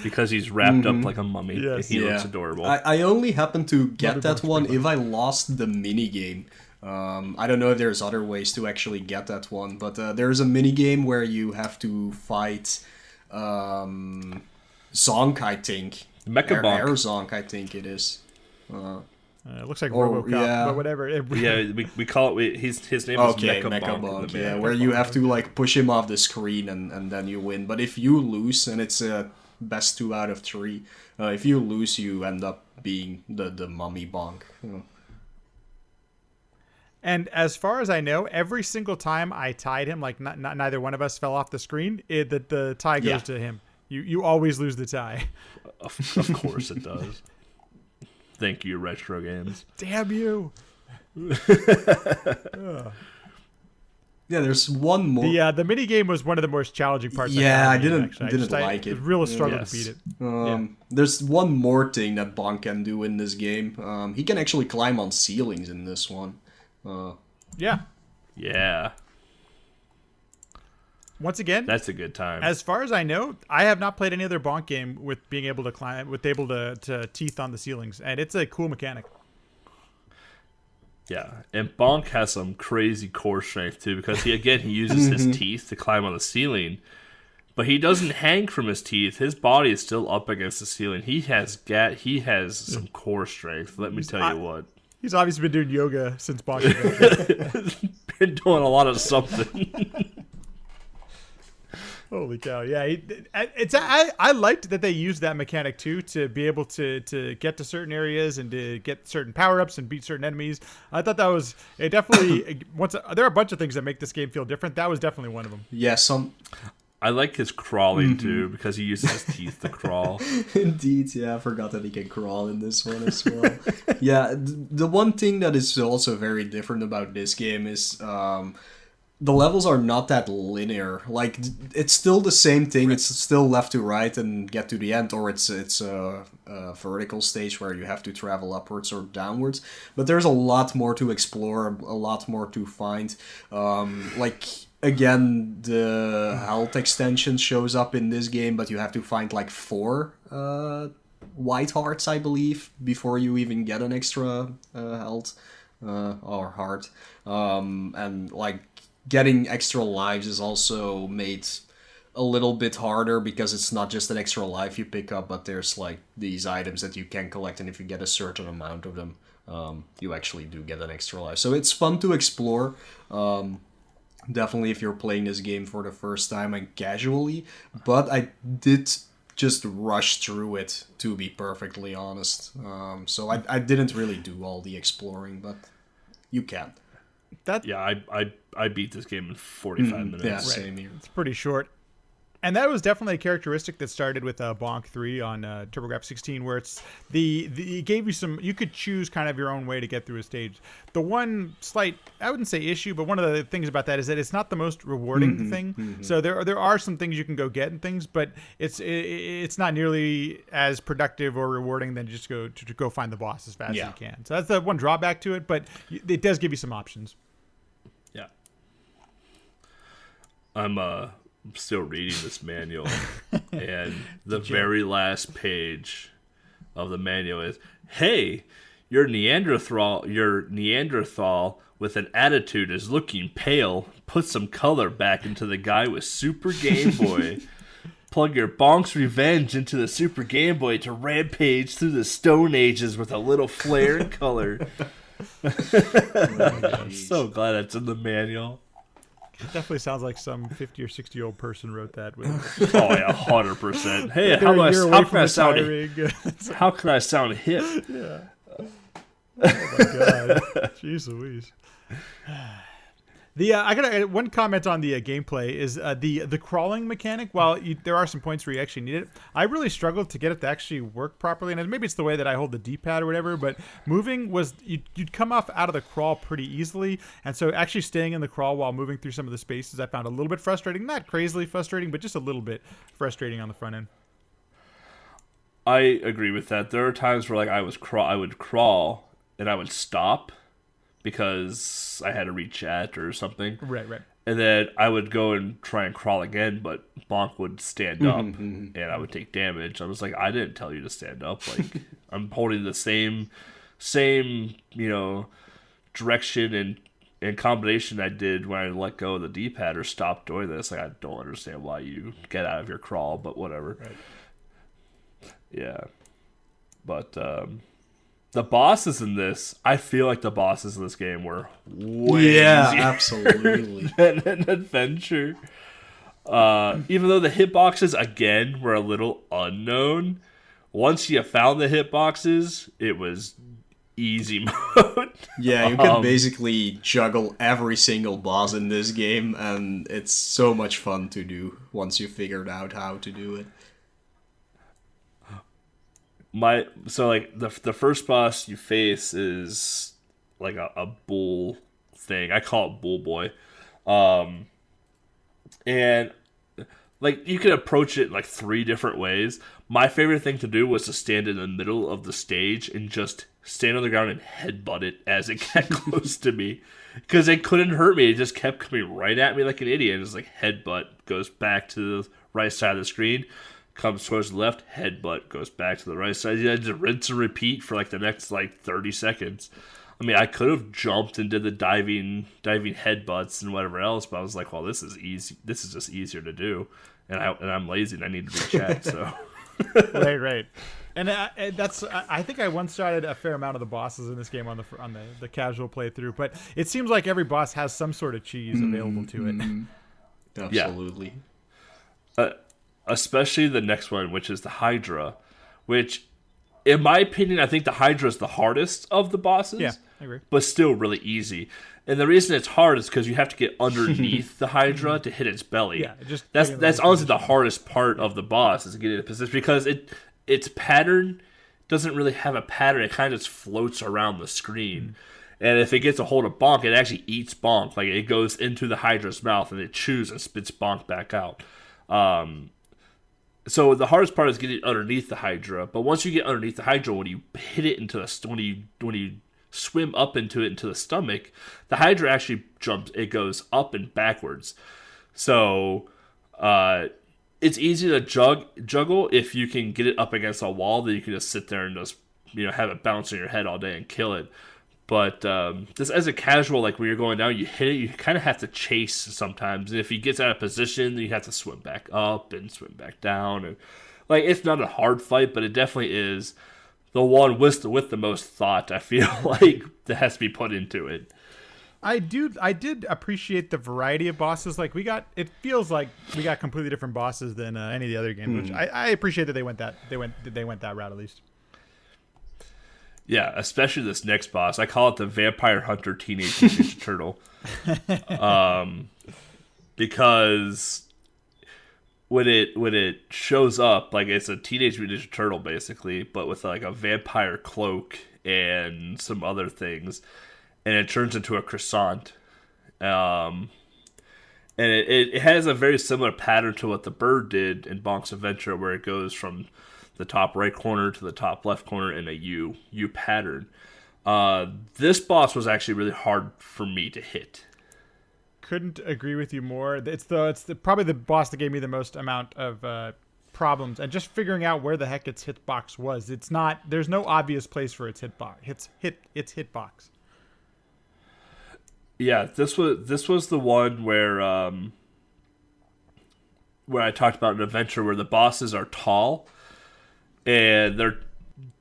[SPEAKER 3] because he's wrapped up like a mummy.
[SPEAKER 1] Yes.
[SPEAKER 3] He looks adorable.
[SPEAKER 2] I only happened to get that
[SPEAKER 1] Bonk's
[SPEAKER 2] one
[SPEAKER 1] pretty
[SPEAKER 2] if I lost the mini game. I don't know if there's other ways to actually get that one, but there's a mini game where you have to fight Zonk, I think.
[SPEAKER 3] Mecha Bonk.
[SPEAKER 2] Air Zonk, I think it is.
[SPEAKER 1] It looks like RoboCop, but whatever.
[SPEAKER 3] Yeah, we call it. His name is Mecha Bonk.
[SPEAKER 2] Yeah, where you have to like push him off the screen and then you win. But if you lose, and it's a best 2 out of 3, if you lose, you end up being the mummy Bonk.
[SPEAKER 1] And as far as I know, every single time I tied him, like neither one of us fell off the screen, the tie goes to him. You always lose the tie.
[SPEAKER 3] Of course it does. Thank you, Retro Games.
[SPEAKER 1] Damn you.
[SPEAKER 2] Yeah, there's one more.
[SPEAKER 1] The mini game was one of the most challenging parts.
[SPEAKER 2] I didn't like it.
[SPEAKER 1] It was real struggle to beat it.
[SPEAKER 2] There's one more thing that Bonk can do in this game. He can actually climb on ceilings in this one.
[SPEAKER 1] Yeah. Once again,
[SPEAKER 3] That's a good time.
[SPEAKER 1] as far as I know, I have not played any other Bonk game with being able to climb, to teeth on the ceilings, and it's a cool mechanic.
[SPEAKER 3] Yeah, and Bonk has some crazy core strength too because he uses his teeth to climb on the ceiling, But he doesn't hang from his teeth. His body is still up against the ceiling. He has some core strength. Let me tell you what.
[SPEAKER 1] He's obviously been doing yoga since Bonk.
[SPEAKER 3] Been doing a lot of something.
[SPEAKER 1] Holy cow! Yeah, I liked that they used that mechanic too to be able to get to certain areas and to get certain power ups and beat certain enemies. I thought that was it. Definitely, there are a bunch of things that make this game feel different. That was definitely one of them.
[SPEAKER 2] Yeah,
[SPEAKER 3] I like his crawling too because he uses his teeth to crawl.
[SPEAKER 2] Indeed, yeah, I forgot that he can crawl in this one as well. Yeah, the one thing that is also very different about this game is the levels are not that linear. Like, it's still the same thing. It's still left to right and get to the end, or it's a vertical stage where you have to travel upwards or downwards. But there's a lot more to explore, a lot more to find. Again, the health extension shows up in this game, but you have to find like 4 white hearts, I believe, before you even get an extra health or heart. And like getting extra lives is also made a little bit harder because it's not just an extra life you pick up, but there's like these items that you can collect, and if you get a certain amount of them, you actually do get an extra life. So it's fun to explore. Definitely if you're playing this game for the first time and casually, but I did just rush through it, to be perfectly honest. So I didn't really do all the exploring, but you can.
[SPEAKER 3] I beat this game in 45 minutes.
[SPEAKER 2] Yeah, same here.
[SPEAKER 1] It's pretty short. And that was definitely a characteristic that started with Bonk 3 on TurboGrafx 16, where it's it gave you you could choose kind of your own way to get through a stage. The one slight, I wouldn't say issue, but one of the things about that is that it's not the most rewarding thing. Mm-hmm. So there are some things you can go get and things, but it's not nearly as productive or rewarding than just go find the boss as fast as you can. So that's the one drawback to it, but it does give you some options.
[SPEAKER 3] Yeah. I'm still reading this manual, and the very last page of the manual is, "Hey, your Neanderthal with an attitude is looking pale. Put some color back into the guy with Super Game Boy. Plug your Bonk's Revenge into the Super Game Boy to rampage through the Stone Ages with a little flair and color." I'm so glad it's in the manual.
[SPEAKER 1] It definitely sounds like some 50 or 60-year-old person wrote that.
[SPEAKER 3] Oh yeah, 100%. Hey, how can I sound hip?
[SPEAKER 1] Yeah. Oh my god. Jeez Louise. I got one comment on the gameplay is the crawling mechanic. While there are some points where you actually need it, I really struggled to get it to actually work properly. And maybe it's the way that I hold the D-pad or whatever. But moving was you'd come off out of the crawl pretty easily, and so actually staying in the crawl while moving through some of the spaces I found a little bit frustrating. Not crazily frustrating, but just a little bit frustrating on the front end.
[SPEAKER 3] I agree with that. There are times where like I would crawl and I would stop because I had to read chat or something.
[SPEAKER 1] Right.
[SPEAKER 3] And then I would go and try and crawl again, but Bonk would stand up and I would take damage. I was like, I didn't tell you to stand up. Like, I'm holding the same, direction and combination I did when I let go of the D-pad or stopped doing this. Like, I don't understand why you get out of your crawl, but whatever. Right. Yeah. But, the bosses in this, I feel like the bosses in this game were way easier
[SPEAKER 2] absolutely
[SPEAKER 3] than an adventure. Even though the hitboxes, again, were a little unknown, once you found the hitboxes, it was easy mode.
[SPEAKER 2] Yeah, you can basically juggle every single boss in this game, and it's so much fun to do once you figured out how to do it.
[SPEAKER 3] The first boss you face is like a bull thing. I call it Bull Boy. And like you can approach it like 3 different ways. My favorite thing to do was to stand in the middle of the stage and just stand on the ground and headbutt it as it got close to me. Because it couldn't hurt me. It just kept coming right at me like an idiot. It's like headbutt, goes back to the right side of the screen. Comes towards the left, headbutt, goes back to the right side. You had to rinse and repeat for like the next like 30 seconds. I mean, I could have jumped and did the diving headbutts and whatever else, but I was like, well, this is easy. This is just easier to do. and I'm lazy and I need to read chat. So
[SPEAKER 1] right. And that's I think I one started a fair amount of the bosses in this game on the casual playthrough, but it seems like every boss has some sort of cheese available to it.
[SPEAKER 2] Absolutely.
[SPEAKER 3] Especially the next one, which is the Hydra, which, in my opinion, I think the Hydra is the hardest of the bosses.
[SPEAKER 1] Yeah, I agree.
[SPEAKER 3] But still really easy. And the reason it's hard is because you have to get underneath the Hydra to hit its belly.
[SPEAKER 1] Yeah,
[SPEAKER 3] that's honestly the hardest part of the boss, is to get it in position, because its pattern doesn't really have a pattern. It kind of just floats around the screen. And if it gets a hold of Bonk, it actually eats Bonk. Like, it goes into the Hydra's mouth and it chews and spits Bonk back out. So the hardest part is getting underneath the Hydra. But once you get underneath the Hydra, when you hit it into when you swim up into it into the stomach, the Hydra actually jumps. It goes up and backwards. So it's easy to juggle if you can get it up against a wall. Then you can just sit there and just have it bounce on your head all day and kill it. But just as a casual, like when you're going down, you hit it, you kind of have to chase sometimes. And if he gets out of position, then you have to swim back up and swim back down. And like, it's not a hard fight, but it definitely is the one with the most thought, I feel like, that has to be put into it.
[SPEAKER 1] I did appreciate the variety of bosses. Like, it feels like we got completely different bosses than any of the other games, which I appreciate that they went that route at least.
[SPEAKER 3] Yeah, especially this next boss. I call it the Vampire Hunter Teenage Mutant Ninja Turtle. Because when it shows up, like, it's a Teenage Mutant Ninja Turtle basically, but with like a vampire cloak and some other things, and it turns into a croissant. And it has a very similar pattern to what the bird did in Bonk's Adventure, where it goes from the top right corner to the top left corner in a U pattern. This boss was actually really hard for me to hit.
[SPEAKER 1] Couldn't agree with you more. It's probably the boss that gave me the most amount of problems, and just figuring out where the heck its hitbox was. There's no obvious place for its hitbox. Its hitbox.
[SPEAKER 3] Yeah, this was the one where I talked about an adventure where the bosses are tall. And they're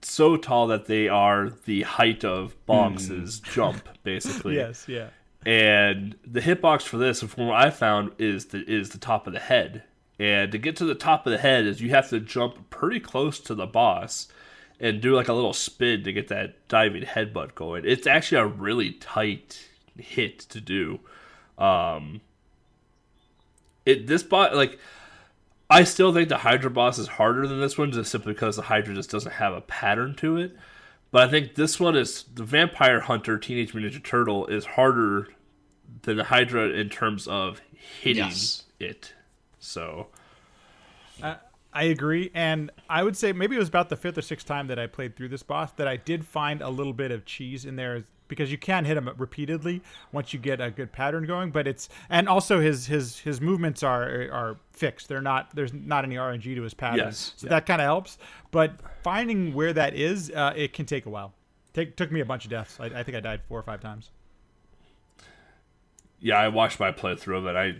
[SPEAKER 3] so tall that they are the height of Bonk's jump, basically.
[SPEAKER 1] Yes, yeah.
[SPEAKER 3] And the hitbox for this, from what I found, is the top of the head. And to get to the top of the head is you have to jump pretty close to the boss and do like a little spin to get that diving headbutt going. It's actually a really tight hit to do. This bot, like, I still think the Hydra boss is harder than this one, just simply because the Hydra just doesn't have a pattern to it. But I think this one is, the Vampire Hunter Teenage Mutant Ninja Turtle is harder than the Hydra in terms of hitting it. So
[SPEAKER 1] I agree, and I would say maybe it was about the 5th or 6th time that I played through this boss that I did find a little bit of cheese in there, because you can hit him repeatedly once you get a good pattern going. But and also his movements are fixed. There's not any RNG to his patterns, so that kind of helps. But finding where that is, it can take a while. Took me a bunch of deaths. I think I died 4 or 5 times.
[SPEAKER 3] Yeah, I watched my playthrough of it. I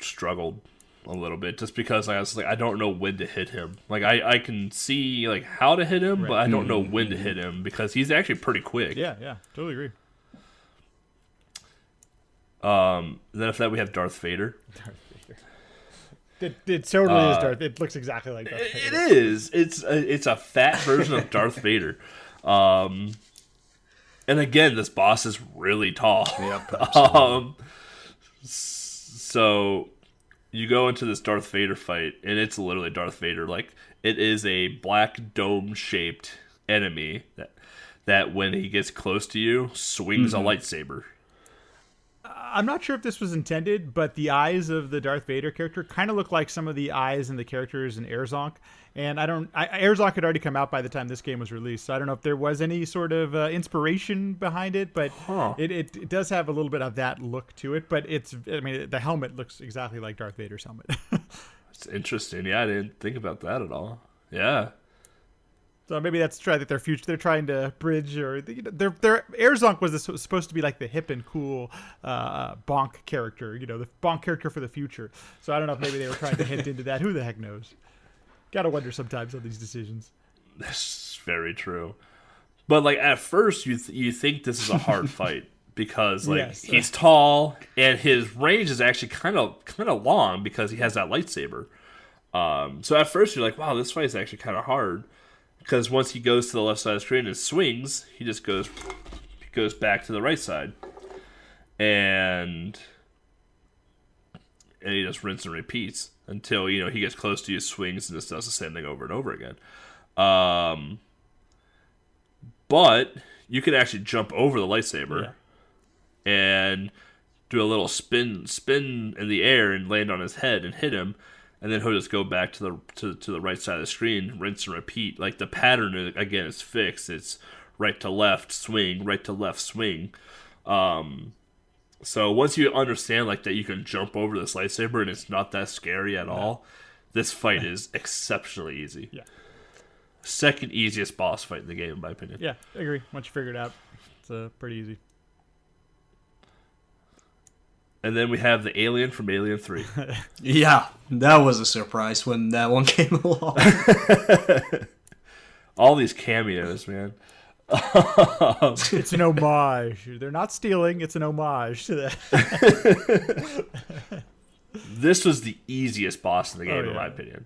[SPEAKER 3] struggled a little bit just because I was like, I don't know when to hit him. Like, I can see like how to hit him, but I don't know when to hit him, because he's actually pretty quick.
[SPEAKER 1] Yeah, totally agree.
[SPEAKER 3] Then after that we have Darth Vader.
[SPEAKER 1] It totally is Darth. It looks exactly like Darth Vader.
[SPEAKER 3] It is. It's a fat version of Darth Vader. And again, this boss is really tall.
[SPEAKER 2] Yep.
[SPEAKER 3] So you go into this Darth Vader fight, and it's literally Darth Vader. Like, it is a black dome-shaped enemy that when he gets close to you, swings a lightsaber.
[SPEAKER 1] I'm not sure if this was intended, but the eyes of the Darth Vader character kind of look like some of the eyes in the characters in Airzonk. And Airzonk had already come out by the time this game was released, so I don't know if there was any sort of inspiration behind it, but it does have a little bit of that look to it. But the helmet looks exactly like Darth Vader's helmet.
[SPEAKER 3] It's interesting. Yeah, I didn't think about that at all. Yeah.
[SPEAKER 1] So maybe that's try that their future. They're trying to bridge, or their Airzonk was supposed to be like the hip and cool Bonk character, the Bonk character for the future. So I don't know if maybe they were trying to hint into that. Who the heck knows? Gotta wonder sometimes on these decisions.
[SPEAKER 3] That's very true. But like at first, you think this is a hard fight because he's tall and his range is actually kind of long because he has that lightsaber. So at first you're like, wow, this fight is actually kind of hard. Because once he goes to the left side of the screen and swings, he just goes back to the right side. And he just rinses and repeats until, he gets close to you, swings, and just does the same thing over and over again. But you can actually jump over the lightsaber and do a little spin in the air and land on his head and hit him. And then he'll just go back to the right side of the screen, rinse and repeat. Like the pattern again is fixed. It's right to left swing, right to left swing. So once you understand like that, you can jump over this lightsaber and it's not that scary at all. This fight is exceptionally easy. Yeah, second easiest boss fight in the game, in my opinion.
[SPEAKER 1] Yeah, I agree. Once you figure it out, it's pretty easy.
[SPEAKER 3] And then we have the alien from Alien 3.
[SPEAKER 2] Yeah, that was a surprise when that one came along.
[SPEAKER 3] All these cameos, man.
[SPEAKER 1] It's an homage. They're not stealing. It's an homage to that.
[SPEAKER 3] This was the easiest boss in the game, in my opinion.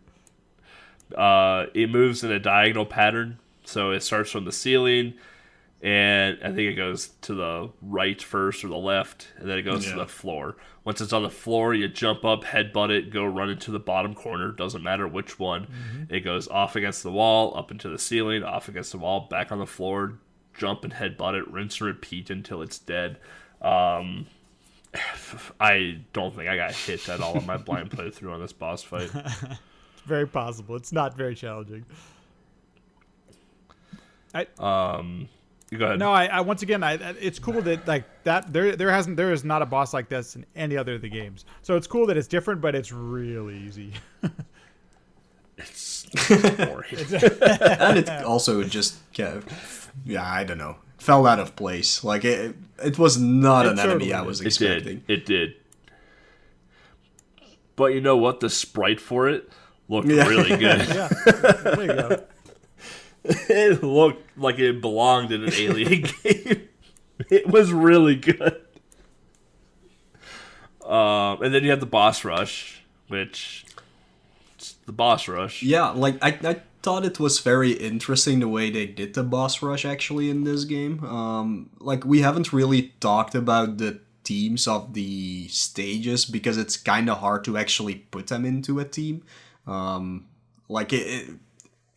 [SPEAKER 3] It moves in a diagonal pattern. So it starts from the ceiling, and I think it goes to the right first or the left, and then it goes to the floor. Once it's on the floor, you jump up, headbutt it, go run into the bottom corner. Doesn't matter which one. Mm-hmm. It goes off against the wall, up into the ceiling, off against the wall, back on the floor, jump and headbutt it, rinse and repeat until it's dead. I don't think I got hit at all in my blind playthrough on this boss fight.
[SPEAKER 1] It's very possible. It's not very challenging.
[SPEAKER 3] Go ahead.
[SPEAKER 1] No, I once again, it's cool that like that there is not a boss like this in any other of the games. So it's cool that it's different, but it's really easy.
[SPEAKER 3] It's boring.
[SPEAKER 2] And it also just I don't know, fell out of place. Like it was not an enemy I was expecting.
[SPEAKER 3] It did. But you know what? The sprite for it looked really good.
[SPEAKER 1] Yeah, there you go.
[SPEAKER 3] It looked like it belonged in an Alien game. It was really good. And then you have the boss rush, which it's the boss rush.
[SPEAKER 2] Yeah, like I thought it was very interesting the way they did the boss rush actually in this game. Like we haven't really talked about the teams of the stages because it's kind of hard to actually put them into a team. Like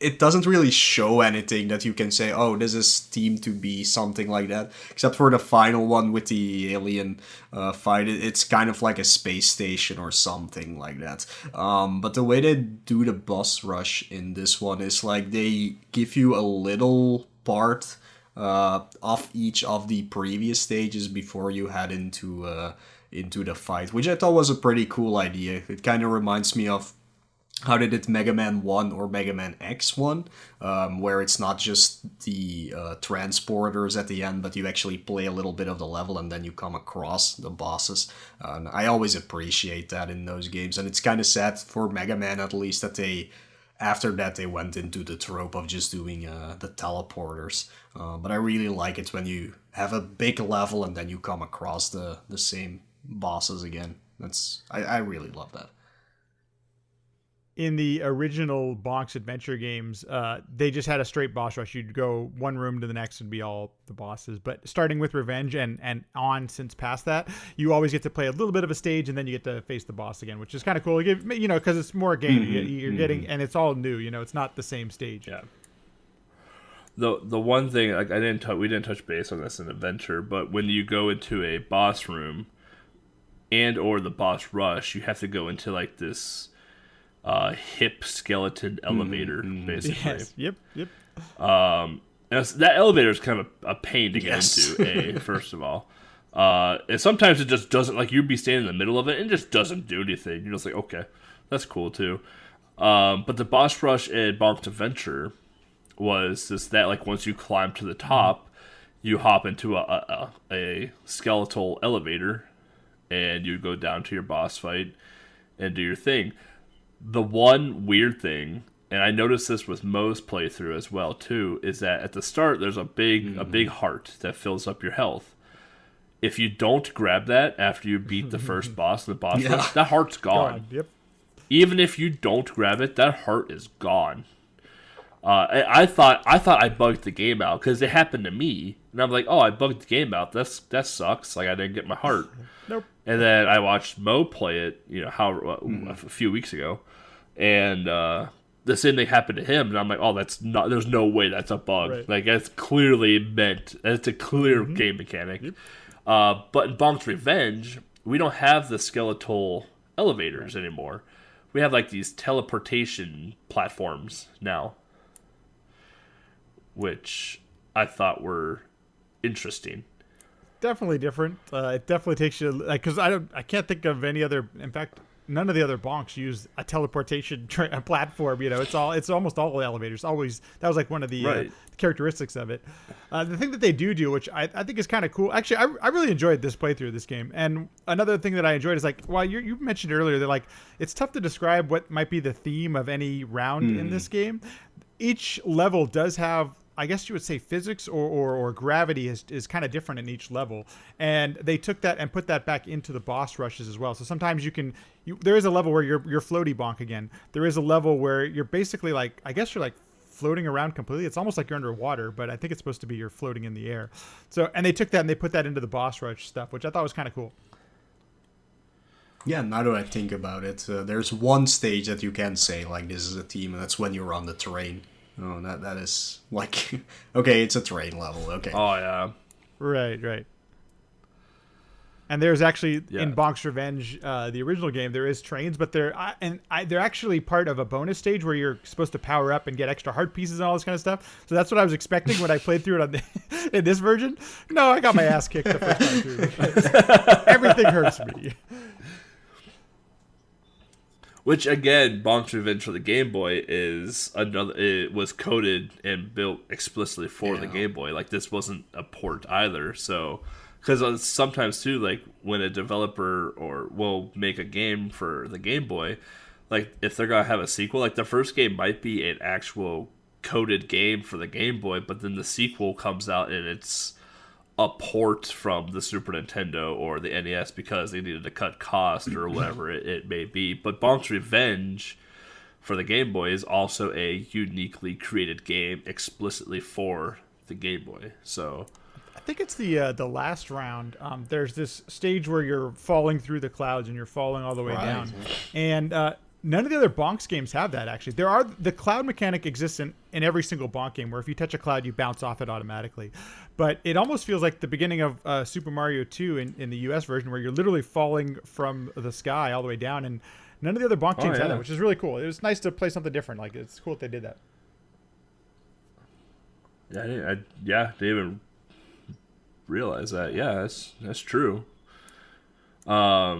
[SPEAKER 2] it doesn't really show anything that you can say, oh, this is teamed to be something like that. Except for the final one with the alien fight. It's kind of like a space station or something like that. But the way they do the boss rush in this one is like they give you a little part of each of the previous stages before you head into the fight. Which I thought was a pretty cool idea. It kind of reminds me of how they did Mega Man 1 or Mega Man X1, where it's not just the transporters at the end, but you actually play a little bit of the level and then you come across the bosses. And I always appreciate that in those games, and it's kind of sad for Mega Man at least that after that they went into the trope of just doing the teleporters. But I really like it when you have a big level and then you come across the same bosses again. I really love that.
[SPEAKER 1] In the original Bonk's Adventure games, they just had a straight boss rush. You'd go one room to the next and be all the bosses. But starting with Revenge and on since past that, you always get to play a little bit of a stage and then you get to face the boss again, which is kind of cool. Because it's more a game. You're getting, and it's all new. It's not the same stage.
[SPEAKER 3] Yeah. The one thing, like we didn't touch base on this in Adventure, but when you go into a boss room and or the boss rush, you have to go into like this hip skeleton elevator, basically.
[SPEAKER 1] Yes. Yep.
[SPEAKER 3] That elevator is kind of a pain to get into, first of all. And sometimes it just doesn't, like, you'd be standing in the middle of it and it just doesn't do anything. You're just like, okay, that's cool too. But the boss rush in Bonk's Adventure was just that like once you climb to the top, you hop into a skeletal elevator, and you go down to your boss fight and do your thing. The one weird thing, and I noticed this with Mo's playthrough as well too, is that at the start there's a big heart that fills up your health. If you don't grab that after you beat the first boss in the boss rush, that heart's gone.
[SPEAKER 1] Yep.
[SPEAKER 3] Even if you don't grab it, that heart is gone. I thought I bugged the game out because it happened to me, and I'm like, oh, I bugged the game out. That sucks. Like I didn't get my heart.
[SPEAKER 1] Nope.
[SPEAKER 3] And then I watched Mo play it, a few weeks ago, and the same thing happened to him, and I'm like, oh, that's not. There's no way that's a bug.
[SPEAKER 1] Right.
[SPEAKER 3] Like that's clearly meant. It's a clear game mechanic.
[SPEAKER 1] Yep.
[SPEAKER 3] But in Bonk's Revenge, we don't have the skeletal elevators anymore. We have like these teleportation platforms now, which I thought were interesting.
[SPEAKER 1] Definitely different. It definitely takes you like because I can't think of any other. In fact, none of the other bonks use a teleportation platform. It's almost all elevators. Always that was like one of the characteristics of it. The thing that they do, which I think is kind of cool. Actually, I really enjoyed this playthrough of this game. And another thing that I enjoyed is like, well, you mentioned earlier that like it's tough to describe what might be the theme of any round in this game. Each level does have, I guess you would say, physics or gravity is kind of different in each level, and they took that and put that back into the boss rushes as well. So sometimes there is a level where you're floaty bonk again. There is a level where you're basically like, I guess you're like floating around completely. It's almost like you're underwater, but I think it's supposed to be you're floating in the air. So, and they took that and they put that into the boss rush stuff, which I thought was kind of cool.
[SPEAKER 2] Yeah, now that I think about it, there's one stage that you can say like this is a team, and that's when you're on the terrain. Oh, that is like okay, it's a terrain level. Okay.
[SPEAKER 3] Oh yeah.
[SPEAKER 1] Right. And there's actually in Bonk's Revenge, the original game, there is trains, but they're actually part of a bonus stage where you're supposed to power up and get extra heart pieces and all this kind of stuff. So that's what I was expecting when I played through it in this version. No, I got my ass kicked the first time through because everything hurts me.
[SPEAKER 3] Which again, Bonk's Revenge for the Game Boy is another. It was coded and built explicitly for the Game Boy. Like this wasn't a port either. So, because sometimes too, like when a developer will make a game for the Game Boy, like if they're gonna have a sequel, like the first game might be an actual coded game for the Game Boy, but then the sequel comes out and it's a port from the Super Nintendo or the NES because they needed to cut cost or whatever it may be. But Bonk's Revenge for the Game Boy is also a uniquely created game explicitly for the Game Boy. So
[SPEAKER 1] I think it's the last round. There's this stage where you're falling through the clouds and you're falling all the way down. And none of the other Bonks games have that, actually. The cloud mechanic exists in every single Bonk game, where if you touch a cloud, you bounce off it automatically. But it almost feels like the beginning of Super Mario 2 in the US version, where you're literally falling from the sky all the way down, and none of the other Bonk games have that, which is really cool. It was nice to play something different. Like, it's cool that they did that.
[SPEAKER 3] Yeah, I didn't even realize that. Yeah, that's true. But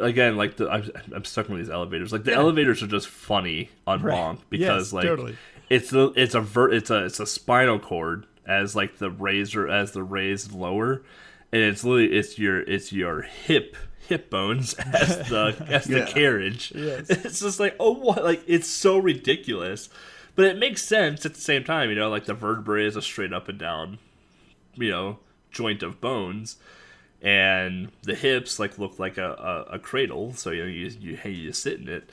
[SPEAKER 3] again, like I'm stuck with these elevators. Like the elevators are just funny on Bonk because
[SPEAKER 1] totally.
[SPEAKER 3] it's a spinal cord as like the raised lower, and it's your hip bones as the carriage. Yes. It's just like, oh, what? Like it's so ridiculous, but it makes sense at the same time. Like the vertebrae is a straight up and down, joint of bones. And the hips look like a cradle, so you sit in it.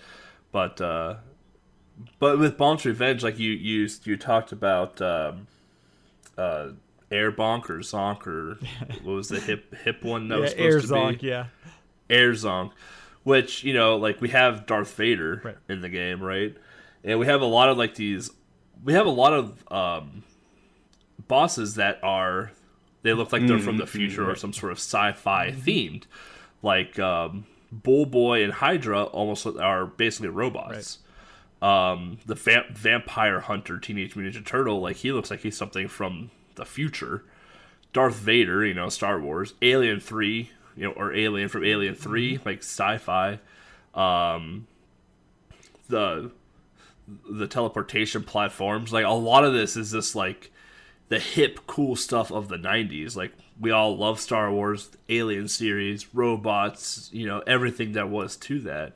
[SPEAKER 3] But with Bonk's Revenge, like you talked about Air Bonk or Zonk, or what was the hip one that was supposed
[SPEAKER 1] Air
[SPEAKER 3] to
[SPEAKER 1] Zonk,
[SPEAKER 3] be? Air Zonk, which like we have Darth Vader in the game, right? And we have a lot of bosses that are. They look like they're from the future or some sort of sci-fi themed. Like Bull Boy and Hydra almost are basically robots. Right. The Vampire Hunter, Teenage Mutant Ninja Turtle, like he looks like he's something from the future. Darth Vader, Star Wars. Alien 3, or Alien from Alien 3, like sci-fi. The the teleportation platforms. Like, a lot of this is just like the hip, cool stuff of the 90s. Like, we all love Star Wars, Alien series, robots, everything that was to that.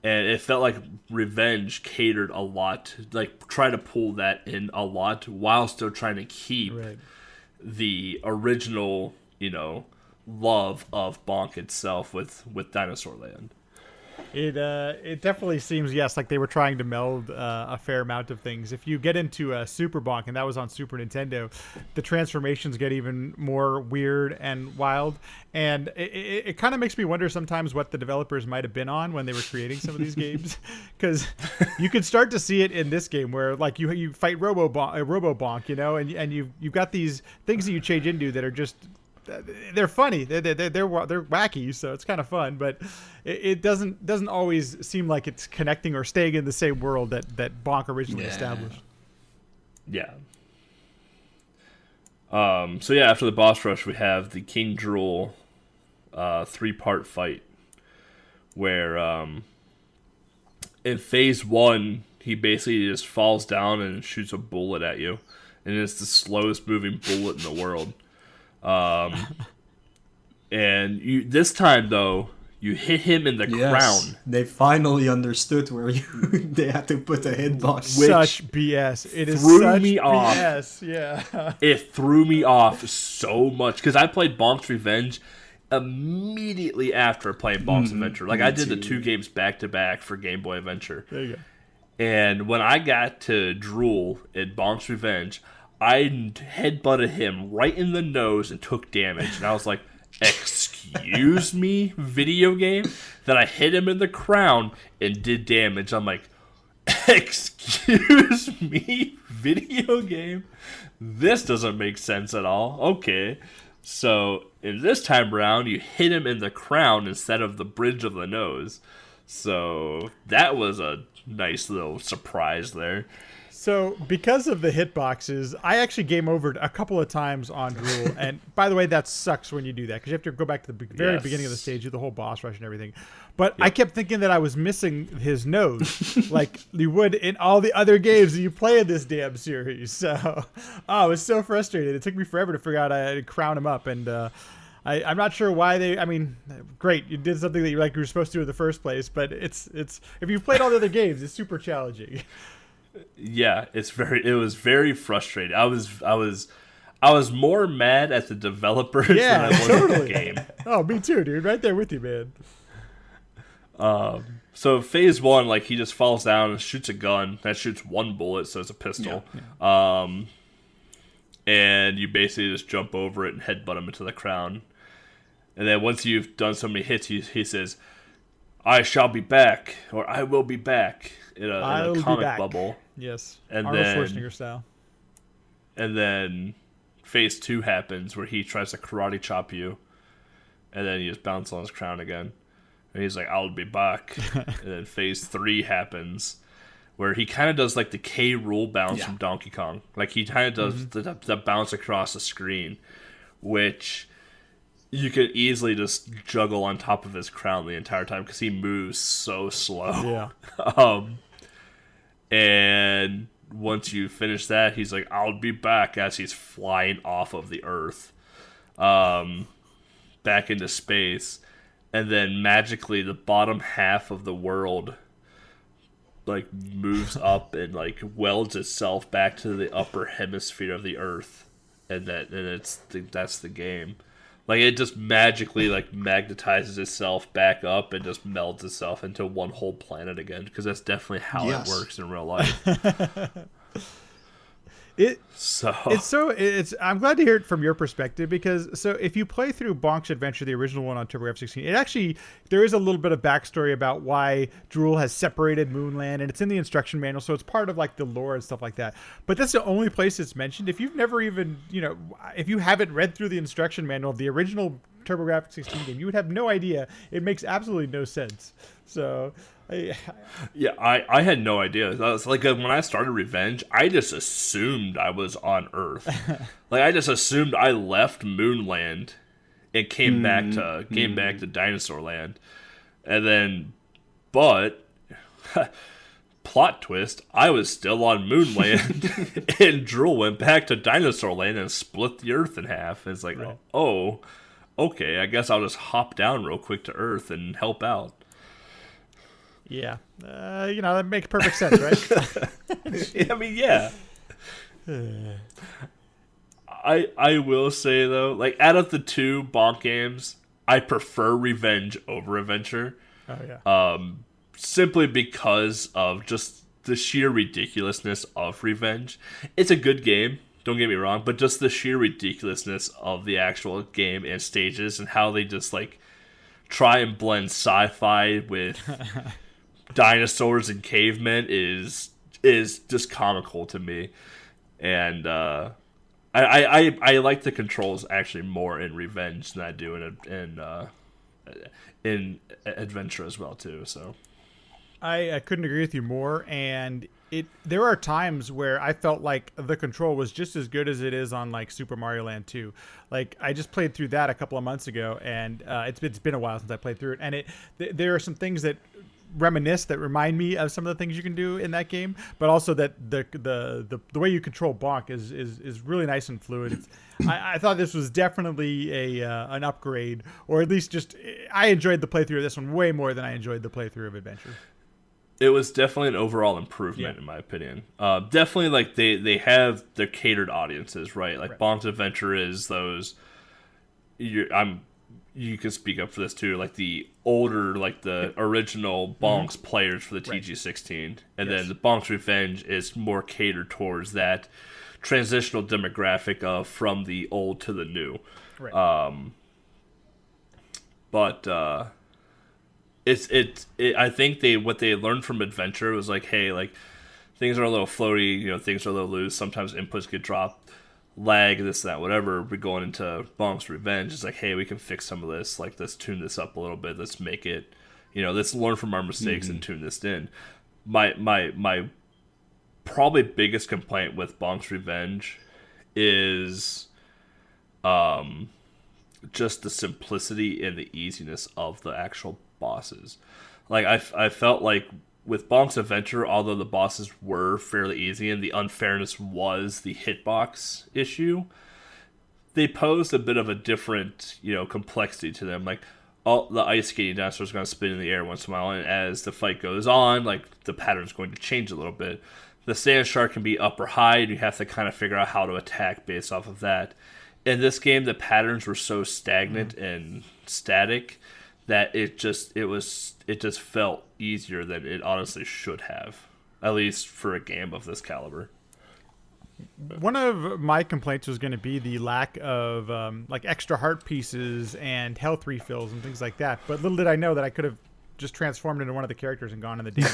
[SPEAKER 3] And it felt like Revenge catered a lot, like, try to pull that in a lot while still trying to keep the original, love of Bonk itself with Dinosaur Land.
[SPEAKER 1] It definitely seems, yes, like they were trying to meld a fair amount of things. If you get into Super Bonk, and that was on Super Nintendo, the transformations get even more weird and wild. And it kind of makes me wonder sometimes what the developers might have been on when they were creating some of these games. Because you can start to see it in this game where, like, you fight Robo Bonk, and you've got these things that you change into that are just... they're funny. They're wacky, so it's kind of fun. But it doesn't always seem like it's connecting or staying in the same world that Bonk originally established.
[SPEAKER 3] Yeah. So yeah, after the boss rush, we have the King Drool 3-part fight, where in phase 1 he basically just falls down and shoots a bullet at you, and it's the slowest moving bullet in the world. And this time though, you hit him in the crown.
[SPEAKER 2] They finally understood where they had to put the hitbox.
[SPEAKER 1] Such BS. It is
[SPEAKER 3] threw
[SPEAKER 1] such
[SPEAKER 3] me off.
[SPEAKER 1] BS. Yeah.
[SPEAKER 3] It threw me off so much because I played Bonk's Revenge immediately after playing Bonk's Adventure. Like, I did the 2 games back to back for Game Boy Adventure.
[SPEAKER 1] There you go.
[SPEAKER 3] And when I got to Drool in Bonk's Revenge, I headbutted him right in the nose and took damage. And I was like, excuse me, video game? That I hit him in the crown and did damage. I'm like, excuse me, video game? This doesn't make sense at all. Okay. So, in this time around, you hit him in the crown instead of the bridge of the nose. So, that was a nice little surprise there.
[SPEAKER 1] So, because of the hitboxes, I actually game overed a couple of times on Drool. And by the way, that sucks when you do that, because you have to go back to the very beginning of the stage, do the whole boss rush and everything. But I kept thinking that I was missing his nose, like you would in all the other games that you play in this damn series. So, I was so frustrated. It took me forever to figure out how to crown him up. And I'm not sure why great, you did something that you were supposed to do in the first place. But it's if you've played all the other games, it's super challenging.
[SPEAKER 3] Yeah, it was very frustrating. I was more mad at the developers than I was at the game.
[SPEAKER 1] Oh, me too, dude. Right there with you, man.
[SPEAKER 3] So phase 1, like, he just falls down and shoots a gun that shoots 1 bullet, so it's a pistol. Yeah. And you basically just jump over it and headbutt him into the crown. And then once you've done so many hits, he says, "I shall be back," or "I will be back." In a comic bubble.
[SPEAKER 1] Yes.
[SPEAKER 3] And
[SPEAKER 1] Arnold Schwarzenegger style.
[SPEAKER 3] And then phase 2 happens where he tries to karate chop you. And then he just bounces on his crown again. And he's like, "I'll be back." And then phase 3 happens where he kind of does like the K. Rool bounce from Donkey Kong. Like, he kind of does the bounce across the screen, which you could easily just juggle on top of his crown the entire time because he moves so slow.
[SPEAKER 1] Yeah.
[SPEAKER 3] And once you finish that, he's like, "I'll be back," as he's flying off of the Earth, back into space. And then magically the bottom half of the world like moves up and like welds itself back to the upper hemisphere of the Earth. And that's the game. Like, it just magically, like, magnetizes itself back up and just melds itself into one whole planet again, because that's definitely how it works in real life.
[SPEAKER 1] I'm glad to hear it from your perspective, because if you play through Bonk's Adventure, the original one on TurboGrafx-16, there is a little bit of backstory about why Drool has separated Moonland, and it's in the instruction manual, so it's part of like the lore and stuff like that. But that's the only place it's mentioned. If you've never even, if you haven't read through the instruction manual of the original TurboGrafx-16 game, you would have no idea. It makes absolutely no sense. So
[SPEAKER 3] I had no idea. It's like when I started Revenge, I just assumed I was on Earth. Like, I just assumed I left Moonland and came back to Dinosaur Land, and then, but plot twist, I was still on Moonland, and Drool went back to Dinosaur Land and split the Earth in half. It's like,
[SPEAKER 1] Right.
[SPEAKER 3] oh, okay, I guess I'll just hop down real quick to Earth and help out.
[SPEAKER 1] Yeah. That makes perfect sense, right?
[SPEAKER 3] I mean, yeah. I will say, though, like, out of the two Bonk games, I prefer Revenge over Adventure.
[SPEAKER 1] Oh, yeah.
[SPEAKER 3] Simply because of just the sheer ridiculousness of Revenge. It's a good game, don't get me wrong, but just the sheer ridiculousness of the actual game and stages and how they just, like, try and blend sci-fi with dinosaurs and cavemen is just comical to me. And I like the controls actually more in Revenge than I do in Adventure as well, too, so...
[SPEAKER 1] I couldn't agree with you more, and there are times where I felt like the control was just as good as it is on like Super Mario Land 2. Like I just played through that a couple of months ago, and it's been a while since I played through it, and there are some things that remind me of some of the things you can do in that game, but also that the way you control Bonk is really nice and fluid. I thought this was definitely an upgrade, or at least I enjoyed the playthrough of this one way more than I enjoyed the playthrough of Adventure.
[SPEAKER 3] It was definitely an overall improvement, in my opinion. Definitely, like, they have their catered audiences, right? Like, Bonk's Adventure is those... You can speak up for this, too. Like, the older, like, the original Bonk's players for the TG16. And then the Bonk's Revenge is more catered towards that transitional demographic of from the old to the new.
[SPEAKER 1] Right.
[SPEAKER 3] I think what they learned from Adventure was like, hey, like, things are a little floaty, things are a little loose, sometimes inputs get dropped, lag, this, that, whatever. We're going into Bonk's Revenge. It's like, hey, we can fix some of this, like, let's tune this up a little bit, let's make it, let's learn from our mistakes and tune this in. My probably biggest complaint with Bonk's Revenge is just the simplicity and the easiness of the actual bosses. Like, I felt like with Bonk's Adventure, although the bosses were fairly easy and the unfairness was the hitbox issue, they posed a bit of a different, complexity to them. Like, all the ice skating dinosaurs are going to spin in the air once in a while, and as the fight goes on, like, the pattern's going to change a little bit. The sand shark can be up or high, and you have to kind of figure out how to attack based off of that. In this game, the patterns were so stagnant and static that it just felt easier than it honestly should have, at least for a game of this caliber.
[SPEAKER 1] One of my complaints was going to be the lack of like extra heart pieces and health refills and things like that. But little did I know that I could have just transformed into one of the characters and gone in the damn.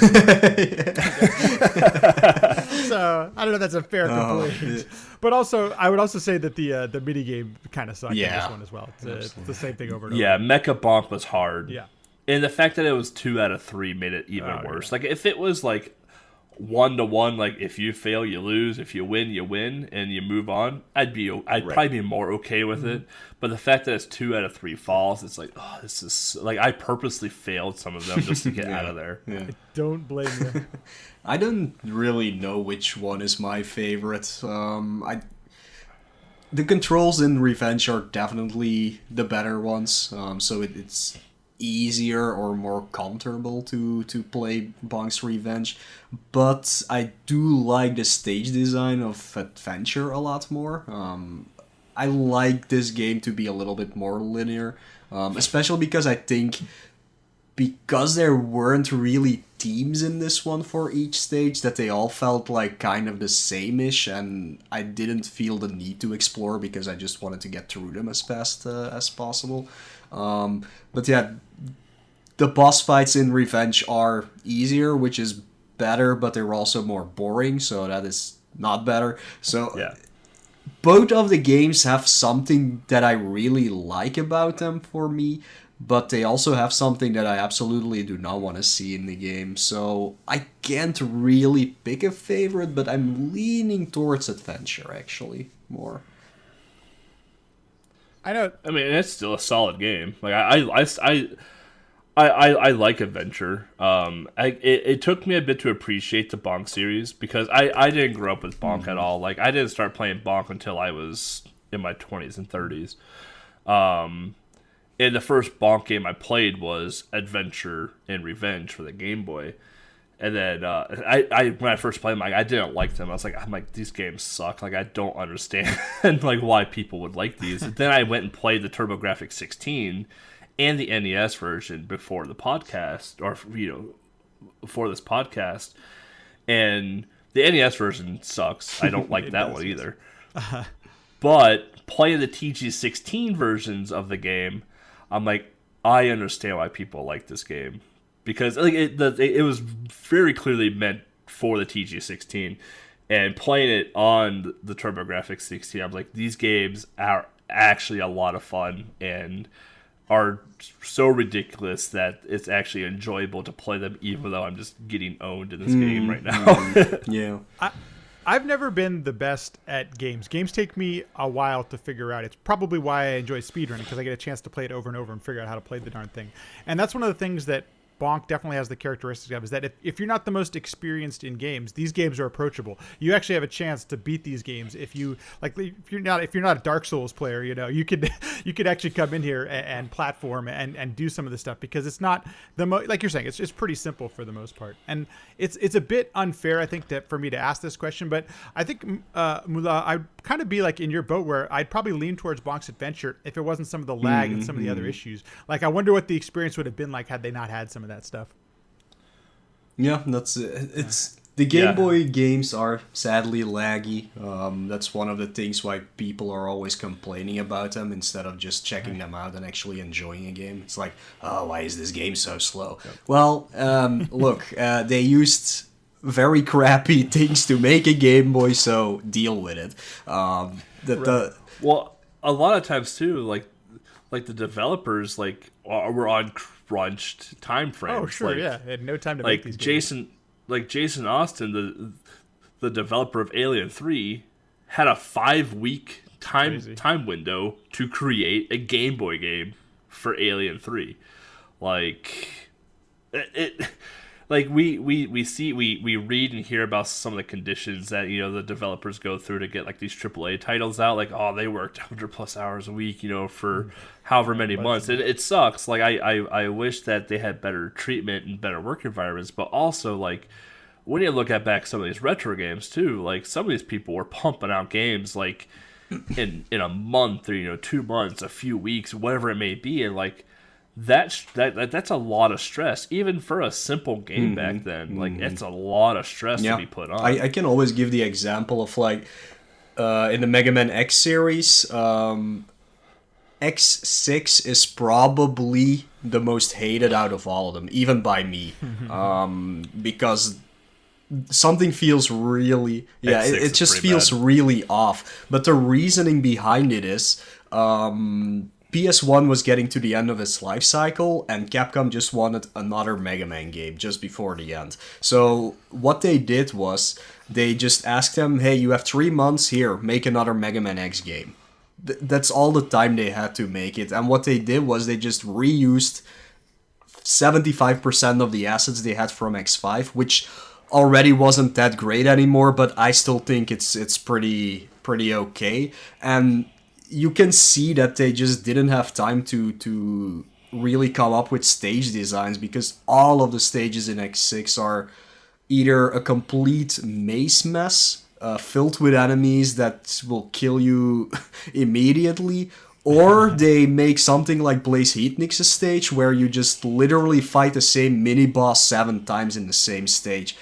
[SPEAKER 1] So I don't know if that's a fair complaint. But also, I would also say that the mini game kind of sucked in this one as well. It's the same thing over and over.
[SPEAKER 3] Yeah, Mecha Bonk was hard.
[SPEAKER 1] Yeah.
[SPEAKER 3] And the fact that it was 2 out of 3 made it even worse. Yeah. Like, if it was like 1-to-1, like, if you fail, you lose. If you win, and you move on, I'd probably be more okay with it. But the fact that it's 2 out of 3 falls, it's like, oh, this is like, I purposely failed some of them just to get out of there.
[SPEAKER 1] Yeah. I don't blame you.
[SPEAKER 2] I don't really know which one is my favorite. The controls in Revenge are definitely the better ones. So it's easier or more comfortable to play Bonk's Revenge, but I do like the stage design of Adventure a lot more. I like this game to be a little bit more linear, especially because I think because there weren't really teams in this one for each stage, that they all felt like kind of the same-ish, and I didn't feel the need to explore because I just wanted to get through them as fast as possible. But yeah, the boss fights in Revenge are easier, which is better, but they're also more boring, so that is not better. So yeah. Both of the games have something that I really like about them for me, but they also have something that I absolutely do not want to see in the game. So I can't really pick a favorite, but I'm leaning towards Adventure, actually, more.
[SPEAKER 1] I know.
[SPEAKER 3] I mean, it's still a solid game. Like, I I like adventure. It took me a bit to appreciate the Bonk series because I didn't grow up with Bonk at all. Like I didn't start playing Bonk until I was in my 20s and 30s. And the first Bonk game I played was Adventure and Revenge for the Game Boy. And then I when I first played them, I didn't like them. I'm like, these games suck. Like I don't understand like why people would like these. And then I went and played the TurboGrafx 16 and the NES version before the podcast, or for this podcast. And the NES version sucks. I don't like that one either. But playing the TG16 versions of the game, I'm like, I understand why people like this game. Because like it was very clearly meant for the TG16, and playing it on the TurboGrafx 16, I'm like, these games are actually a lot of fun and are so ridiculous that it's actually enjoyable to play them, even though I'm just getting owned in this game right now.
[SPEAKER 2] Yeah.
[SPEAKER 1] I've never been the best at games. Games take me a while to figure out. It's probably why I enjoy speedrunning, because I get a chance to play it over and over and figure out how to play the darn thing. And that's one of the things that Bonk definitely has the characteristics of, is that if you're not the most experienced in games, these games are approachable. You actually have a chance to beat these games if you're not a Dark Souls player, you could actually come in here and platform and do some of the stuff, because it's not like you're saying, it's pretty simple for the most part. And it's a bit unfair, I think, for me to ask this question, but I think Moelle, I'd kind of be like in your boat, where I'd probably lean towards Bonk's Adventure if it wasn't some of the lag and some of the other issues. Like I wonder what the experience would have been like had they not had some of that stuff.
[SPEAKER 2] Yeah, that's it's the Game Boy games are sadly laggy. That's one of the things why people are always complaining about them instead of just checking them out and actually enjoying a game. It's like, oh, why is this game so slow? Yep. Well, look, they used very crappy things to make a Game Boy, so deal with it.
[SPEAKER 3] Well, a lot of times too, like the developers were on crunched time frames.
[SPEAKER 1] Oh, sure, yeah. They had no time to make these
[SPEAKER 3] games. Jason Austin, the developer of Alien 3, had a 5-week time window to create a Game Boy game for Alien 3. We read and hear about some of the conditions that the developers go through to get these AAA titles out. They worked 100+ hours a week, for however many months. It sucks. I wish that they had better treatment and better work environments, but also when you look back some of these retro games too, some of these people were pumping out games in a month or 2 months, a few weeks, whatever it may be, and that's a lot of stress, even for a simple game back then. It's a lot of stress to be put on.
[SPEAKER 2] I can always give the example of in the Mega Man X series, X6 is probably the most hated out of all of them, even by me, because something feels really it just feels really off. But the reasoning behind it is PS1 was getting to the end of its life cycle, and Capcom just wanted another Mega Man game just before the end. So what they did was they just asked them, hey, you have 3 months here, make another Mega Man X game. That's all the time they had to make it. And what they did was they just reused 75% of the assets they had from X5, which already wasn't that great anymore, but I still think it's pretty okay. And you can see that they just didn't have time to really come up with stage designs, because all of the stages in X6 are either a complete maze mess, filled with enemies that will kill you immediately, or they make something like Blaze Heatnik's stage, where you just literally fight the same mini-boss 7 times in the same stage.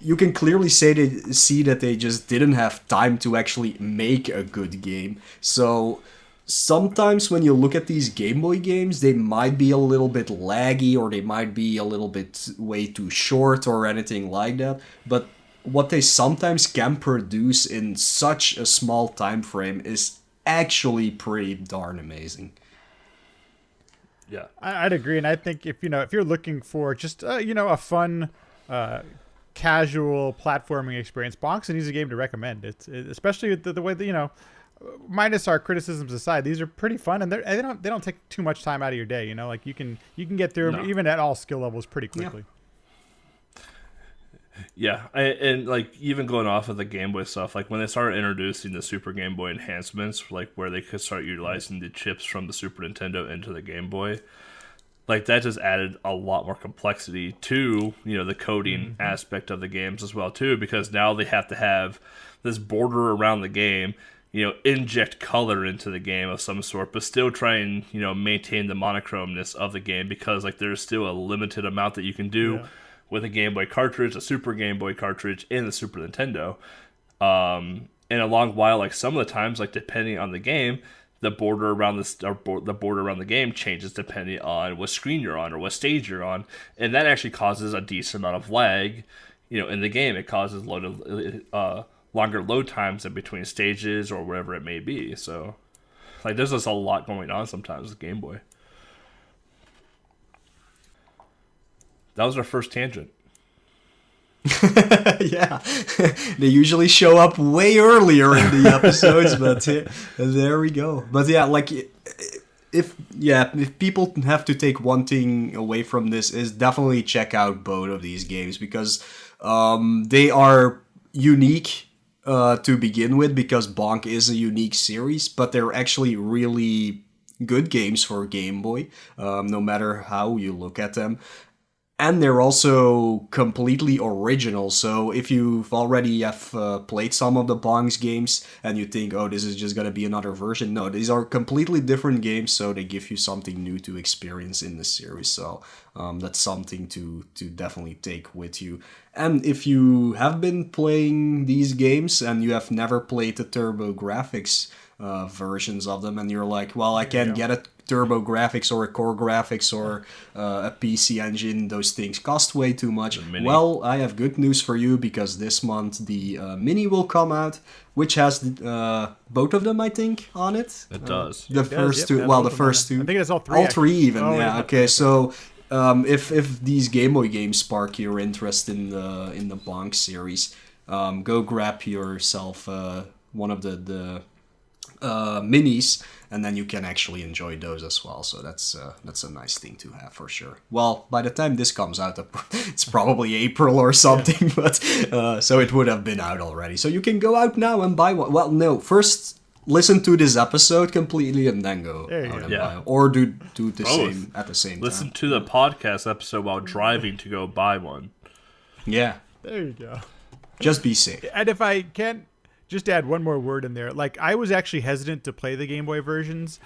[SPEAKER 2] You can clearly see that they just didn't have time to actually make a good game. So sometimes when you look at these Game Boy games, they might be a little bit laggy, or they might be a little bit way too short or anything like that. But what they sometimes can produce in such a small time frame is actually pretty darn amazing.
[SPEAKER 3] Yeah,
[SPEAKER 1] I'd agree, and I think if you're looking for just a fun, casual platforming experience, Bonk's an easy game to recommend. It's especially the way that minus our criticisms aside, these are pretty fun, and they don't take too much time out of your day. You know, like you can get through them even at all skill levels pretty quickly.
[SPEAKER 3] Yeah, and like even going off of the Game Boy stuff, like when they started introducing the Super Game Boy enhancements, like where they could start utilizing the chips from the Super Nintendo into the Game Boy, like that just added a lot more complexity to, you know, the coding aspect of the games as well too, because now they have to have this border around the game, you know, inject color into the game of some sort, but still try and, you know, maintain the monochromeness of the game, because like there's still a limited amount that you can do with a Game Boy cartridge, a Super Game Boy cartridge, and the Super Nintendo. And along while, like some of the times, like depending on the game, the border around the border around the game changes depending on what screen you're on or what stage you're on, and that actually causes a decent amount of lag, you know, in the game. It causes longer load times in between stages or wherever it may be. So, like, there's just a lot going on sometimes with Game Boy. That was our first tangent.
[SPEAKER 2] Yeah, they usually show up way earlier in the episodes, but there we go. But yeah, like if people have to take one thing away from this, is definitely check out both of these games, because they are unique to begin with, because Bonk is a unique series, but they're actually really good games for Game Boy, no matter how you look at them. And they're also completely original, so if you've already played some of the Bonk's games and you think, oh, this is just gonna be another version, no, these are completely different games, so they give you something new to experience in the series, so that's something to definitely take with you. And if you have been playing these games and you have never played the Turbo Graphics versions of them, and you're like, well, I can't get a Turbo Graphics or a Core Graphics or a PC Engine, those things cost way too much. Well, I have good news for you, because this month the Mini will come out, which has both of them, I think, on it.
[SPEAKER 3] It does.
[SPEAKER 2] The first two. Well, the first two.
[SPEAKER 1] I think it's all three.
[SPEAKER 2] All three, even.
[SPEAKER 1] Oh,
[SPEAKER 2] yeah. Okay. So, if these Game Boy games spark your interest in the Bonk series, go grab yourself one of the minis, and then you can actually enjoy those as well. So that's a nice thing to have for sure. Well, by the time this comes out, it's probably April or something, but so it would have been out already. So you can go out now and buy one. Well, no, first listen to this episode completely and then go out and buy one. Or do the same at the same time.
[SPEAKER 3] Listen to the podcast episode while driving to go buy one.
[SPEAKER 2] Yeah.
[SPEAKER 1] There you go.
[SPEAKER 2] Just be safe.
[SPEAKER 1] And if I can just add one more word in there, like I was actually hesitant to play the Game Boy versions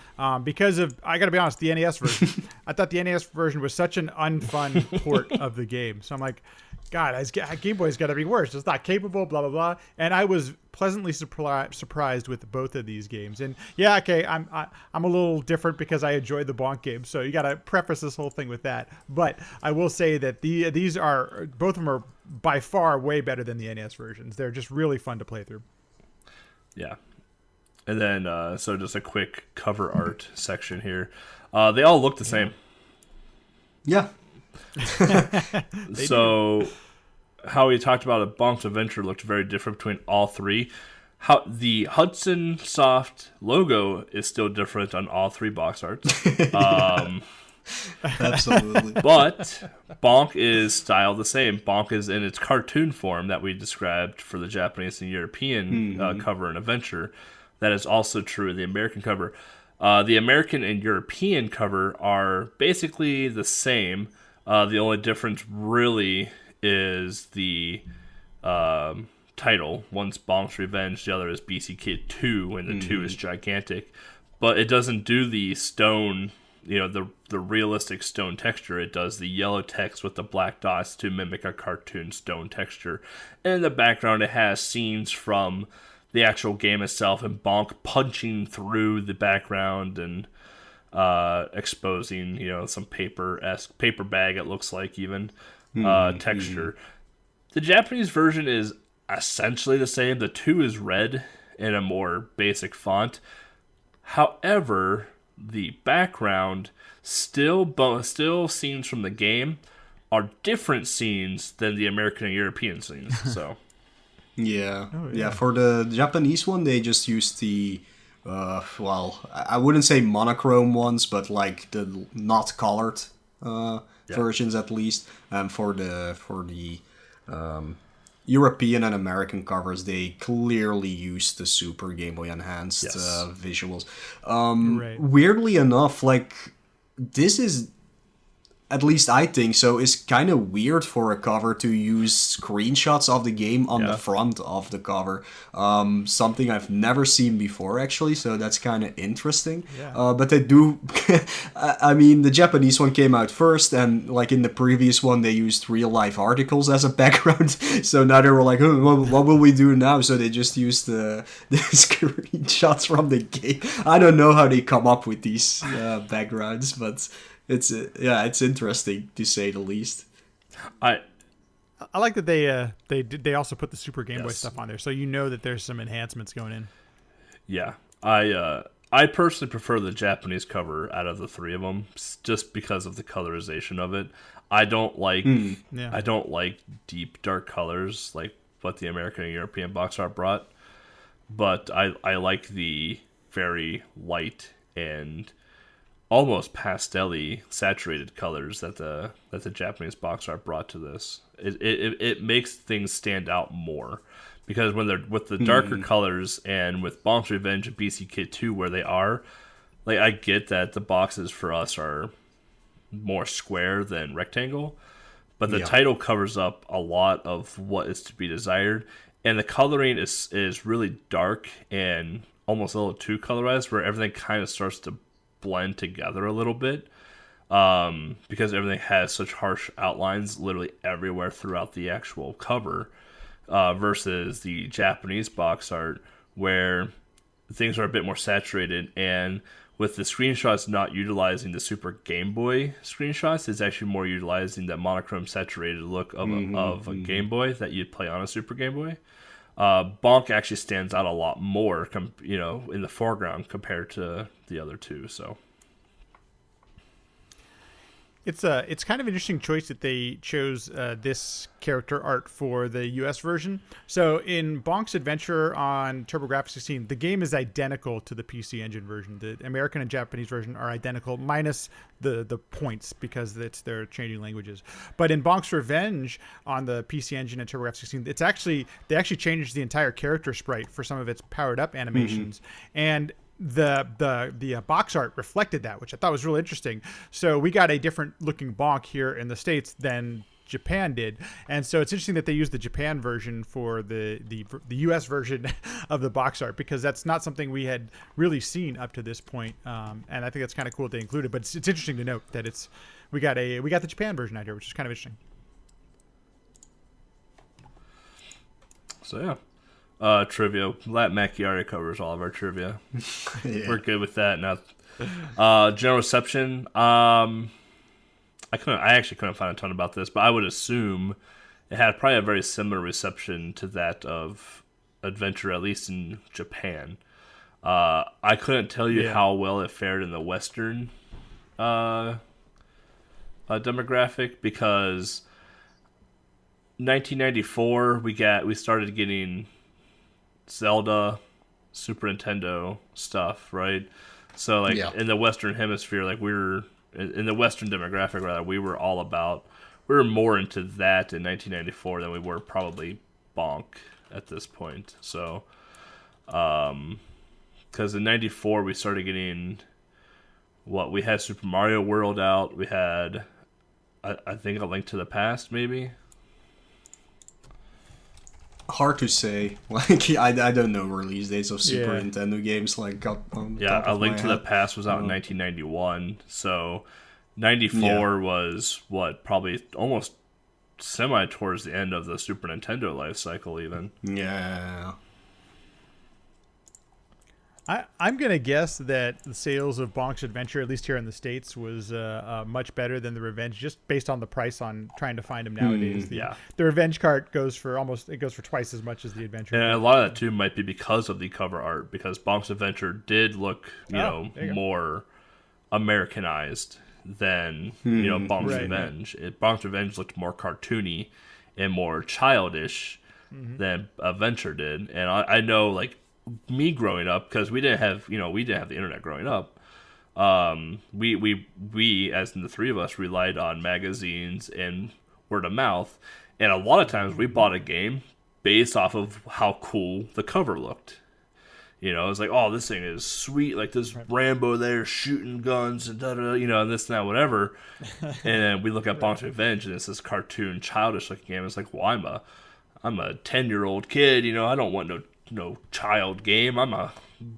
[SPEAKER 1] because of, I gotta be honest, the NES version. I thought the NES version was such an unfun port of the game. So I'm like, God, Game Boy's got to be worse. It's not capable, blah, blah, blah. And I was pleasantly surprised with both of these games. And yeah, okay, I'm a little different because I enjoyed the Bonk games. So you got to preface this whole thing with that. But I will say that these are, both of them are by far way better than the NES versions. They're just really fun to play through.
[SPEAKER 3] Yeah. And then, so just a quick cover art section here. They all look the same.
[SPEAKER 2] Yeah.
[SPEAKER 3] So, how we talked about a Bonk's Adventure looked very different between all three. How the Hudson Soft logo is still different on all three box arts.
[SPEAKER 2] Absolutely.
[SPEAKER 3] But Bonk is styled the same. Bonk is in its cartoon form that we described for the Japanese and European cover and adventure. That is also true of the American cover. The American and European cover are basically the same. The only difference really is the title. One's Bonk's Revenge, the other is BC Kid 2, and the 2 is gigantic. But it doesn't do the stone, the realistic stone texture. It does the yellow text with the black dots to mimic a cartoon stone texture. And in the background, it has scenes from the actual game itself, and Bonk punching through the background and exposing, some paper bag, it looks like, even texture. The Japanese version is essentially the same. The 2 is red in a more basic font. However, the background still scenes from the game are different scenes than the American and European scenes. So
[SPEAKER 2] yeah. For the Japanese one, they just used the well, I wouldn't say monochrome ones, but like the not colored versions at least. And for the European and American covers, they clearly use the Super Game Boy Enhanced visuals.
[SPEAKER 1] Right.
[SPEAKER 2] Weirdly enough, like this is, at least I think so, is kind of weird for a cover to use screenshots of the game on the front of the cover. Something I've never seen before, actually, so that's kind of interesting.
[SPEAKER 1] Yeah.
[SPEAKER 2] But they do... I mean, the Japanese one came out first, and like in the previous one, they used real-life articles as a background. So now they were like, oh, what will we do now? So they just used the screenshots from the game. I don't know how they come up with these backgrounds, but... It's interesting to say the least.
[SPEAKER 1] I like that they also put the Super Game Boy stuff on there, so you know that there's some enhancements going in.
[SPEAKER 3] Yeah, I personally prefer the Japanese cover out of the three of them, just because of the colorization of it. I don't like deep dark colors like what the American and European box art brought, but I like the very light and almost pastel-y saturated colors that the Japanese box art brought to this. It makes things stand out more, because when they're with the darker colors and with Bonk's Revenge and BC Kid 2 where they are, like, I get that the boxes for us are more square than rectangle, but the title covers up a lot of what is to be desired, and the coloring is really dark and almost a little too colorized, where everything kind of starts to blend together a little bit, because everything has such harsh outlines literally everywhere throughout the actual cover, versus the Japanese box art where things are a bit more saturated, and with the screenshots not utilizing the Super Game Boy screenshots, it's actually more utilizing that monochrome saturated look of a Game Boy that you'd play on a Super Game Boy. Bonk actually stands out a lot more, in the foreground compared to the other two. So
[SPEAKER 1] it's kind of an interesting choice that they chose this character art for the US version. So in Bonk's Adventure on TurboGrafx 16, the game is identical to the PC Engine version. The American and Japanese version are identical, minus the points, because they're changing languages. But in Bonk's Revenge on the PC Engine and TurboGrafx 16, they actually changed the entire character sprite for some of its powered up animations, and the box art reflected that, which I thought was really interesting. So we got a different looking Bonk here in the States than Japan did, and so it's interesting that they used the Japan version for the US version of the box art, because that's not something we had really seen up to this point, and I think that's kind of cool that they included. But it's interesting to note that we got the Japan version out here, which is kind of interesting.
[SPEAKER 3] So yeah. Trivia. Lat Macchiari covers all of our trivia. We're good with that now. General reception. I actually couldn't find a ton about this, but I would assume it had probably a very similar reception to that of Adventure, at least in Japan. I couldn't tell you how well it fared in the Western demographic, because 1994 we started getting Zelda, Super Nintendo stuff, right? So like in the Western hemisphere, like in the Western demographic rather, we were more into that in 1994 than we were probably Bonk at this point. So, because in 94 we started getting we had Super Mario World out. We had, I think, A Link to the Past, maybe.
[SPEAKER 2] Hard to say. Like, I don't know release dates of Super Nintendo games. Like,
[SPEAKER 3] A Link to the Past was out in 1991, so 94 was probably almost semi towards the end of the Super Nintendo life cycle, even.
[SPEAKER 2] Yeah.
[SPEAKER 1] I'm going to guess that the sales of Bonk's Adventure, at least here in the States, was much better than the Revenge, just based on the price on trying to find them nowadays. The Revenge cart goes for twice as much as the Adventure.
[SPEAKER 3] And a lot of that, too, might be because of the cover art, because Bonk's Adventure did look, more Americanized than, Bonk's Revenge. Bonk's Revenge looked more cartoony and more childish than Adventure did. And I know, like, me growing up, because we didn't have the internet growing up. We as in the three of us relied on magazines and word of mouth, and a lot of times we bought a game based off of how cool the cover looked. It's like, oh, this thing is sweet, like this Rambo there shooting guns and and this and that, whatever. And then we look at Bonk's Revenge, and it's this cartoon, childish looking game. It's like, well, I'm a 10-year-old kid. I don't want no child game. I'm a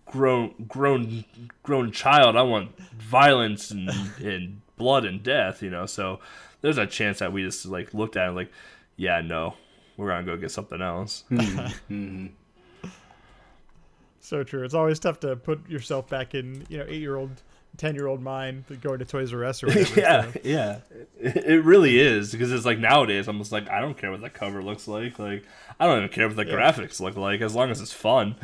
[SPEAKER 3] grown child. I want violence and blood and death. So there's a chance that we just like looked at it like, yeah, no, we're gonna go get something else.
[SPEAKER 1] So true. It's always tough to put yourself back in 8-year-old, 10-year-old mind, going to Toys R Us or whatever.
[SPEAKER 3] Yeah. It really is, because it's like nowadays I'm just like, I don't care what the cover looks like. Like, I don't even care what the graphics look like, as long as it's fun.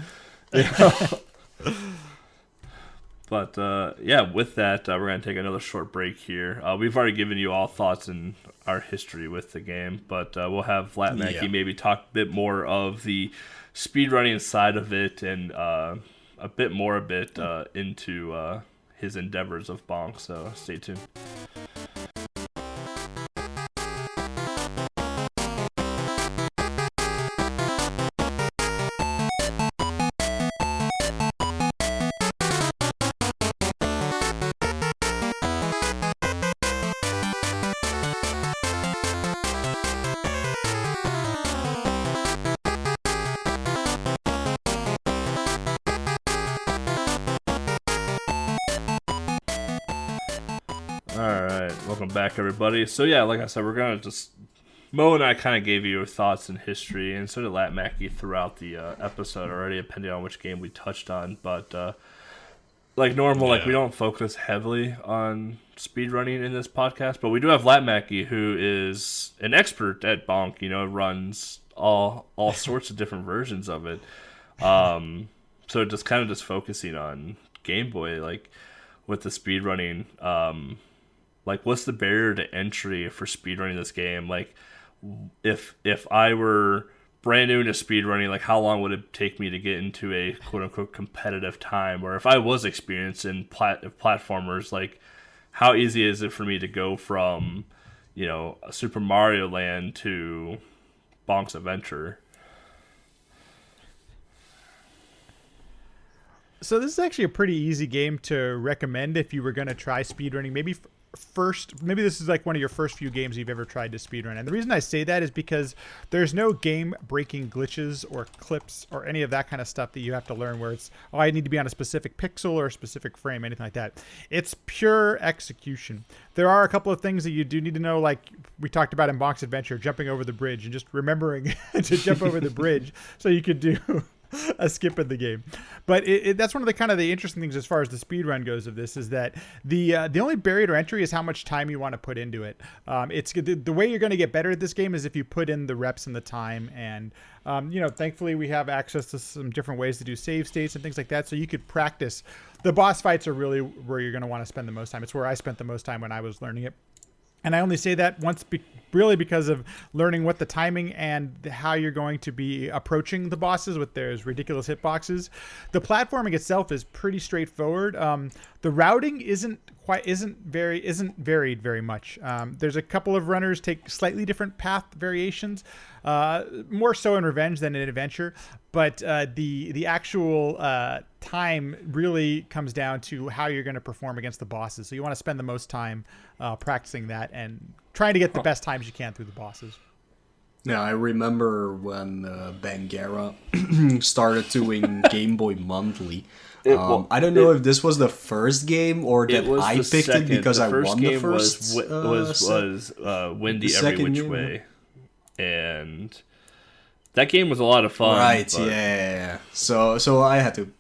[SPEAKER 3] But with that, we're going to take another short break here. We've already given you all thoughts and our history with the game, but we'll have Lat Mackey maybe talk a bit more of the speedrunning side of it, and a bit into his endeavors of Bonk, so stay tuned. Welcome back, everybody. So like I said, we're gonna Mo and I kind of gave you thoughts and history, and so did Lat Mackey throughout the episode already, depending on which game we touched on. But like normal, like we don't focus heavily on speedrunning in this podcast, but we do have Lat Mackey, who is an expert at Bonk. Runs all sorts of different versions of it. So just focusing on Game Boy, like with the speedrunning. Like, what's the barrier to entry for speedrunning this game? Like, if I were brand new to speedrunning, like, how long would it take me to get into a quote-unquote competitive time? Or if I was experienced in platformers, like, how easy is it for me to go from, a Super Mario Land to Bonk's Adventure?
[SPEAKER 1] So this is actually a pretty easy game to recommend if you were going to try speedrunning. Maybe this is like one of your first few games you've ever tried to speedrun. And the reason I say that is because there's no game-breaking glitches or clips or any of that kind of stuff that you have to learn where it's, I need to be on a specific pixel or a specific frame, anything like that. It's pure execution. There are a couple of things that you do need to know, like we talked about in Bonk's Adventure, jumping over the bridge and just remembering to jump over the bridge so you could do a skip in the game. But that's one of the interesting things as far as the speed run goes of this, is that the only barrier to entry is how much time you want to put into it. It's the way you're going to get better at this game is if you put in the reps and the time, and thankfully we have access to some different ways to do save states and things like that, so you could practice. The boss fights are really where you're going to want to spend the most time. It's where I spent the most time when I was learning it. And I only say that once really because of learning what the timing and how you're going to be approaching the bosses with those ridiculous hitboxes. The platforming itself is pretty straightforward. The routing isn't varied very much. There's a couple of runners take slightly different path variations, more so in Revenge than in Adventure. But the actual time really comes down to how you're going to perform against the bosses. So you want to spend the most time practicing that and trying to get the best times you can through the bosses.
[SPEAKER 2] Yeah, I remember when Bangera started doing Game Boy Monthly. I don't know if this was the first game or that I picked it because I won the first.
[SPEAKER 3] Was Windy Every Which Way, and that game was a lot of fun.
[SPEAKER 2] Right?
[SPEAKER 3] But...
[SPEAKER 2] Yeah. So I had to,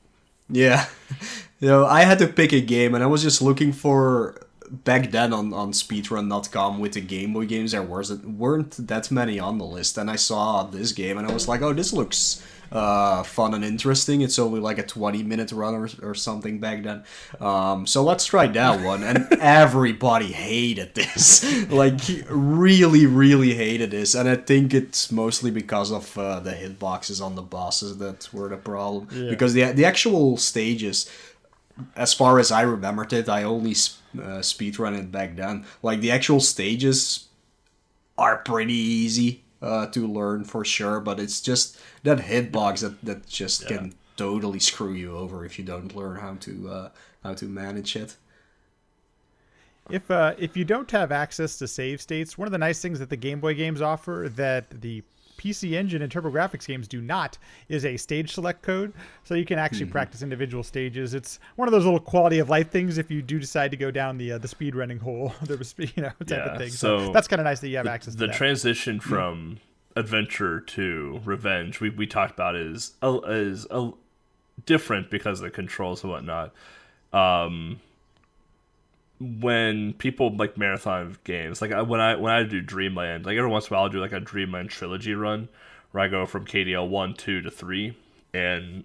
[SPEAKER 2] I had to pick a game, and I was just looking for back then on speedrun.com with the Game Boy games, there weren't that many on the list, and I saw this game and I was like, oh, this looks fun and interesting. It's only like a 20-minute run or something back then. So let's try that one. And everybody hated this. Like, really, really hated this. And I think it's mostly because of the hitboxes on the bosses that were the problem. Yeah. Because the actual stages, as far as I remembered it, I only speedrun it back then. Like, the actual stages are pretty easy to learn for sure, but it's just that hitbox that just can totally screw you over if you don't learn how to manage it.
[SPEAKER 1] If you don't have access to save states, one of the nice things that the Game Boy games offer that the PC Engine and TurboGrafx games do not is a stage select code, so you can actually practice individual stages. It's one of those little quality of life things if you do decide to go down the speed running hole, type of thing. So that's kind of nice that you have access to that.
[SPEAKER 3] The transition from adventure to revenge we talked about is different because of the controls and whatnot. When people like marathon games, like when I do Dreamland, like every once in a while I'll do like a Dreamland trilogy run where I go from KDL 1, 2 to 3, and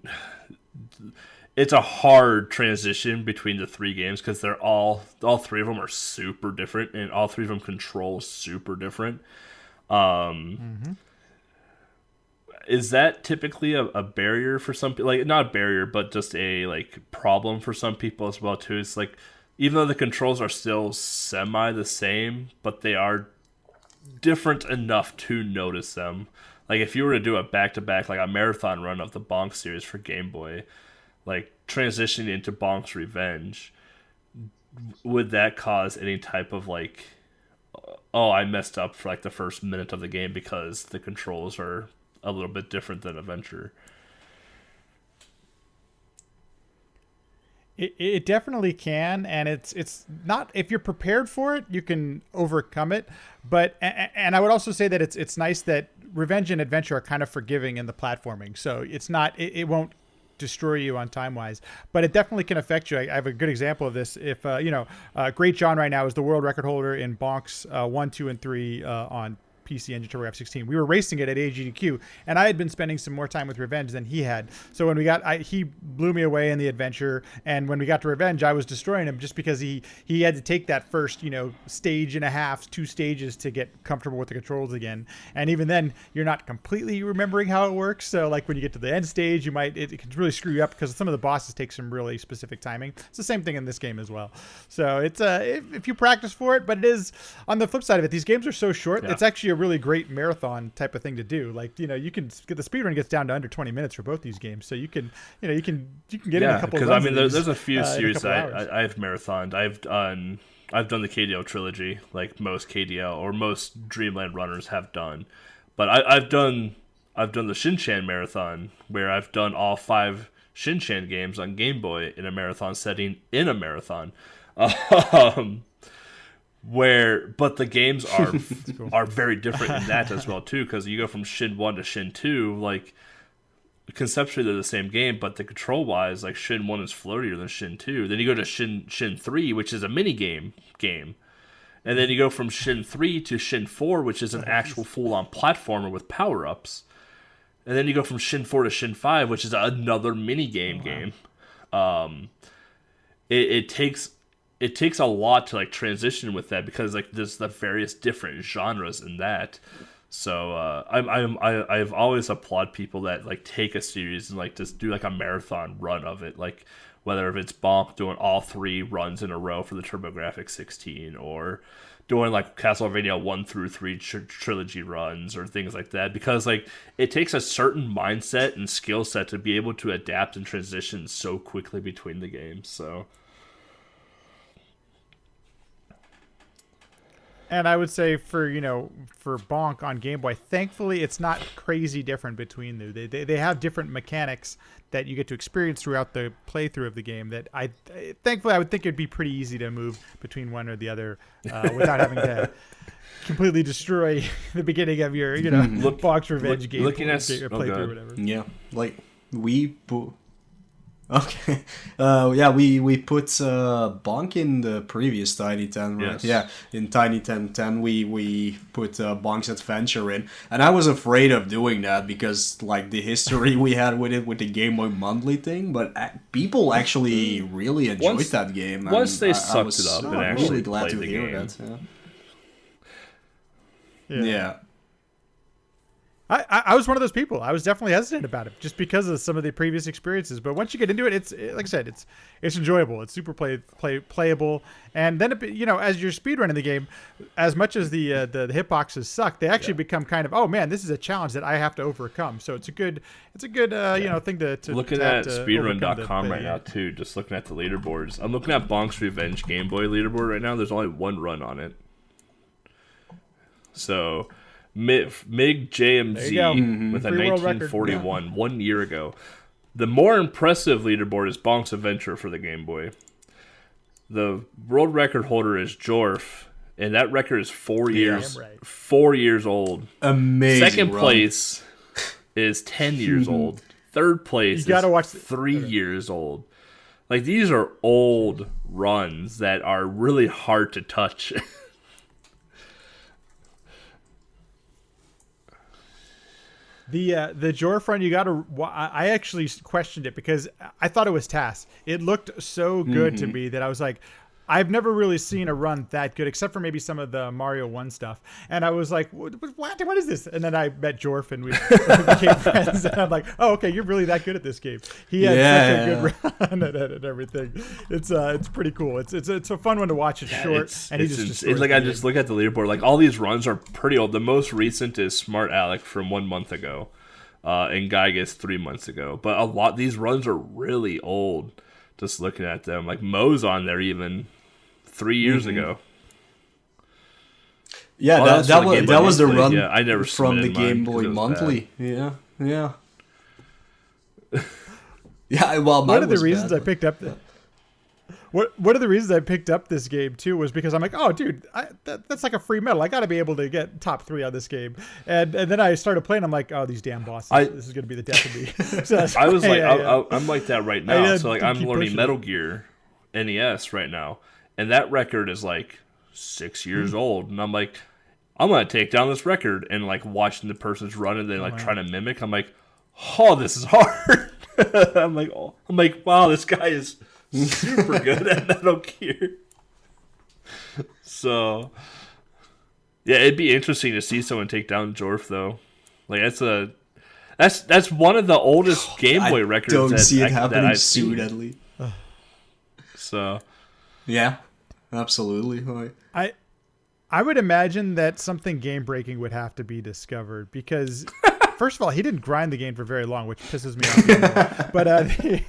[SPEAKER 3] it's a hard transition between the three games because they're all three of them are super different, and all three of them control super different. Is that typically a barrier for some people? Like, not a barrier, but just a like problem for some people as well too. It's like, even though the controls are still semi the same, but they are different enough to notice them. Like, if you were to do a back-to-back, like a marathon run of the Bonk series for Game Boy, like transitioning into Bonk's Revenge, would that cause any type of like, oh, I messed up for like the first minute of the game because the controls are a little bit different than Adventure?
[SPEAKER 1] It definitely can, and it's not, if you're prepared for it, you can overcome it. But and I would also say that it's nice that Revenge and Adventure are kind of forgiving in the platforming, so it's not it won't destroy you on time wise, but it definitely can affect you. I have a good example of this. If Great John right now is the world record holder in Bonk's 1, 2, and 3 on PC Engine TurboGrafx 16. We were racing it at AGDQ, and I had been spending some more time with Revenge than he had. So when we he blew me away in the Adventure, and when we got to Revenge, I was destroying him just because he had to take that first stage and a half, 2 stages to get comfortable with the controls again. And even then, you're not completely remembering how it works. So like when you get to the end stage, it can really screw you up because some of the bosses take some really specific timing. It's the same thing in this game as well. So it's if you practice for it, but it is, on the flip side of it, these games are so short. Yeah. It's actually a really great marathon type of thing to do. Like, you can get the speedrun gets down to under 20 minutes for both these games, so you can get in a couple.
[SPEAKER 3] Because I mean, there's a few series I've marathoned. I've done the KDL trilogy, like most KDL or most Dreamland runners have done, but I've done the Shin-Chan marathon where I've done all 5 Shin-Chan games on Game Boy in a marathon setting in a marathon. But the games are cool. Are very different in that as well too, because you go from Shin 1 to Shin 2, like conceptually they're the same game, but the control wise, like Shin 1 is floatier than Shin 2. Then you go to Shin 3, which is a mini game, and then you go from Shin 3 to Shin 4, which is an actual full on platformer with power ups, and then you go from Shin 4 to Shin 5, which is another mini game. It takes a lot to like transition with that, because like there's the various different genres in that. So I've always applaud people that like take a series and like just do like a marathon run of it, like whether if it's Bonk doing all 3 runs in a row for the TurboGrafx 16, or doing like Castlevania 1 through 3 trilogy runs or things like that, because like it takes a certain mindset and skill set to be able to adapt and transition so quickly between the games. So.
[SPEAKER 1] And I would say for Bonk on Game Boy, thankfully it's not crazy different between them. They have different mechanics that you get to experience throughout the playthrough of the game. That thankfully I would think it'd be pretty easy to move between one or the other without having to completely destroy the beginning of your Bonk's Revenge game
[SPEAKER 3] looking at
[SPEAKER 1] playthrough or whatever.
[SPEAKER 2] Yeah, like Okay. Yeah, we put Bonk in the previous Tiny 10, right?
[SPEAKER 3] Yes.
[SPEAKER 2] Yeah, in Tiny 10 we put Bonk's Adventure in. And I was afraid of doing that because, like, the history we had with it with the Game Boy Monthly thing, but people actually really enjoyed that game. And
[SPEAKER 3] once they
[SPEAKER 2] I
[SPEAKER 3] sucked
[SPEAKER 2] was
[SPEAKER 3] it up and
[SPEAKER 2] really
[SPEAKER 3] actually
[SPEAKER 2] glad
[SPEAKER 3] played
[SPEAKER 2] to
[SPEAKER 3] the
[SPEAKER 2] hear
[SPEAKER 3] game.
[SPEAKER 2] that.
[SPEAKER 1] Yeah.
[SPEAKER 2] Yeah.
[SPEAKER 1] I was one of those people. I was definitely hesitant about it just because of some of the previous experiences. But once you get into it, like I said, it's enjoyable. It's super playable. And then as you're speedrunning the game, as much as the hitboxes suck, they actually become kind of, oh man, this is a challenge that I have to overcome. So it's a good thing to
[SPEAKER 3] looking
[SPEAKER 1] to
[SPEAKER 3] at
[SPEAKER 1] have to
[SPEAKER 3] speedrun.com right now too. Just looking at the leaderboards, I'm looking at Bonk's Revenge Game Boy leaderboard right now. There's only one run on it. So. MiG JMZ with a
[SPEAKER 1] Free world
[SPEAKER 3] 1941
[SPEAKER 1] record.
[SPEAKER 3] 1 year ago. The more impressive leaderboard is Bonk's Adventure for the Game Boy. The world record holder is Jorf, and that record is 4 years.
[SPEAKER 1] Damn right.
[SPEAKER 3] 4 years old.
[SPEAKER 2] Amazing.
[SPEAKER 3] Second
[SPEAKER 2] run.
[SPEAKER 3] place is 10 years old. Third place
[SPEAKER 1] You gotta
[SPEAKER 3] is
[SPEAKER 1] watch
[SPEAKER 3] 3 years old. Like, these are old runs that are really hard to touch.
[SPEAKER 1] The Jorf run, you got to. I actually questioned it because I thought it was TAS. It looked so good to me that I was like, I've never really seen a run that good, except for maybe some of the Mario 1 stuff. And I was like, what is this? And then I met Jorf and we became friends. And I'm like, oh, okay, you're really that good at this game. He had such a good run and everything. It's pretty cool. It's a fun one to watch. It's short, and he just destroys
[SPEAKER 3] like
[SPEAKER 1] the
[SPEAKER 3] I
[SPEAKER 1] game.
[SPEAKER 3] just look at the leaderboard. Like, all these runs are pretty old. The most recent is Smart Alec from 1 month ago, and Gygas 3 months ago. But a lot these runs are really old. Just looking at them, like Moe's on there even 3 years ago.
[SPEAKER 2] Yeah,
[SPEAKER 3] Oh,
[SPEAKER 2] that was the
[SPEAKER 3] Monthly?
[SPEAKER 2] run
[SPEAKER 3] Yeah, I never
[SPEAKER 2] from the
[SPEAKER 3] submitted mine
[SPEAKER 2] Game
[SPEAKER 3] 'cause
[SPEAKER 2] Boy
[SPEAKER 3] it was
[SPEAKER 2] Monthly. Yeah. Yeah, well,
[SPEAKER 1] One of the reasons I picked up one of the reasons I picked up this game too was because I'm like, oh, dude, that's like a free medal. I got to be able to get top 3 on this game. And then I started playing. I'm like, oh, these damn bosses. This is going to be the death of me. So
[SPEAKER 3] I was like,
[SPEAKER 1] yeah.
[SPEAKER 3] I'm like that right now. So like, I'm
[SPEAKER 1] keep
[SPEAKER 3] learning
[SPEAKER 1] pushing
[SPEAKER 3] Metal Gear NES right now, and that record is like 6 years old, and I'm like, I'm gonna take down this record, and like watching the person's run and then like trying to mimic. I'm like, oh, this is hard. I'm like, wow, this guy is super good at Metal Gear. So, yeah, it'd be interesting to see someone take down Jorf though. Like that's one of the oldest Game Boy records.
[SPEAKER 2] Don't see it
[SPEAKER 3] that
[SPEAKER 2] happening
[SPEAKER 3] I've
[SPEAKER 2] soon,
[SPEAKER 3] seen.
[SPEAKER 2] at least.
[SPEAKER 3] So,
[SPEAKER 2] Yeah, absolutely. Like,
[SPEAKER 1] I would imagine that something game breaking would have to be discovered because, first of all, he didn't grind the game for very long, which pisses me off. Even more.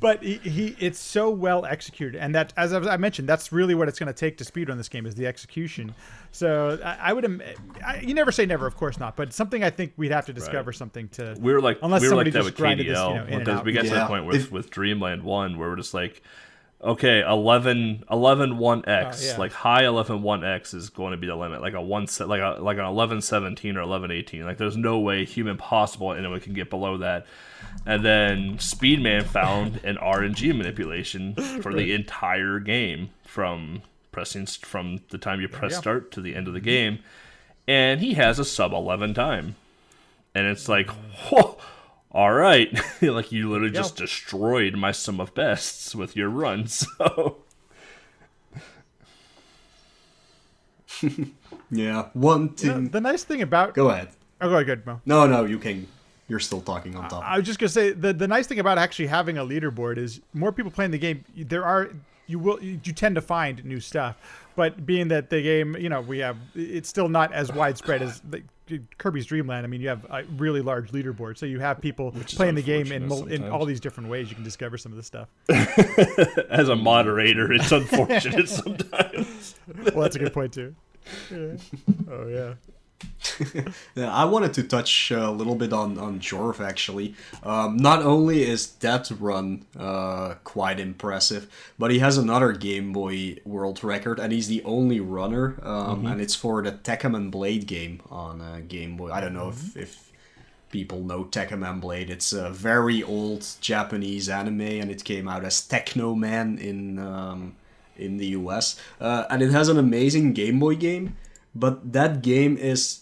[SPEAKER 1] But it's so well executed, and that, as I mentioned, that's really what it's going to take to speedrun this game is the execution. So you never say never, of course not, but something I think we'd have to discover something to.
[SPEAKER 3] we were like
[SPEAKER 1] unless
[SPEAKER 3] that
[SPEAKER 1] somebody
[SPEAKER 3] with
[SPEAKER 1] just grinded this,
[SPEAKER 3] KDL
[SPEAKER 1] in and
[SPEAKER 3] because
[SPEAKER 1] out.
[SPEAKER 3] we got to
[SPEAKER 2] Yeah.
[SPEAKER 3] the point with Dreamland 1 where we're just like, okay, 111X,
[SPEAKER 1] yeah.
[SPEAKER 3] like high 111X is going to be the limit, like an 1117 or 1118. Like, there's no way human possible anyone can get below that. And then Speedman found an RNG manipulation for the entire game from the time you press start to the end of the game, and he has a sub 11 time, and it's like, whoa. All right, like you literally just destroyed my sum of bests with your run. So,
[SPEAKER 2] yeah, one thing.
[SPEAKER 1] The nice thing about
[SPEAKER 2] Go ahead.
[SPEAKER 1] oh, go ahead, Mo.
[SPEAKER 2] No, you can. You're still talking on top.
[SPEAKER 1] I was just gonna say the nice thing about actually having a leaderboard is more people playing the game. You tend to find new stuff, but being that the game, it's still not as widespread as Kirby's Dream Land. I mean, you have a really large leaderboard, so you have people playing the game in all these different ways. You can discover some of this stuff.
[SPEAKER 3] as a moderator, it's unfortunate sometimes.
[SPEAKER 1] Well, that's a good point too. Yeah. Oh yeah.
[SPEAKER 2] Yeah, I wanted to touch a little bit on Jorf, actually. Not only is that run quite impressive, but he has another Game Boy world record, and he's the only runner, and it's for the Tekken and Blade game on Game Boy. I don't know if people know Tekken Blade. It's a very old Japanese anime, and it came out as Techno Man in the US. And it has an amazing Game Boy game, but that game is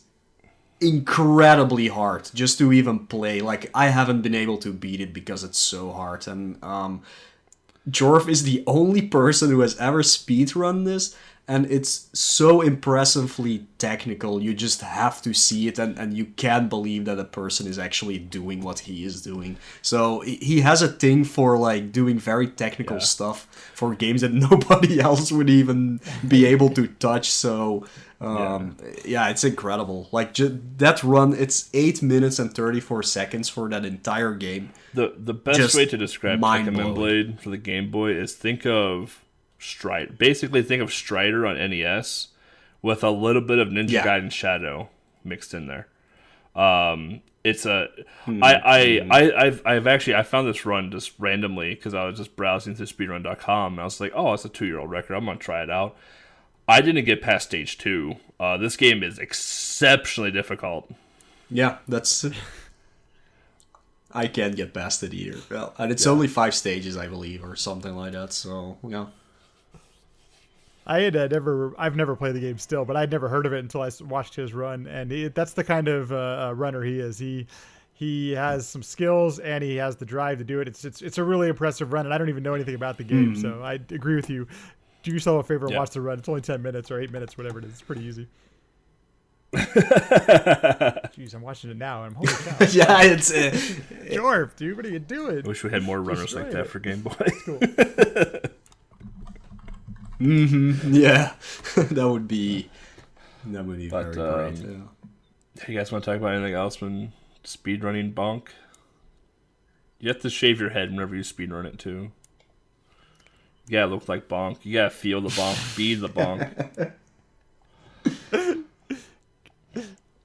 [SPEAKER 2] incredibly hard just to even play. Like, I haven't been able to beat it because it's so hard. And Jorf is the only person who has ever speedrun this, and it's so impressively technical. You just have to see it, and you can't believe that a person is actually doing what he is doing. So he has a thing for like doing very technical stuff for games that nobody else would even be able to touch. So it's incredible. Like that run, it's 8 minutes and 34 seconds for that entire game.
[SPEAKER 3] The best way to describe Tekken Blade for the Game Boy is think of Strider. Basically, think of Strider on NES with a little bit of Ninja Gaiden Shadow mixed in there. It's a I found this run just randomly because I was just browsing through speedrun.com and I was like, oh, it's a 2-year-old record. I'm gonna try it out. I didn't get past stage 2. This game is exceptionally difficult.
[SPEAKER 2] Yeah, that's. I can't get past it either. Well, and it's only 5 stages, I believe, or something like that. So yeah.
[SPEAKER 1] I've never played the game still, but I'd never heard of it until I watched his run, and that's the kind of runner he is. He has some skills and he has the drive to do it. It's a really impressive run, and I don't even know anything about the game, so I agree with you. Do yourself a favor and watch the run. It's only 10 minutes or 8 minutes, whatever it is. It's pretty easy. Jeez, I'm watching it now, and I'm holy cow.
[SPEAKER 2] Yeah, it's
[SPEAKER 1] Jorf, dude, what are you doing?
[SPEAKER 3] I wish we had more runners like that for Game Boy.
[SPEAKER 1] Cool.
[SPEAKER 2] Yeah, that would be very great. Yeah.
[SPEAKER 3] You guys want to talk about anything else when speedrunning Bonk? You have to shave your head whenever you speedrun it too. You gotta look like Bonk. You gotta feel the Bonk. Be the Bonk.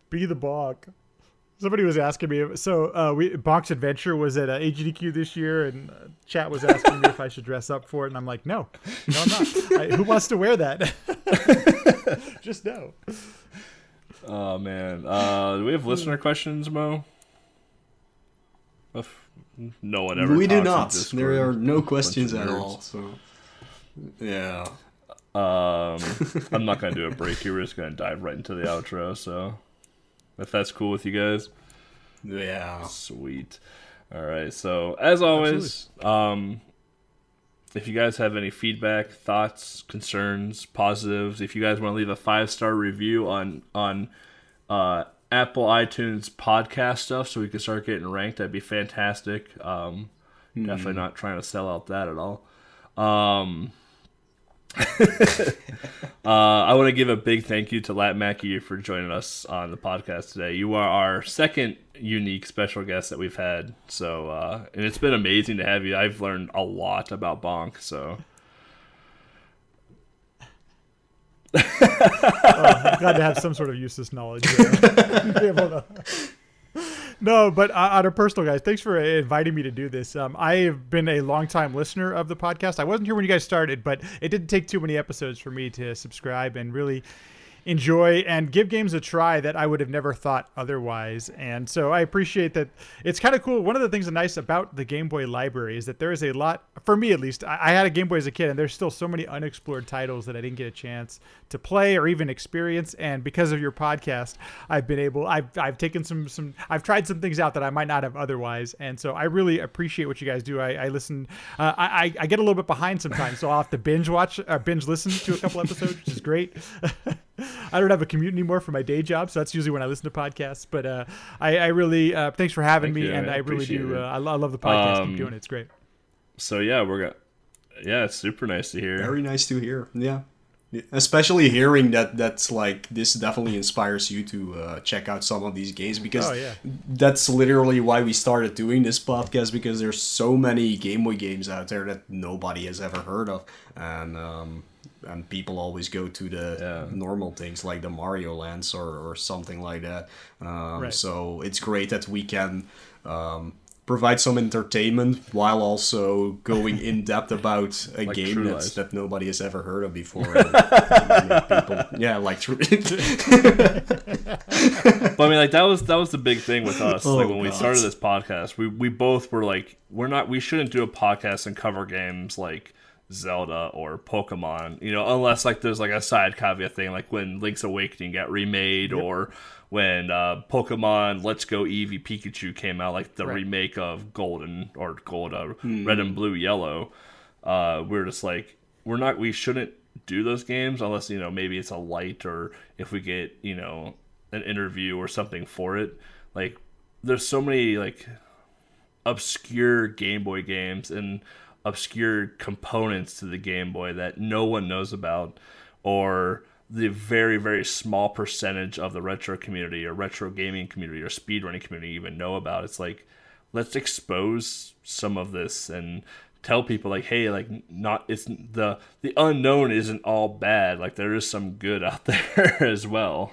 [SPEAKER 1] Be the Bonk. Somebody was asking me, so Bonk's Adventure was at AGDQ this year, and chat was asking me if I should dress up for it, and I'm like, no, I'm not. Who wants to wear that? Just no.
[SPEAKER 3] Oh, man. Do we have listener questions, Mo? No one ever.
[SPEAKER 2] We do not. There are no questions at all. So, yeah.
[SPEAKER 3] I'm not going to do a break here. We're just going to dive right into the outro, so... If that's cool with you guys.
[SPEAKER 2] Yeah.
[SPEAKER 3] Sweet. All right. So, as always, if you guys have any feedback, thoughts, concerns, positives, if you guys want to leave a 5-star review on Apple iTunes podcast stuff so we can start getting ranked, that'd be fantastic. Definitely not trying to sell out that at all. I want to give a big thank you to Lat Mackey for joining us on the podcast today. You are our second unique special guest that we've had. So, and it's been amazing to have you. I've learned a lot about Bonk. So,
[SPEAKER 1] I'm glad to have some sort of useless knowledge. No, but on a personal, guys, thanks for inviting me to do this. I've been a long-time listener of the podcast. I wasn't here when you guys started, but it didn't take too many episodes for me to subscribe and really enjoy and give games a try that I would have never thought otherwise. And so I appreciate that. It's kind of cool. One of the things that's nice about the Game Boy library is that there is a lot, for me at least, I had a Game Boy as a kid, and there's still so many unexplored titles that I didn't get a chance to play or even experience. And because of your podcast, I've been able, I've taken I've tried some things out that I might not have otherwise. And so I really appreciate what you guys do. I listen, I get a little bit behind sometimes, so I'll have to binge listen to a couple episodes, which is great. I don't have a commute anymore for my day job, so that's usually when I listen to podcasts. But I really thanks for having me, and I really do. I love the podcast. Keep doing it; it's great.
[SPEAKER 3] So yeah, it's super nice to hear.
[SPEAKER 2] Very nice to hear. Yeah, especially hearing that's like this definitely inspires you to check out some of these games, because that's literally why we started doing this podcast, because there's so many Game Boy games out there that nobody has ever heard of, and people always go to the normal things like the Mario Lands or something like that. So it's great that we can provide some entertainment while also going in depth about a like game that nobody has ever heard of before. And make people, like True.
[SPEAKER 3] But I mean, like that was the big thing with us.
[SPEAKER 2] Oh,
[SPEAKER 3] like when we
[SPEAKER 2] God.
[SPEAKER 3] started this podcast, we both were like, we shouldn't do a podcast and cover games like Zelda or Pokemon, unless like there's like a side caveat thing, like when Link's Awakening got remade, or when Pokemon Let's Go Eevee Pikachu came out, like the remake of Red and Blue Yellow. We're just like, we shouldn't do those games unless maybe it's a light, or if we get an interview or something for it. Like there's so many like obscure Game Boy games and obscure components to the Game Boy that no one knows about, or the very, very small percentage of the retro community or retro gaming community or speedrunning community even know about. It's like, let's expose some of this and tell people like, hey, like it's the unknown isn't all bad. Like there is some good out there as well.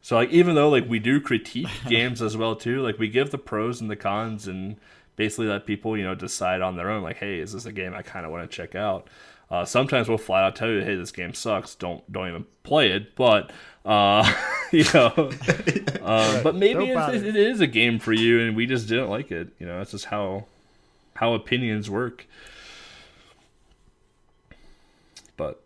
[SPEAKER 3] So like, even though like we do critique games as well too, like we give the pros and the cons and basically let people, decide on their own, like, hey, is this a game I kind of want to check out? Sometimes we'll flat out tell you, hey, this game sucks, don't even play it. But but maybe it is a game for you, and we just didn't like it. That's just how opinions work. But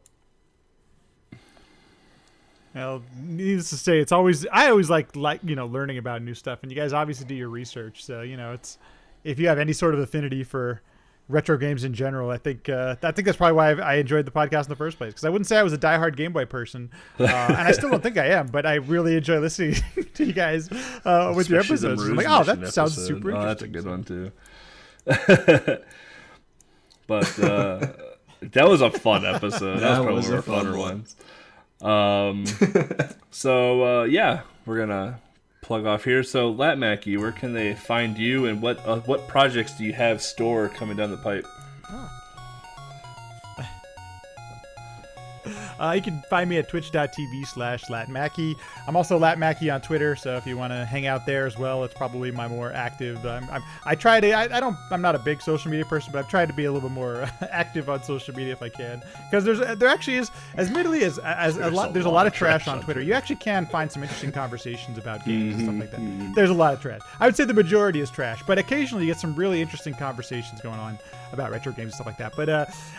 [SPEAKER 1] well, needless to say, I always like learning about new stuff, and you guys obviously do your research, so it's. If you have any sort of affinity for retro games in general, I think that's probably why I enjoyed the podcast in the first place. Because I wouldn't say I was a diehard Game Boy person, and I still don't think I am. But I really enjoy listening to you guys with your episodes. I'm like, oh, that sounds super interesting.
[SPEAKER 3] That's a good one too. But that was a fun episode. That was probably one of our funner ones. So yeah, we're gonna plug off here. So Lat Mackie, where can they find you, and what projects do you have store coming down the pipe?
[SPEAKER 1] You can find me at twitch.tv/LatMackey. I'm also LatMackey on Twitter, so if you want to hang out there as well, it's probably my more active. I'm not a big social media person, but I've tried to be a little bit more active on social media if I can, because there actually is, admittedly, there's a lot of trash on Twitter. You actually can find some interesting conversations about games and stuff like that. There's a lot of trash. I would say the majority is trash, but occasionally you get some really interesting conversations going on about retro games and stuff like that. But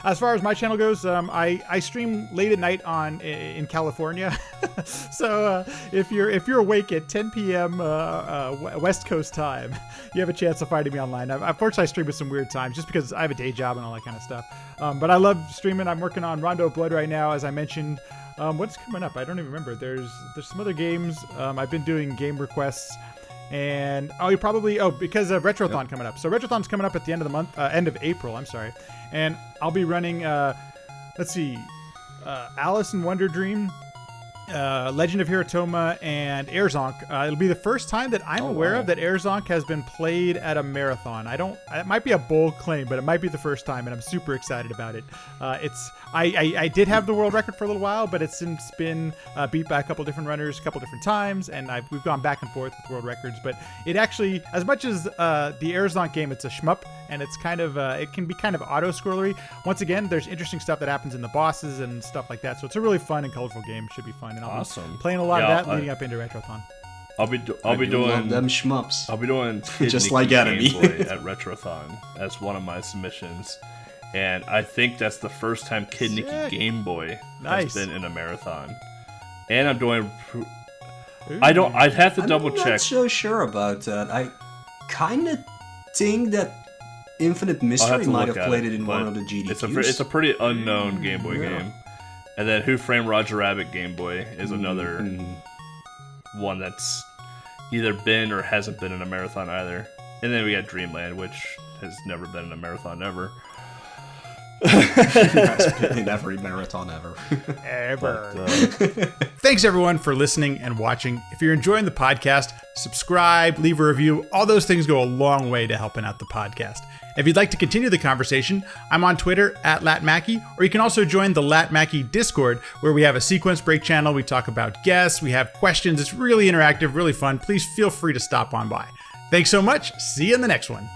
[SPEAKER 1] as far as my channel goes, I stream late at night in California. So if you're awake at 10 p.m. West Coast time, you have a chance of finding me online. Unfortunately, I stream at some weird times just because I have a day job and all that kind of stuff. But I love streaming. I'm working on Rondo of Blood right now, as I mentioned. What's coming up? I don't even remember. There's some other games. I've been doing game requests. And because of Retrothon coming up. So Retrothon's coming up at the end of the month, end of April, I'm sorry. And I'll be running, Alice in Wonder Dream, Legend of Hiratoma, and Airzonk. It'll be the first time that I'm aware of that Airzonk has been played at a marathon. It might be a bold claim, but it might be the first time, and I'm super excited about it. I did have the world record for a little while, but it's since been beat by a couple different runners a couple different times, and we've gone back and forth with world records. But it actually, as much as the Airzonk game, it's a shmup, and it's kind of it can be kind of auto-scrollery. Once again, there's interesting stuff that happens in the bosses and stuff like that, so it's a really fun and colorful game. Should be fun. And I'll be playing a lot of that leading up into Retrothon.
[SPEAKER 3] I'll be doing
[SPEAKER 2] them shmups.
[SPEAKER 3] I'll be doing
[SPEAKER 2] just like Enemy
[SPEAKER 3] at Retrothon as one of my submissions, and I think that's the first time Kid Nicky Game Boy has been in a marathon. And I'm doing. I'd have to double check.
[SPEAKER 2] I'm not so sure about that. I kind of think that Infinite Mystery might have played it in one of the GDQs.
[SPEAKER 3] It's a pretty unknown Game Boy game. And then Who Framed Roger Rabbit Game Boy is another one that's either been or hasn't been in a marathon either. And then we got Dreamland, which has never been in a marathon ever.
[SPEAKER 2] That's been in every marathon ever.
[SPEAKER 1] Thanks everyone for listening and watching. If you're enjoying the podcast, subscribe, leave a review. All those things go a long way to helping out the podcast. If you'd like to continue the conversation, I'm on Twitter at LatMackey, or you can also join the LatMackey Discord, where we have a sequence break channel. We talk about guests, we have questions. It's really interactive, really fun. Please feel free to stop on by. Thanks so much. See you in the next one.